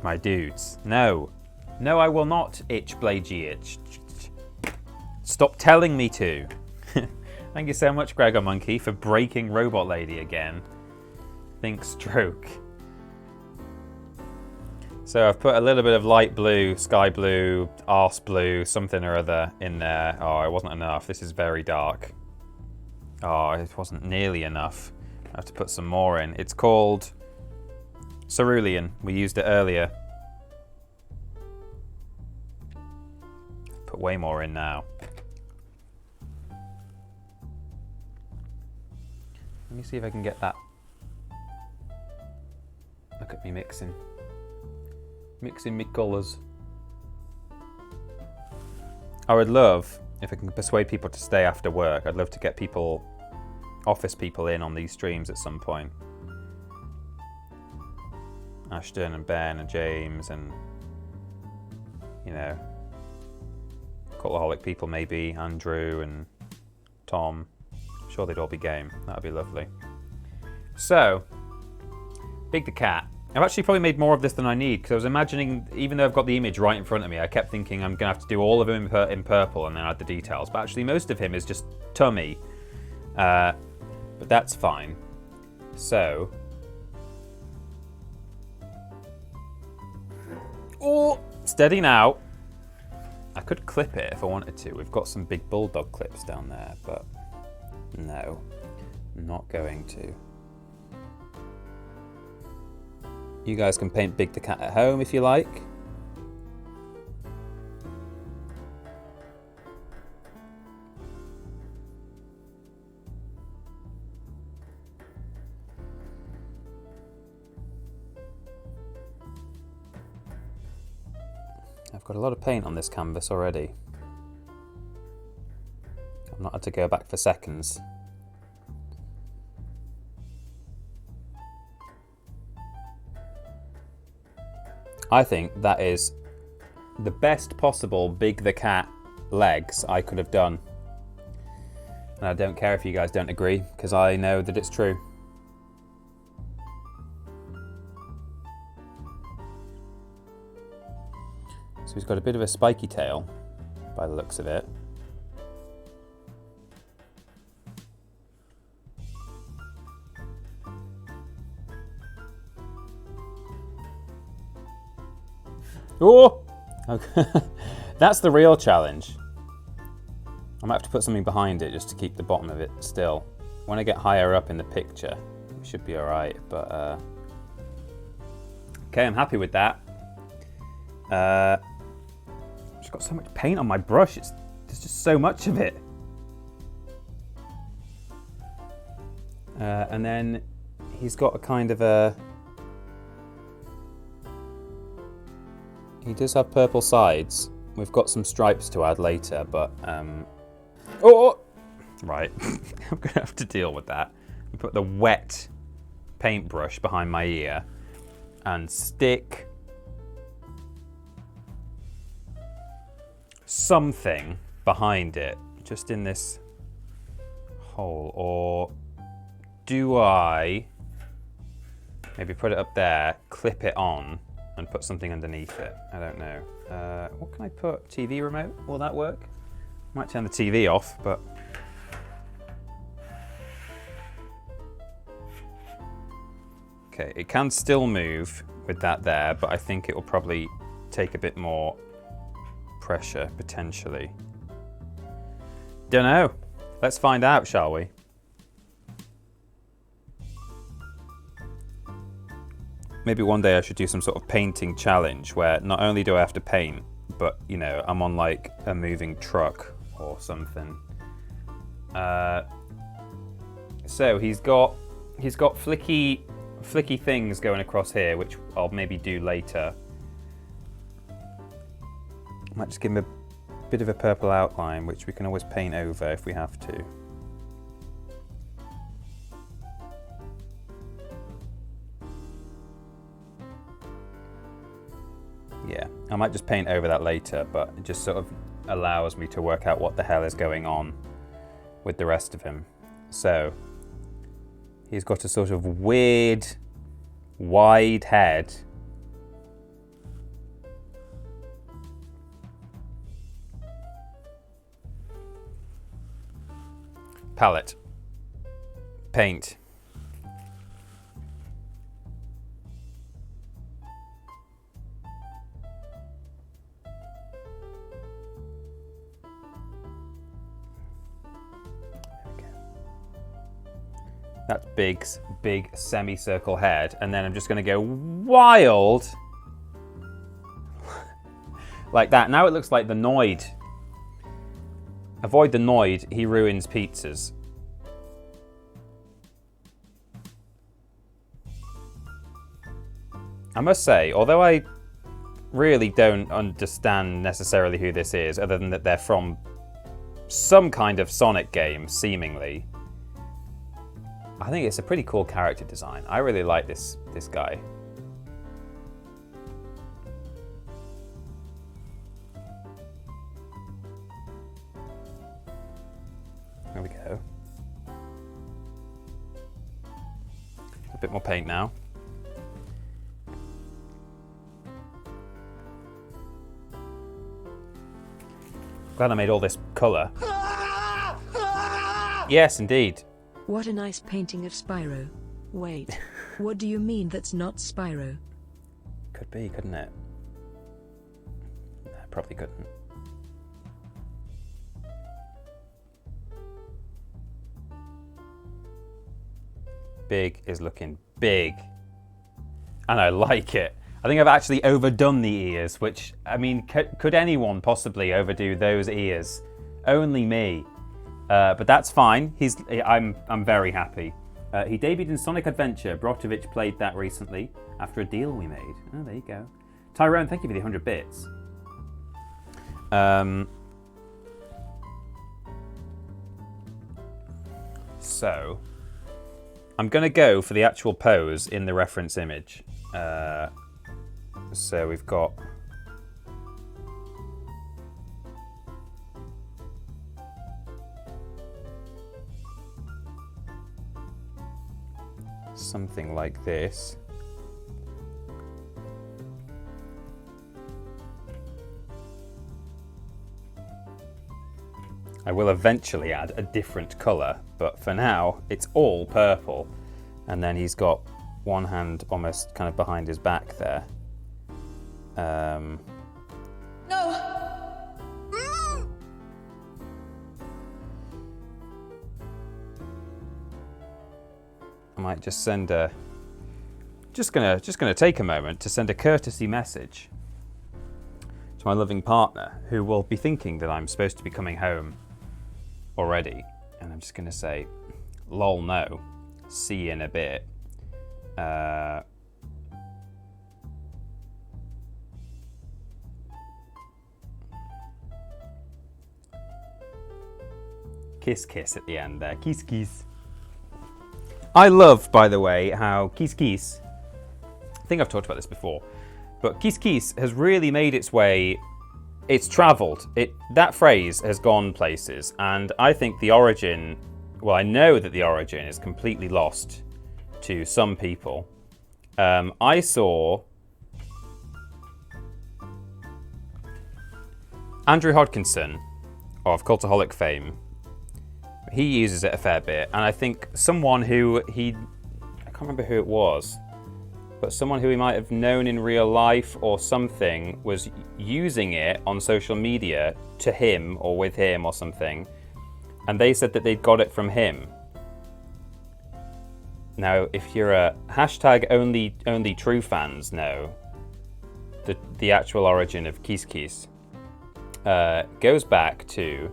my dudes. No. No, I will not itch blazy it. Stop telling me to. Thank you so much, Gregor Monkey, for breaking Robot Lady again. Think stroke. So I've put a little bit of light blue, sky blue, arse blue, something or other in there. Oh, it wasn't enough. This is very dark. Oh, it wasn't nearly enough. I have to put some more in. It's called Cerulean. We used it earlier. Put way more in now. Let me see if I can get that. Look at me mixing. Mixing me colours. I would love, if I can persuade people to stay after work, I'd love to get people, office people in on these streams at some point. Ashton and Ben and James and, you know, Cultaholic people maybe, Andrew and Tom. I'm sure they'd all be game. That'd be lovely. So, Big the Cat. I've actually probably made more of this than I need because I was imagining, even though I've got the image right in front of me, I kept thinking I'm going to have to do all of him in purple and then add the details. But actually most of him is just tummy. But that's fine. So, Steady now. I could clip it if I wanted to. We've got some big bulldog clips down there, but no, not going to. You guys can paint Big the Cat at home if you like. I've got a lot of paint on this canvas already. I've not had to go back for seconds. I think that is the best possible Big the Cat legs I could have done. And I don't care if you guys don't agree, because I know that it's true. So he's got a bit of a spiky tail, by the looks of it. Oh! Okay. That's the real challenge. I might have to put something behind it just to keep the bottom of it still. When I get higher up in the picture, it should be alright, but okay, I'm happy with that. I've just got so much paint on my brush, there's just so much of it. And then he's got a kind of a... He does have purple sides. We've got some stripes to add later, but... Oh! Right, I'm going to have to deal with that. Put the wet paintbrush behind my ear and stick something behind it, just in this hole. Or do I maybe put it up there, clip it on, and put something underneath it? I don't know. What can I put? TV remote? Will that work? Might turn the TV off, but... Okay, it can still move with that there, but I think it will probably take a bit more pressure, potentially. Don't know. Let's find out, shall we? Maybe one day I should do some sort of painting challenge where not only do I have to paint, but, you know, I'm on like a moving truck or something. So he's got flicky things going across here, which I'll maybe do later. Might just give him a bit of a purple outline, which we can always paint over if we have to. Yeah, I might just paint over that later, but it just sort of allows me to work out what the hell is going on with the rest of him. So, he's got a sort of weird, wide head. Palette. Paint. That's big semicircle head, and then I'm just going to go wild like that. Now it looks like the Noid. Avoid the Noid, he ruins pizzas. I must say, although I really don't understand necessarily who this is, other than that they're from some kind of Sonic game, seemingly, I think it's a pretty cool character design. I really like this guy. There we go. A bit more paint now. Glad I made all this colour. Yes, indeed.
What a nice painting of Spyro. Wait, what do you mean that's not Spyro?
Could be, couldn't it? probably couldn't. Big is looking big. And I like it. I think I've actually overdone the ears, which, I mean, could anyone possibly overdo those ears? Only me. But that's fine. I'm very happy. He debuted in Sonic Adventure. Brotovich played that recently after a deal we made. Oh, there you go. Tyrone, thank you for the 100 bits. So, I'm going to go for the actual pose in the reference image. So we've got... something like this. I will eventually add a different colour, but for now it's all purple. And then he's got one hand almost kind of behind his back there.
No!
I might just send a... Just gonna take a moment to send a courtesy message to my loving partner, who will be thinking that I'm supposed to be coming home already. And I'm just gonna say, lol no, see you in a bit. Kiss kiss at the end there, kiss kiss. I love, by the way, how kiss kiss, I think I've talked about this before, but kiss kiss has really made its way, it's travelled. That phrase has gone places, and I think the origin, well, I know that the origin is completely lost to some people. I saw Andrew Hodkinson of Cultaholic fame. He uses it a fair bit, and I think someone who I can't remember who it was, but someone who he might have known in real life or something was using it on social media to him or with him or something, and they said that they'd got it from him. Now, if you're a hashtag only true fans know, the actual origin of Kiss Kiss goes back to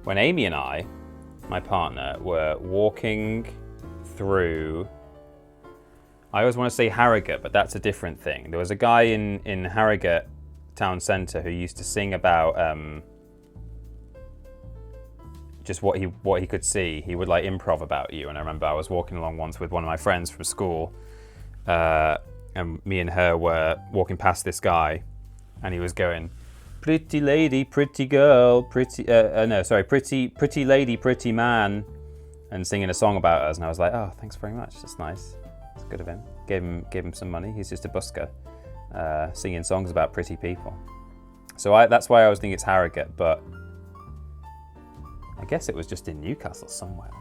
when Amy and I, my partner, were walking through, I always want to say Harrogate, but that's a different thing. There was a guy in Harrogate town centre who used to sing about just what he could see. He would like improv about you, and I remember I was walking along once with one of my friends from school, and me and her were walking past this guy, and he was going, "Pretty lady, pretty girl, pretty lady, pretty man," and singing a song about us. And I was like, "Oh, thanks very much. That's nice. It's good of him." Gave him some money. He's just a busker, singing songs about pretty people. So that's why I was thinking it's Harrogate, but I guess it was just in Newcastle somewhere.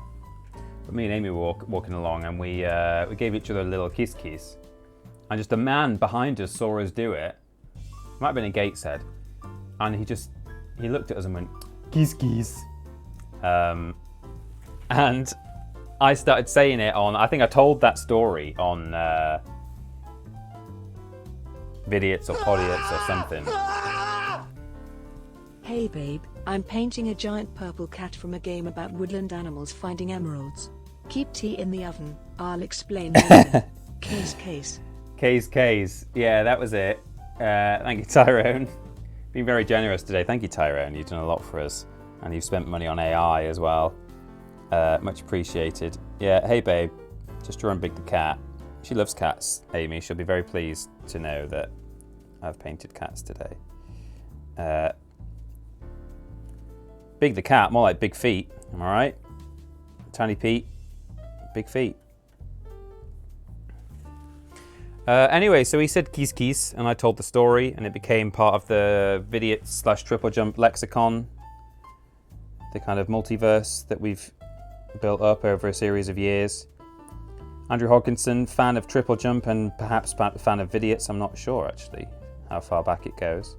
But me and Amy were walking along, and we gave each other a little kiss, and just a man behind us saw us do it. It might have been in Gateshead. And he looked at us and went, "Kiss." And I started saying it on, I think I told that story on Vidiots or Podiots or something.
Hey babe, I'm painting a giant purple cat from a game about woodland animals finding emeralds. Keep tea in the oven, I'll explain later. Case.
Yeah, that was it. Thank you, Tyrone. Been very generous today. Thank you, Tyrone. You've done a lot for us, and you've spent money on AI as well. Much appreciated. Yeah, hey babe, just drawing Big the cat. She loves cats, Amy. She'll be very pleased to know that I've painted cats today. Big the cat, more like Big Feet. Am I right? Tiny Pete, Big Feet. Anyway, so he said kiss, and I told the story, and it became part of the Vidiot/TripleJump lexicon, the kind of multiverse that we've built up over a series of years. Andrew Hodkinson, fan of TripleJump and perhaps fan of Vidiots. I'm not sure, actually, how far back it goes.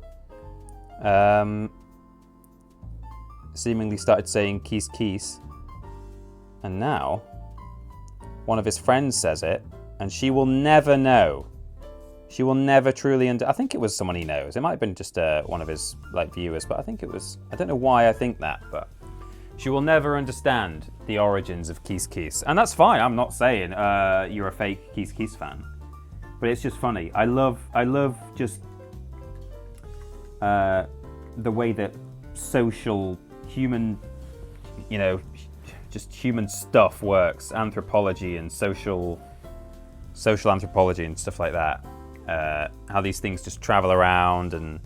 seemingly started saying kiss kiss, and now one of his friends says it, and she will never know. She will never truly I think it was someone he knows. It might have been just one of his viewers, but I think it was. I don't know why I think that, but she will never understand the origins of kiss kiss, and that's fine. I'm not saying you're a fake kiss kiss fan, but it's just funny. I love just the way that social human, just human stuff works, anthropology and social anthropology and stuff like that. How these things just travel around and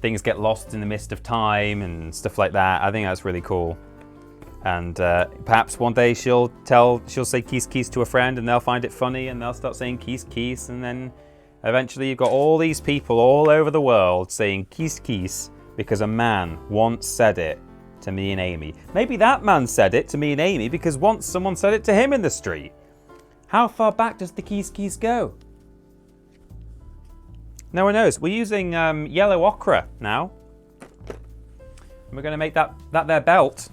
things get lost in the mist of time and stuff like that. I think that's really cool. And perhaps one day she'll say kiss kiss to a friend and they'll find it funny and they'll start saying kiss kiss, and then eventually you've got all these people all over the world saying kiss kiss because a man once said it to me and Amy. Maybe that man said it to me and Amy because once someone said it to him in the street. How far back does the kiss kiss go? No one knows. We're using yellow ochre now. And we're going to make that their belt.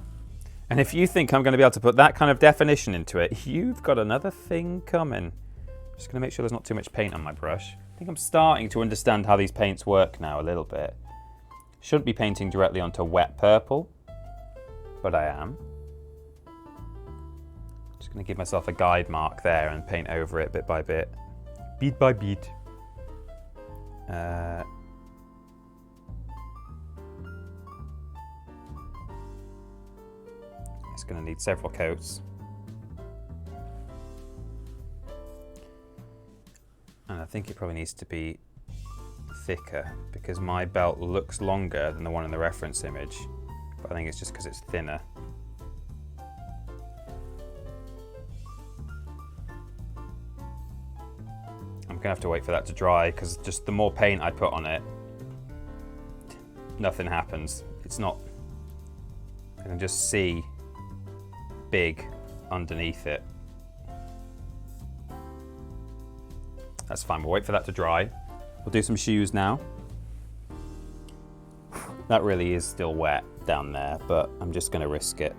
And if you think I'm going to be able to put that kind of definition into it, you've got another thing coming. Just going to make sure there's not too much paint on my brush. I think I'm starting to understand how these paints work now a little bit. Shouldn't be painting directly onto wet purple, but I am. Just going to give myself a guide mark there and paint over it bit by bit. Beat by beat. It's going to need several coats. And I think it probably needs to be thicker because my belt looks longer than the one in the reference image, but I think it's just because it's thinner. I'm going to have to wait for that to dry because just the more paint I put on it, nothing happens. It's not, I can just see big underneath it. That's fine, we'll wait for that to dry. We'll do some shoes now. That really is still wet down there, but I'm just going to risk it.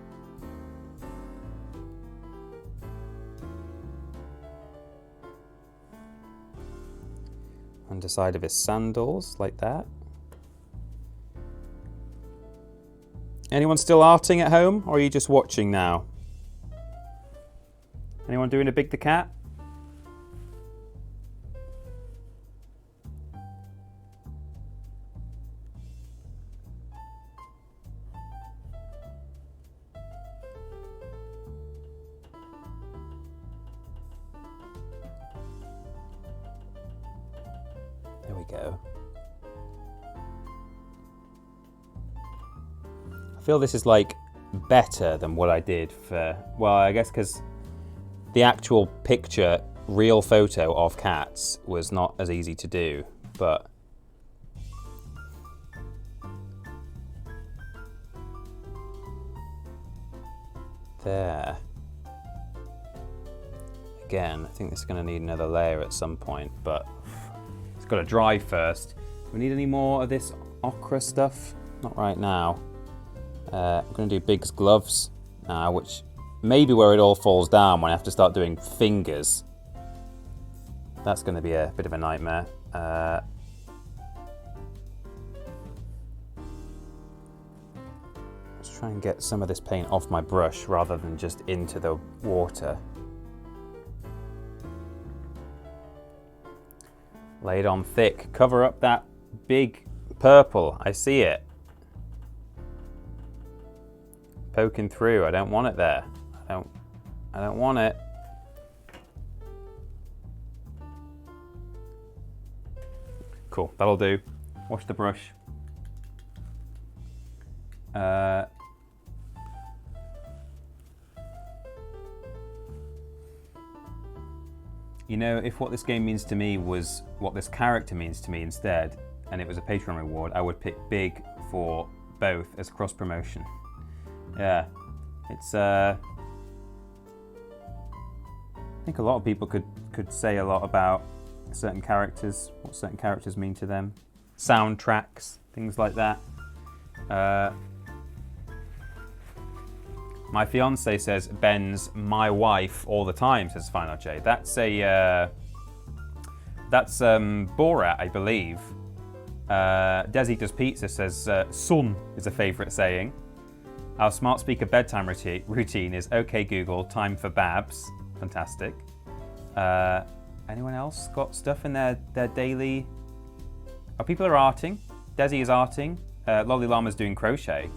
Underside of his sandals, like that. Anyone still arting at home, or are you just watching now? Anyone doing a Big the Cat? There we go. I feel this is like better than what I did for, well, I guess because the actual picture, real photo of cats was not as easy to do, but there. Again, I think this is going to need another layer at some point, but it's got to dry first. Do we need any more of this ochre stuff? Not right now. I'm going to do Big's gloves now, which may be where it all falls down when I have to start doing fingers. That's going to be a bit of a nightmare. Let's try and get some of this paint off my brush rather than just into the water. Lay it on thick. Cover up that big purple. I see it. Poking through. I don't want it there. I don't want it. Cool, that'll do. Wash the brush. You know, if what this game means to me was what this character means to me instead, and it was a Patreon reward, I would pick Big for both as cross promotion. Yeah, it's I think a lot of people could say a lot about certain characters, what certain characters mean to them. soundtracks, things like that. My fiance says Ben's my wife all the time, says Final J. That's Borat, I believe. Desi Does Pizza says son is a favourite saying. Our smart speaker bedtime routine is okay Google, time for Babs. Fantastic. Anyone else got stuff in their daily... Oh, people are arting. Desi is arting. Lolly Llama's doing crochet.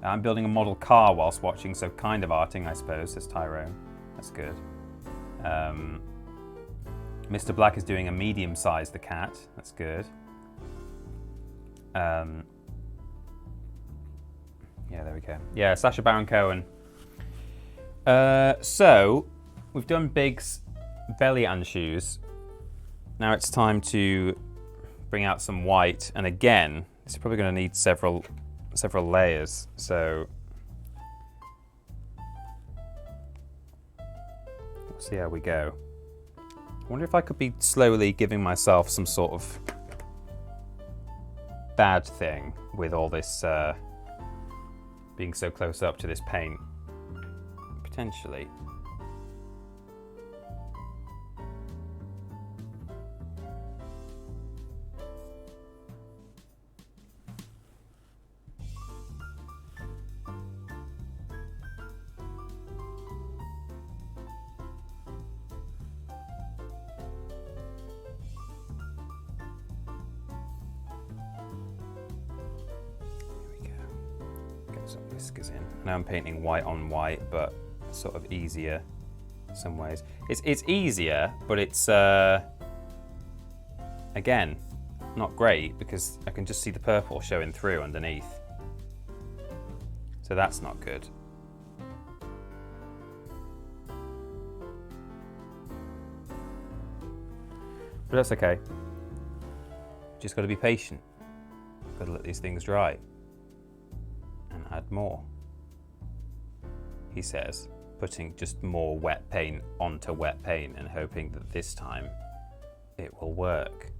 I'm building a model car whilst watching, so kind of arting, I suppose, says Tyrone. That's good. Mr. Black is doing a medium-sized the cat. That's good. Yeah, there we go. Yeah, Sacha Baron Cohen. So, we've done Big's belly and shoes. Now it's time to bring out some white. And again, this is probably going to need several layers. So, let's see how we go. I wonder if I could be slowly giving myself some sort of bad thing with all this being so close up to this paint. Potentially. Whiskers in. Now I'm painting white on white, but sort of easier in some ways. It's easier, but it's again not great because I can just see the purple showing through underneath. So that's not good. But that's okay. Just got to be patient. Got to let these things dry. And add more, he says, putting just more wet paint onto wet paint and hoping that this time it will work.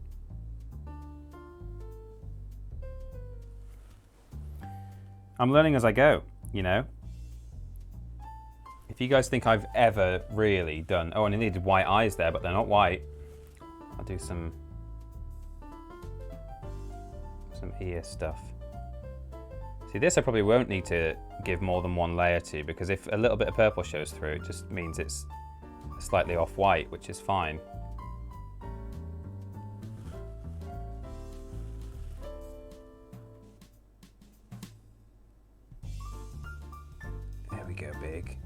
I'm learning as I go, you know. If you guys think I've ever really done... Oh, and I needed white eyes there, but they're not white. I'll do some ear stuff. See, this I probably won't need to give more than one layer to, because if a little bit of purple shows through, it just means it's slightly off-white, which is fine. There we go, Big.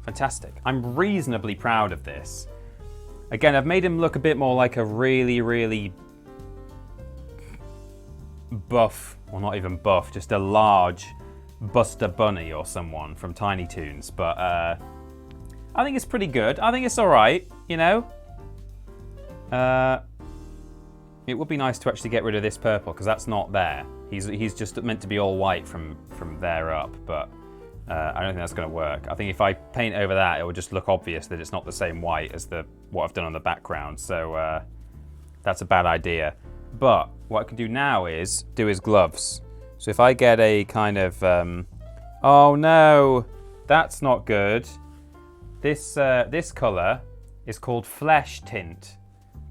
Fantastic. I'm reasonably proud of this. Again, I've made him look a bit more like a really, really buff, well, not even buff, just a large Buster Bunny or someone from Tiny Toons. But I think it's pretty good. I think it's all right, you know. It would be nice to actually get rid of this purple because that's not there. He's just meant to be all white from there up, but I don't think that's going to work. I think if I paint over that, it will just look obvious that it's not the same white as what I've done on the background. So that's a bad idea. But what I can do now is do his gloves. So if I get a kind of... oh no, that's not good. This colour is called flesh tint.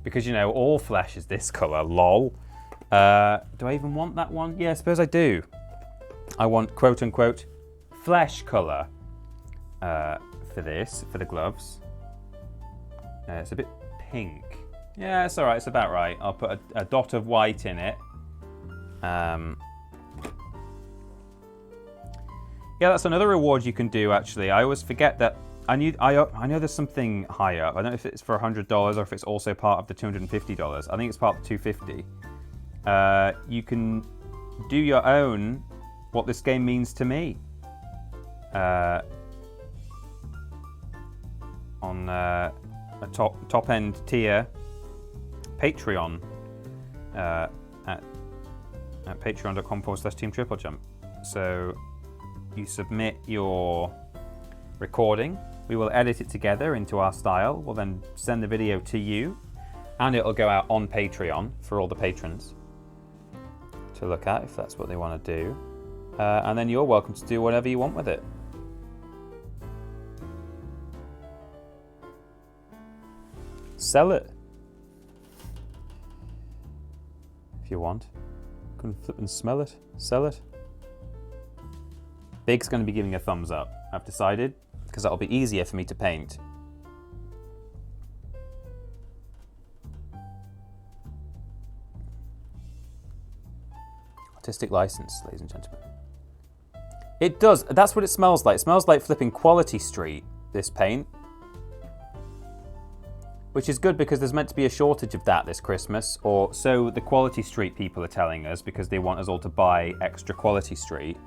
Because, you know, all flesh is this colour, lol. Do I even want that one? Yeah, I suppose I do. I want, quote unquote, flesh colour for the gloves. It's a bit pink. Yeah, it's alright, it's about right. I'll put a dot of white in it. Yeah, that's another reward you can do, actually. I always forget that. I know there's something high up. I don't know if it's for $100 or if it's also part of the $250. I think it's part of the $250. You can do your own what this game means to me. On a top end tier Patreon at patreon.com/Team TripleJump. So you submit your recording. We will edit it together into our style. We'll then send the video to you, and it'll go out on Patreon for all the patrons to look at if that's what they want to do. And then you're welcome to do whatever you want with it. Sell it. If you want. Come flip and smell it. Sell it. Big's going to be giving a thumbs up, I've decided, because that'll be easier for me to paint. Artistic license, ladies and gentlemen. It does. That's what it smells like. It smells like flipping Quality Street, this paint. Which is good because there's meant to be a shortage of that this Christmas, or so the Quality Street people are telling us, because they want us all to buy extra Quality Street.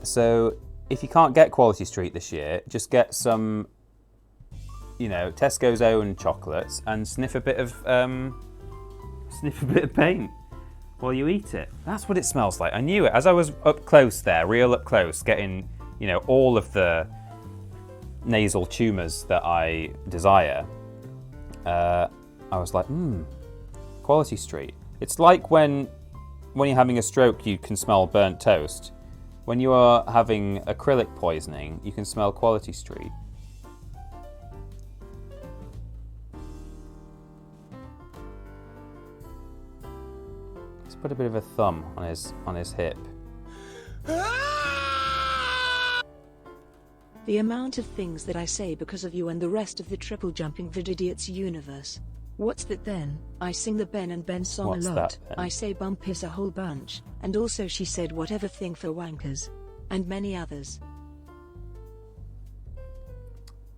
So if you can't get Quality Street this year, just get some, Tesco's own chocolates and sniff a bit of paint while you eat it. That's what it smells like. I knew it as I was up close there, real up close, getting all of the nasal tumours that I desire. I was like, Quality Street. It's like when you're having a stroke, you can smell burnt toast. When you are having acrylic poisoning, you can smell Quality Street. Let's put a bit of a thumb on his hip.
The amount of things that I say because of you and the rest of the triple jumping vididiots universe. What's that then? I sing the Ben and Ben song
What's
a lot.
that, Ben?
I say bum piss a whole bunch. And also she said whatever thing for wankers. And many others.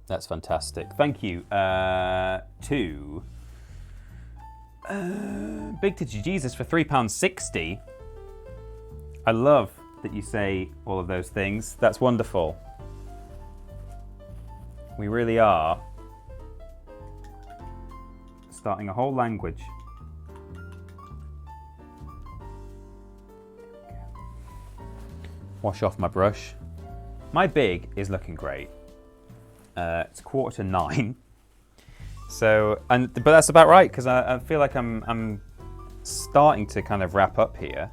That's fantastic. Thank you to Big Titty Jesus for £3.60. I love that you say all of those things. That's wonderful. We really are starting a whole language. Wash off my brush. My Big is looking great. It's 8:45. So, but that's about right, because I feel like I'm starting to kind of wrap up here.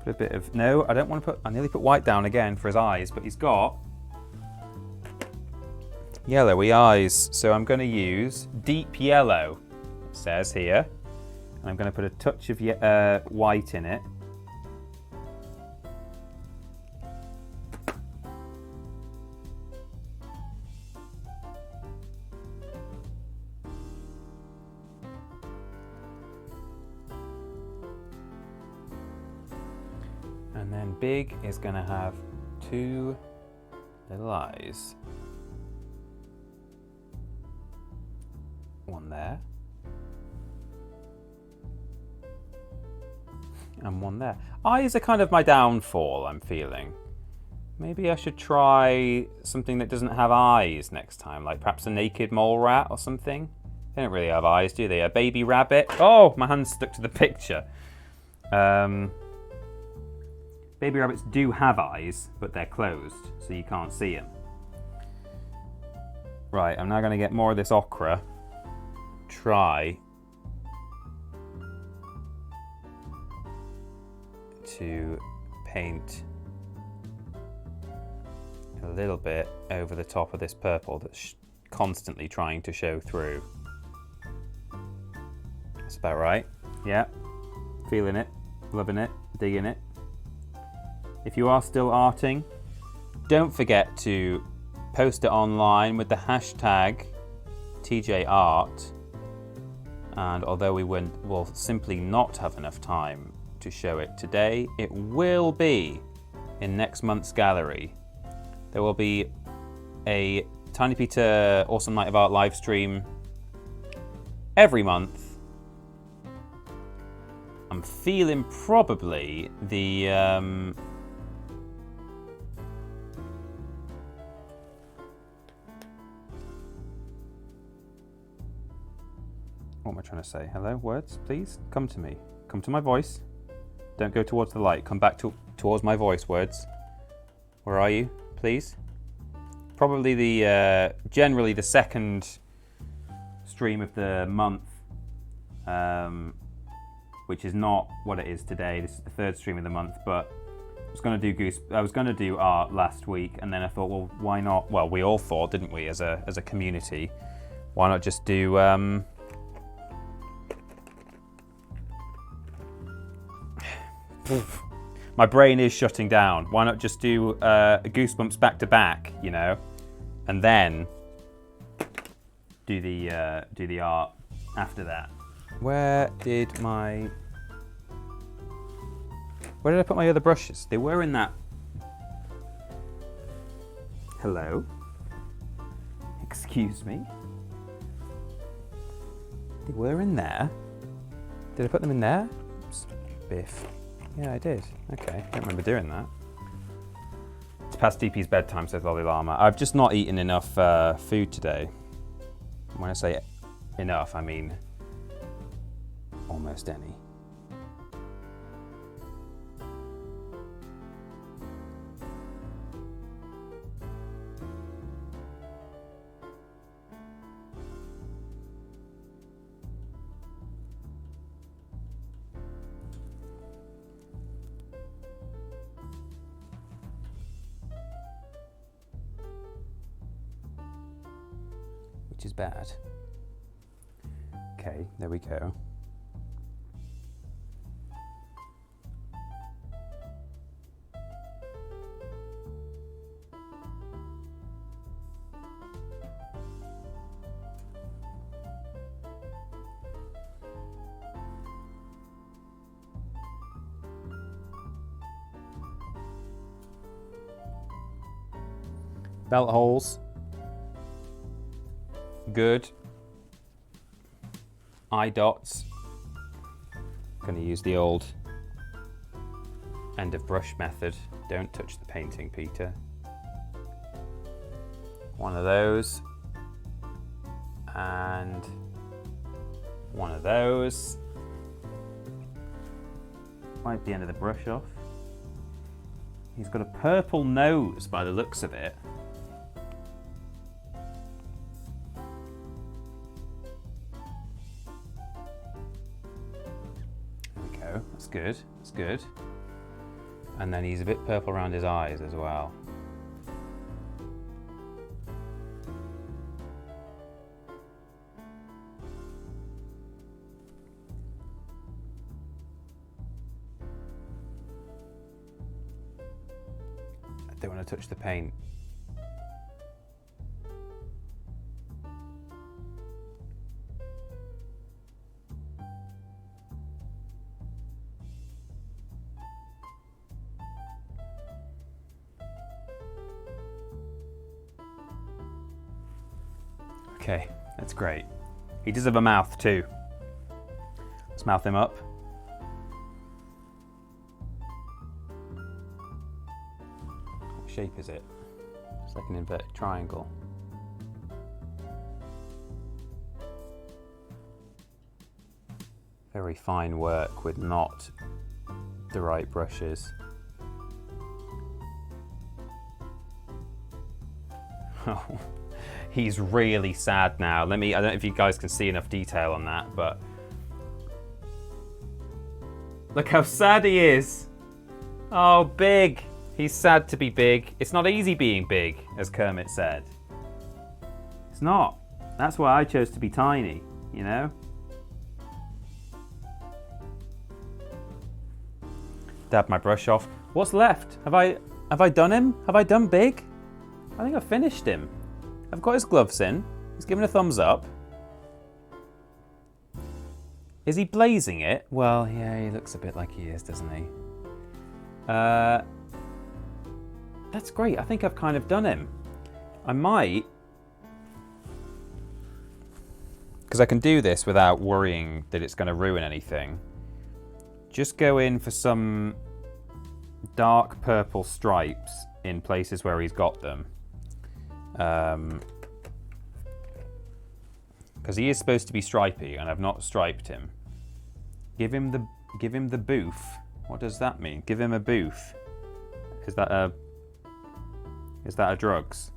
Put a bit of, no, I don't want to I nearly put white down again for his eyes, but he's got yellowy eyes. So I'm going to use deep yellow, it says here. And I'm going to put a touch of white in it. And then Big is going to have 2 little eyes. One there. And one there. Eyes are kind of my downfall, I'm feeling. Maybe I should try something that doesn't have eyes next time, like perhaps a naked mole rat or something. They don't really have eyes, do they? A baby rabbit. Oh, my hand's stuck to the picture. Baby rabbits do have eyes, but they're closed, so you can't see them. Right, I'm now going to get more of this ochre. Try to paint a little bit over the top of this purple that's constantly trying to show through. That's about right. Yeah, feeling it, loving it, digging it. If you are still arting, don't forget to post it online with the hashtag TJArt. And although we will simply not have enough time to show it today, it will be in next month's gallery. There will be a Tiny Peter Awesome Night of Art live stream every month. I'm feeling probably the what am I trying to say? Hello, words, please. Come to me. Come to my voice. Don't go towards the light. Come back towards my voice words. Where are you, please? Probably generally the second stream of the month, which is not what it is today. This is the third stream of the month, but I was going to do art last week, and then I thought, well, why not? Well, we all thought, didn't we, as a community, why not just do my brain is shutting down. Why not just do Goosebumps back to back, you know, and then do the art after that. Where did I put my other brushes? They were in that. Hello? Excuse me? They were in there? Did I put them in there? Biff. Yeah, I did. Okay, I don't remember doing that. It's past DP's bedtime, says Lolly Llama. I've just not eaten enough food today. When I say enough, I mean almost any. Which is bad. Okay, there we go. Belt holes. Good. Eye dots. Going to use the old end of brush method. Don't touch the painting, Peter. One of those. And one of those. Wipe the end of the brush off. He's got a purple nose by the looks of it. That's good, that's good. And then he's a bit purple around his eyes as well. I don't want to touch the paint. Okay, that's great. He does have a mouth too. Let's mouth him up. What shape is it? It's like an inverted triangle. Very fine work with not the right brushes. Oh. He's really sad now. I don't know if you guys can see enough detail on that, but look how sad he is. Oh, big. He's sad to be big. It's not easy being big, as Kermit said. It's not. That's why I chose to be tiny, you know? Dab my brush off. What's left? Have I done him? Have I done big? I think I've finished him. I've got his gloves in. He's given a thumbs up. Is he blazing it? Well, yeah, he looks a bit like he is, doesn't he? That's great. I think I've kind of done him. I might, because I can do this without worrying that it's going to ruin anything, just go in for some dark purple stripes in places where he's got them. Because he is supposed to be stripy, and I've not striped him. Give him the boof What does that mean? Give him a booth. Is that a drugs?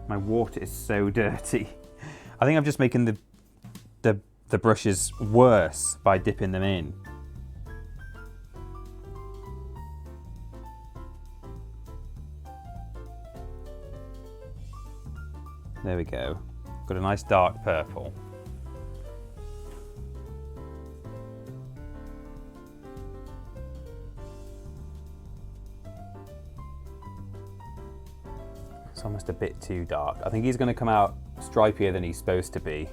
My water is so dirty. I think I'm just making the brushes worse by dipping them in. There we go. Got a nice dark purple. It's almost a bit too dark. I think he's going to come out stripier than he's supposed to be,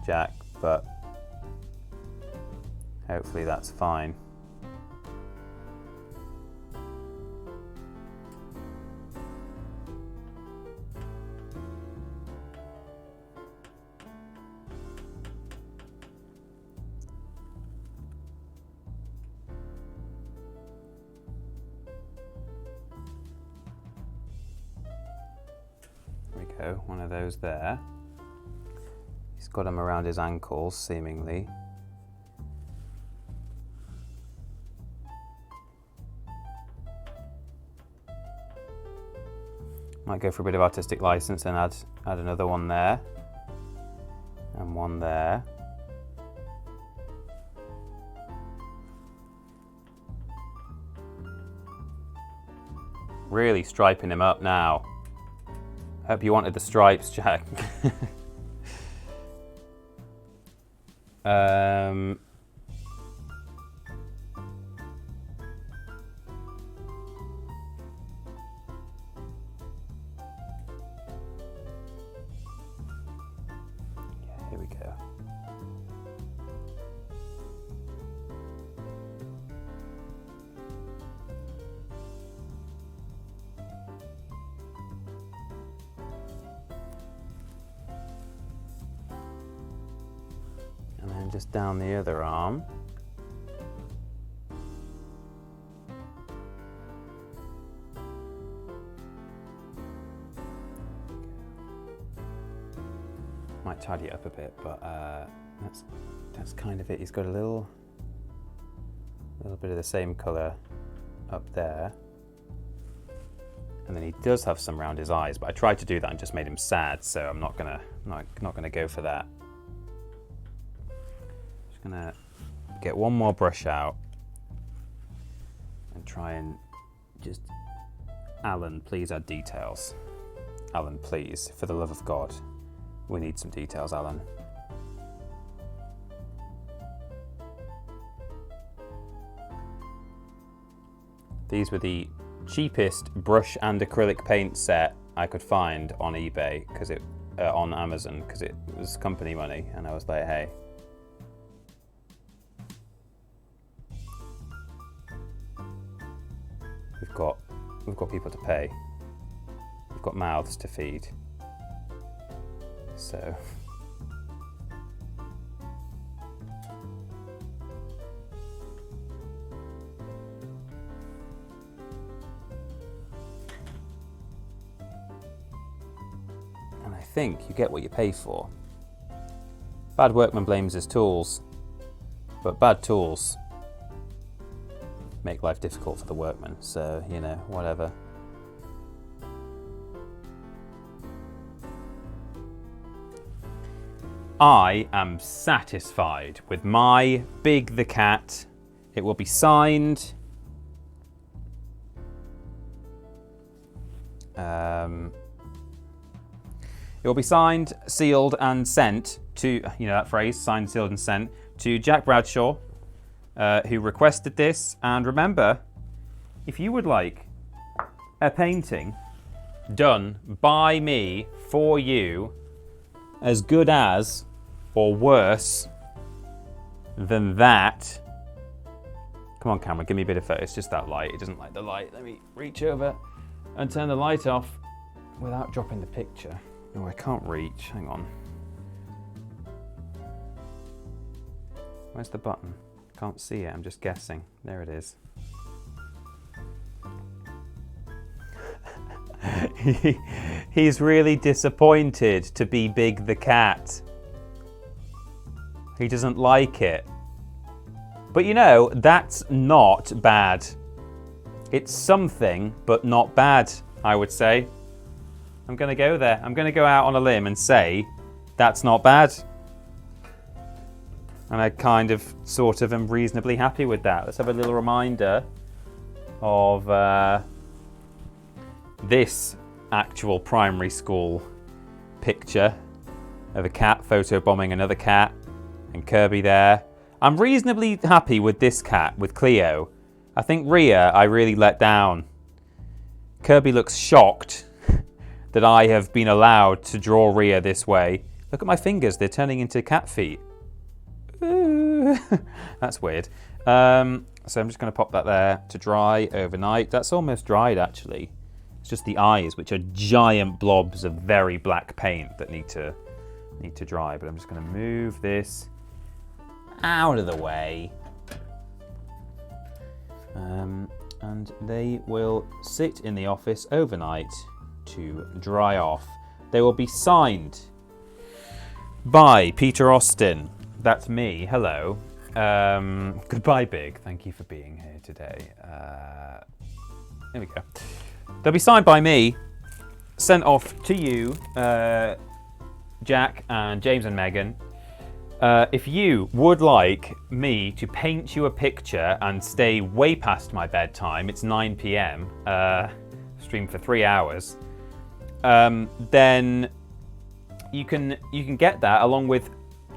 Jack, but hopefully that's fine. One of those there. He's got them around his ankles, seemingly. Might go for a bit of artistic license and add another one there. And one there. Really striping him up now. Hope you wanted the stripes, Jack. Yeah, here we go. And then just down the other arm. Might tidy it up a bit, but that's kind of it. He's got a little bit of the same colour up there. And then he does have some around his eyes, but I tried to do that and just made him sad, so I'm not gonna go for that. Just gonna get one more brush out and try and just, Alan, please add details. Alan, please, for the love of God, we need some details, Alan. These were the cheapest brush and acrylic paint set I could find on eBay, because it on Amazon, because it was company money, and I was like, hey. We've got people to pay. We've got mouths to feed. So and I think you get what you pay for. Bad workman blames his tools, but bad tools make life difficult for the workman, so, you know, whatever. I am satisfied with my Big the Cat. It will be signed. It will be signed, sealed, and sent to, you know that phrase, signed, sealed, and sent, to Jack Bradshaw, who requested this. And remember, if you would like a painting done by me for you, as good as or worse than that. Come on, camera, give me a bit of focus. It's just that light. It doesn't like the light. Let me reach over and turn the light off without dropping the picture. No, I can't reach. Hang on. Where's the button? Can't see it. I'm just guessing. There it is. He's really disappointed to be Big the cat. He doesn't like it. But you know, that's not bad. It's something, but not bad, I would say. I'm going to go there. I'm going to go out on a limb and say that's not bad. And I kind of, sort of am reasonably happy with that. Let's have a little reminder of this actual primary school picture of a cat photobombing another cat and Kirby there. I'm reasonably happy with this cat, with Cleo. I think Rhea I really let down. Kirby looks shocked that I have been allowed to draw Rhea this way. Look at my fingers, they're turning into cat feet. Ooh. That's weird. So I'm just going to pop that there to dry overnight. That's almost dried actually. It's just the eyes, which are giant blobs of very black paint that need to dry. But I'm just going to move this out of the way. And they will sit in the office overnight to dry off. They will be signed by Peter Austin. That's me. Hello. Goodbye, Big. Thank you for being here today. There we go. They'll be signed by me, sent off to you, Jack and James and Megan. If you would like me to paint you a picture and stay way past my bedtime, it's 9 p.m, stream for 3 hours, then you can get that along with,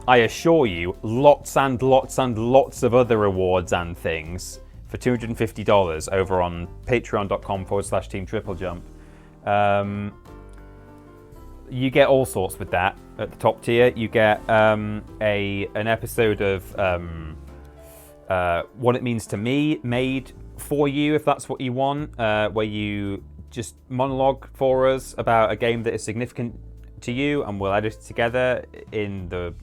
I assure you, lots and lots and lots of other rewards and things for $250 over on patreon.com/Team TripleJump. You get all sorts with that. At the top tier, you get an episode of What It Means to Me made for you, if that's what you want, where you just monologue for us about a game that is significant to you, and we'll edit it together in the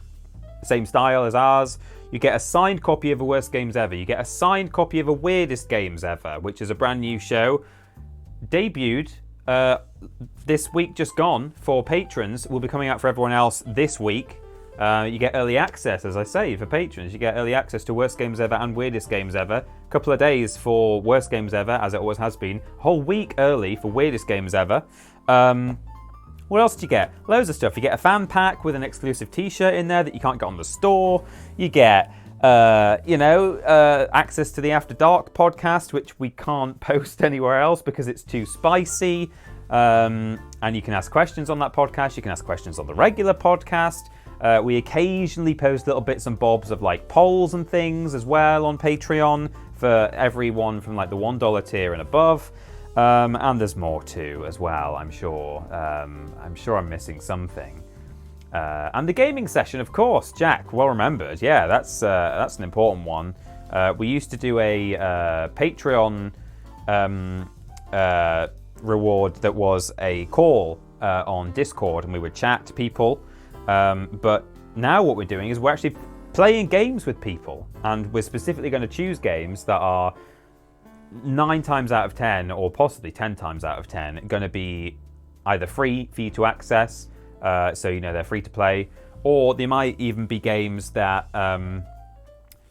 same style as ours. You get a signed copy of A Worst Games Ever. You get a signed copy of A Weirdest Games Ever, which is a brand new show. Debuted this week just gone for patrons. Will be coming out for everyone else this week. You get early access, as I say, for patrons. You get early access to Worst Games Ever and Weirdest Games Ever. A couple of days for Worst Games Ever, as it always has been. A whole week early for Weirdest Games Ever. What else do you get? Loads of stuff. You get a fan pack with an exclusive t-shirt in there that you can't get on the store. You get, access to the After Dark podcast, which we can't post anywhere else because it's too spicy. And you can ask questions on that podcast. You can ask questions on the regular podcast. We occasionally post little bits and bobs of like polls and things as well on Patreon for everyone from like the $1 tier and above. And there's more too as well, I'm sure. I'm sure I'm missing something. And the gaming session, of course, Jack, well remembered. Yeah, that's an important one. We used to do a Patreon reward that was a call on Discord, and we would chat to people. But now what we're doing is we're actually playing games with people, and we're specifically going to choose games that are 9 times out of 10, or possibly 10 times out of 10, going to be either free for you to access, so you know they're free to play, or they might even be games that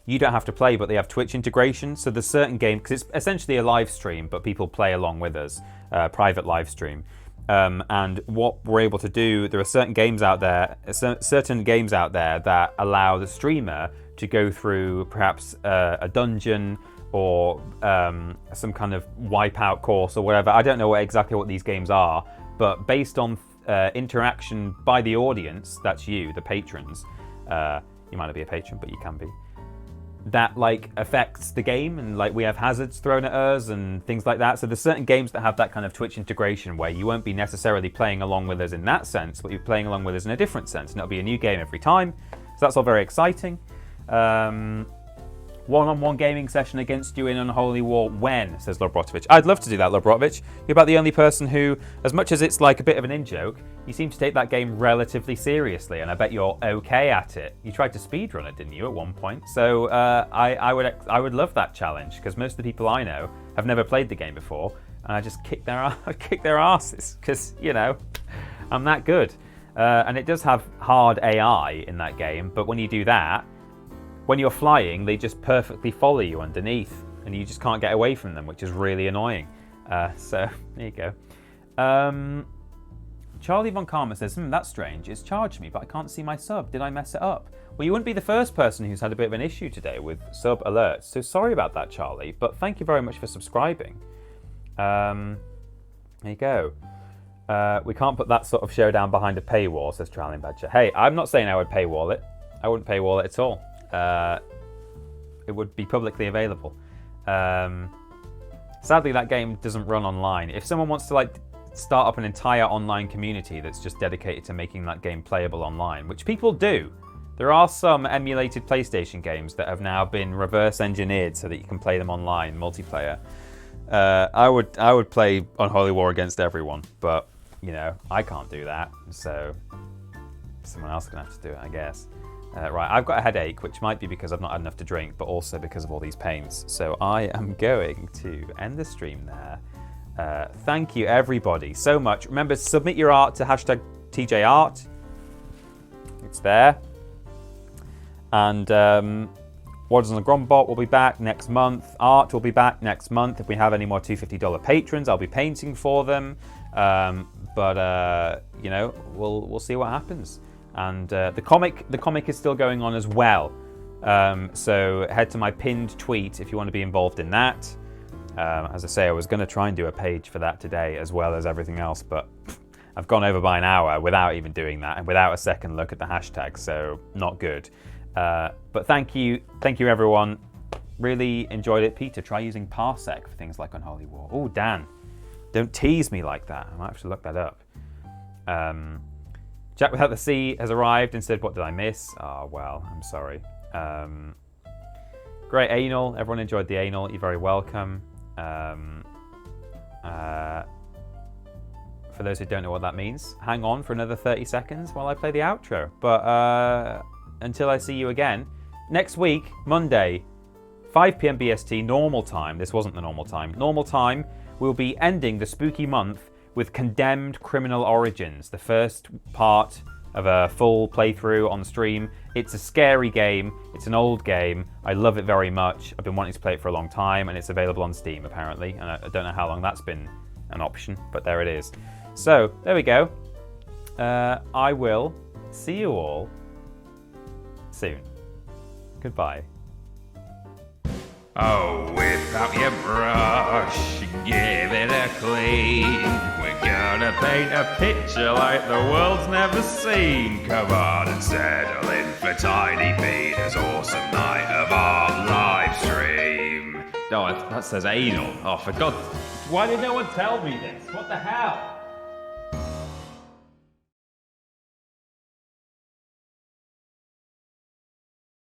you don't have to play, but they have Twitch integration. So there's certain games, because it's essentially a live stream, but people play along with us, private live stream. And what we're able to do, there are certain games out there that allow the streamer to go through perhaps a dungeon or some kind of wipeout course or whatever. I don't know exactly what these games are, but based on interaction by the audience, that's you, the patrons. You might not be a patron, but you can be. That like affects the game, and like we have hazards thrown at us and things like that. So there's certain games that have that kind of Twitch integration where you won't be necessarily playing along with us in that sense, but you're playing along with us in a different sense, and it'll be a new game every time. So that's all very exciting. One-on-one gaming session against you in Unholy War. When? Says Lobrotovich. I'd love to do that, Lobrotovich. You're about the only person who, as much as it's like a bit of an in-joke, you seem to take that game relatively seriously, and I bet you're okay at it. You tried to speedrun it, didn't you, at one point? So I would love that challenge, because most of the people I know have never played the game before, and I just kick their asses because, you know, I'm that good. And it does have hard AI in that game, but when you do that, when you're flying, they just perfectly follow you underneath, and you just can't get away from them, which is really annoying. So there you go. Charlie Von Karma says, that's strange. It's charged me, but I can't see my sub. Did I mess it up? Well, you wouldn't be the first person who's had a bit of an issue today with sub alerts. So sorry about that, Charlie, but thank you very much for subscribing. There you go. We can't put that sort of show down behind a paywall, says Traveling Badger. Hey, I'm not saying I would paywall it. I wouldn't paywall it at all. It would be publicly available. Sadly, that game doesn't run online. If someone wants to like start up an entire online community that's just dedicated to making that game playable online, which people do. There are some emulated PlayStation games that have now been reverse engineered so that you can play them online, multiplayer. I would play Unholy War against everyone, but you know, I can't do that, so someone else is gonna have to do it, I guess. Right, I've got a headache, which might be because I've not had enough to drink, but also because of all these pains. So I am going to end the stream there. Thank you, everybody, so much. Remember, submit your art to hashtag TJArt. It's there. And Waddles on the Grombot will be back next month. Art will be back next month. If we have any more $250 patrons, I'll be painting for them. But you know, we'll see what happens. And the comic is still going on as well. So head to my pinned tweet if you want to be involved in that. As I say, I was going to try and do a page for that today as well as everything else, but I've gone over by an hour without even doing that and without a second look at the hashtag, so not good. But thank you everyone. Really enjoyed it. Peter, try using Parsec for things like Unholy War. Oh, Dan, don't tease me like that. I might have to look that up. Jack Without the Sea has arrived and said, what did I miss? Oh, well, I'm sorry. Great anal. Everyone enjoyed the anal. You're very welcome. For those who don't know what that means, hang on for another 30 seconds while I play the outro. But until I see you again, next week, Monday, 5 p.m. BST, normal time. This wasn't the normal time. Normal time, we'll be ending the spooky month with Condemned Criminal Origins, the first part of a full playthrough on stream. It's a scary game. It's an old game. I love it very much. I've been wanting to play it for a long time, and it's available on Steam, apparently. And I don't know how long that's been an option, but there it is. So, there we go. I will see you all soon. Goodbye.
Oh, without your brush, give it a clean. We're gonna paint a picture like the world's never seen. Come on and settle in for Tiny Peter's awesome night of art live stream. Oh, that says anal. Oh, for God. Why did no one tell me this? What the hell?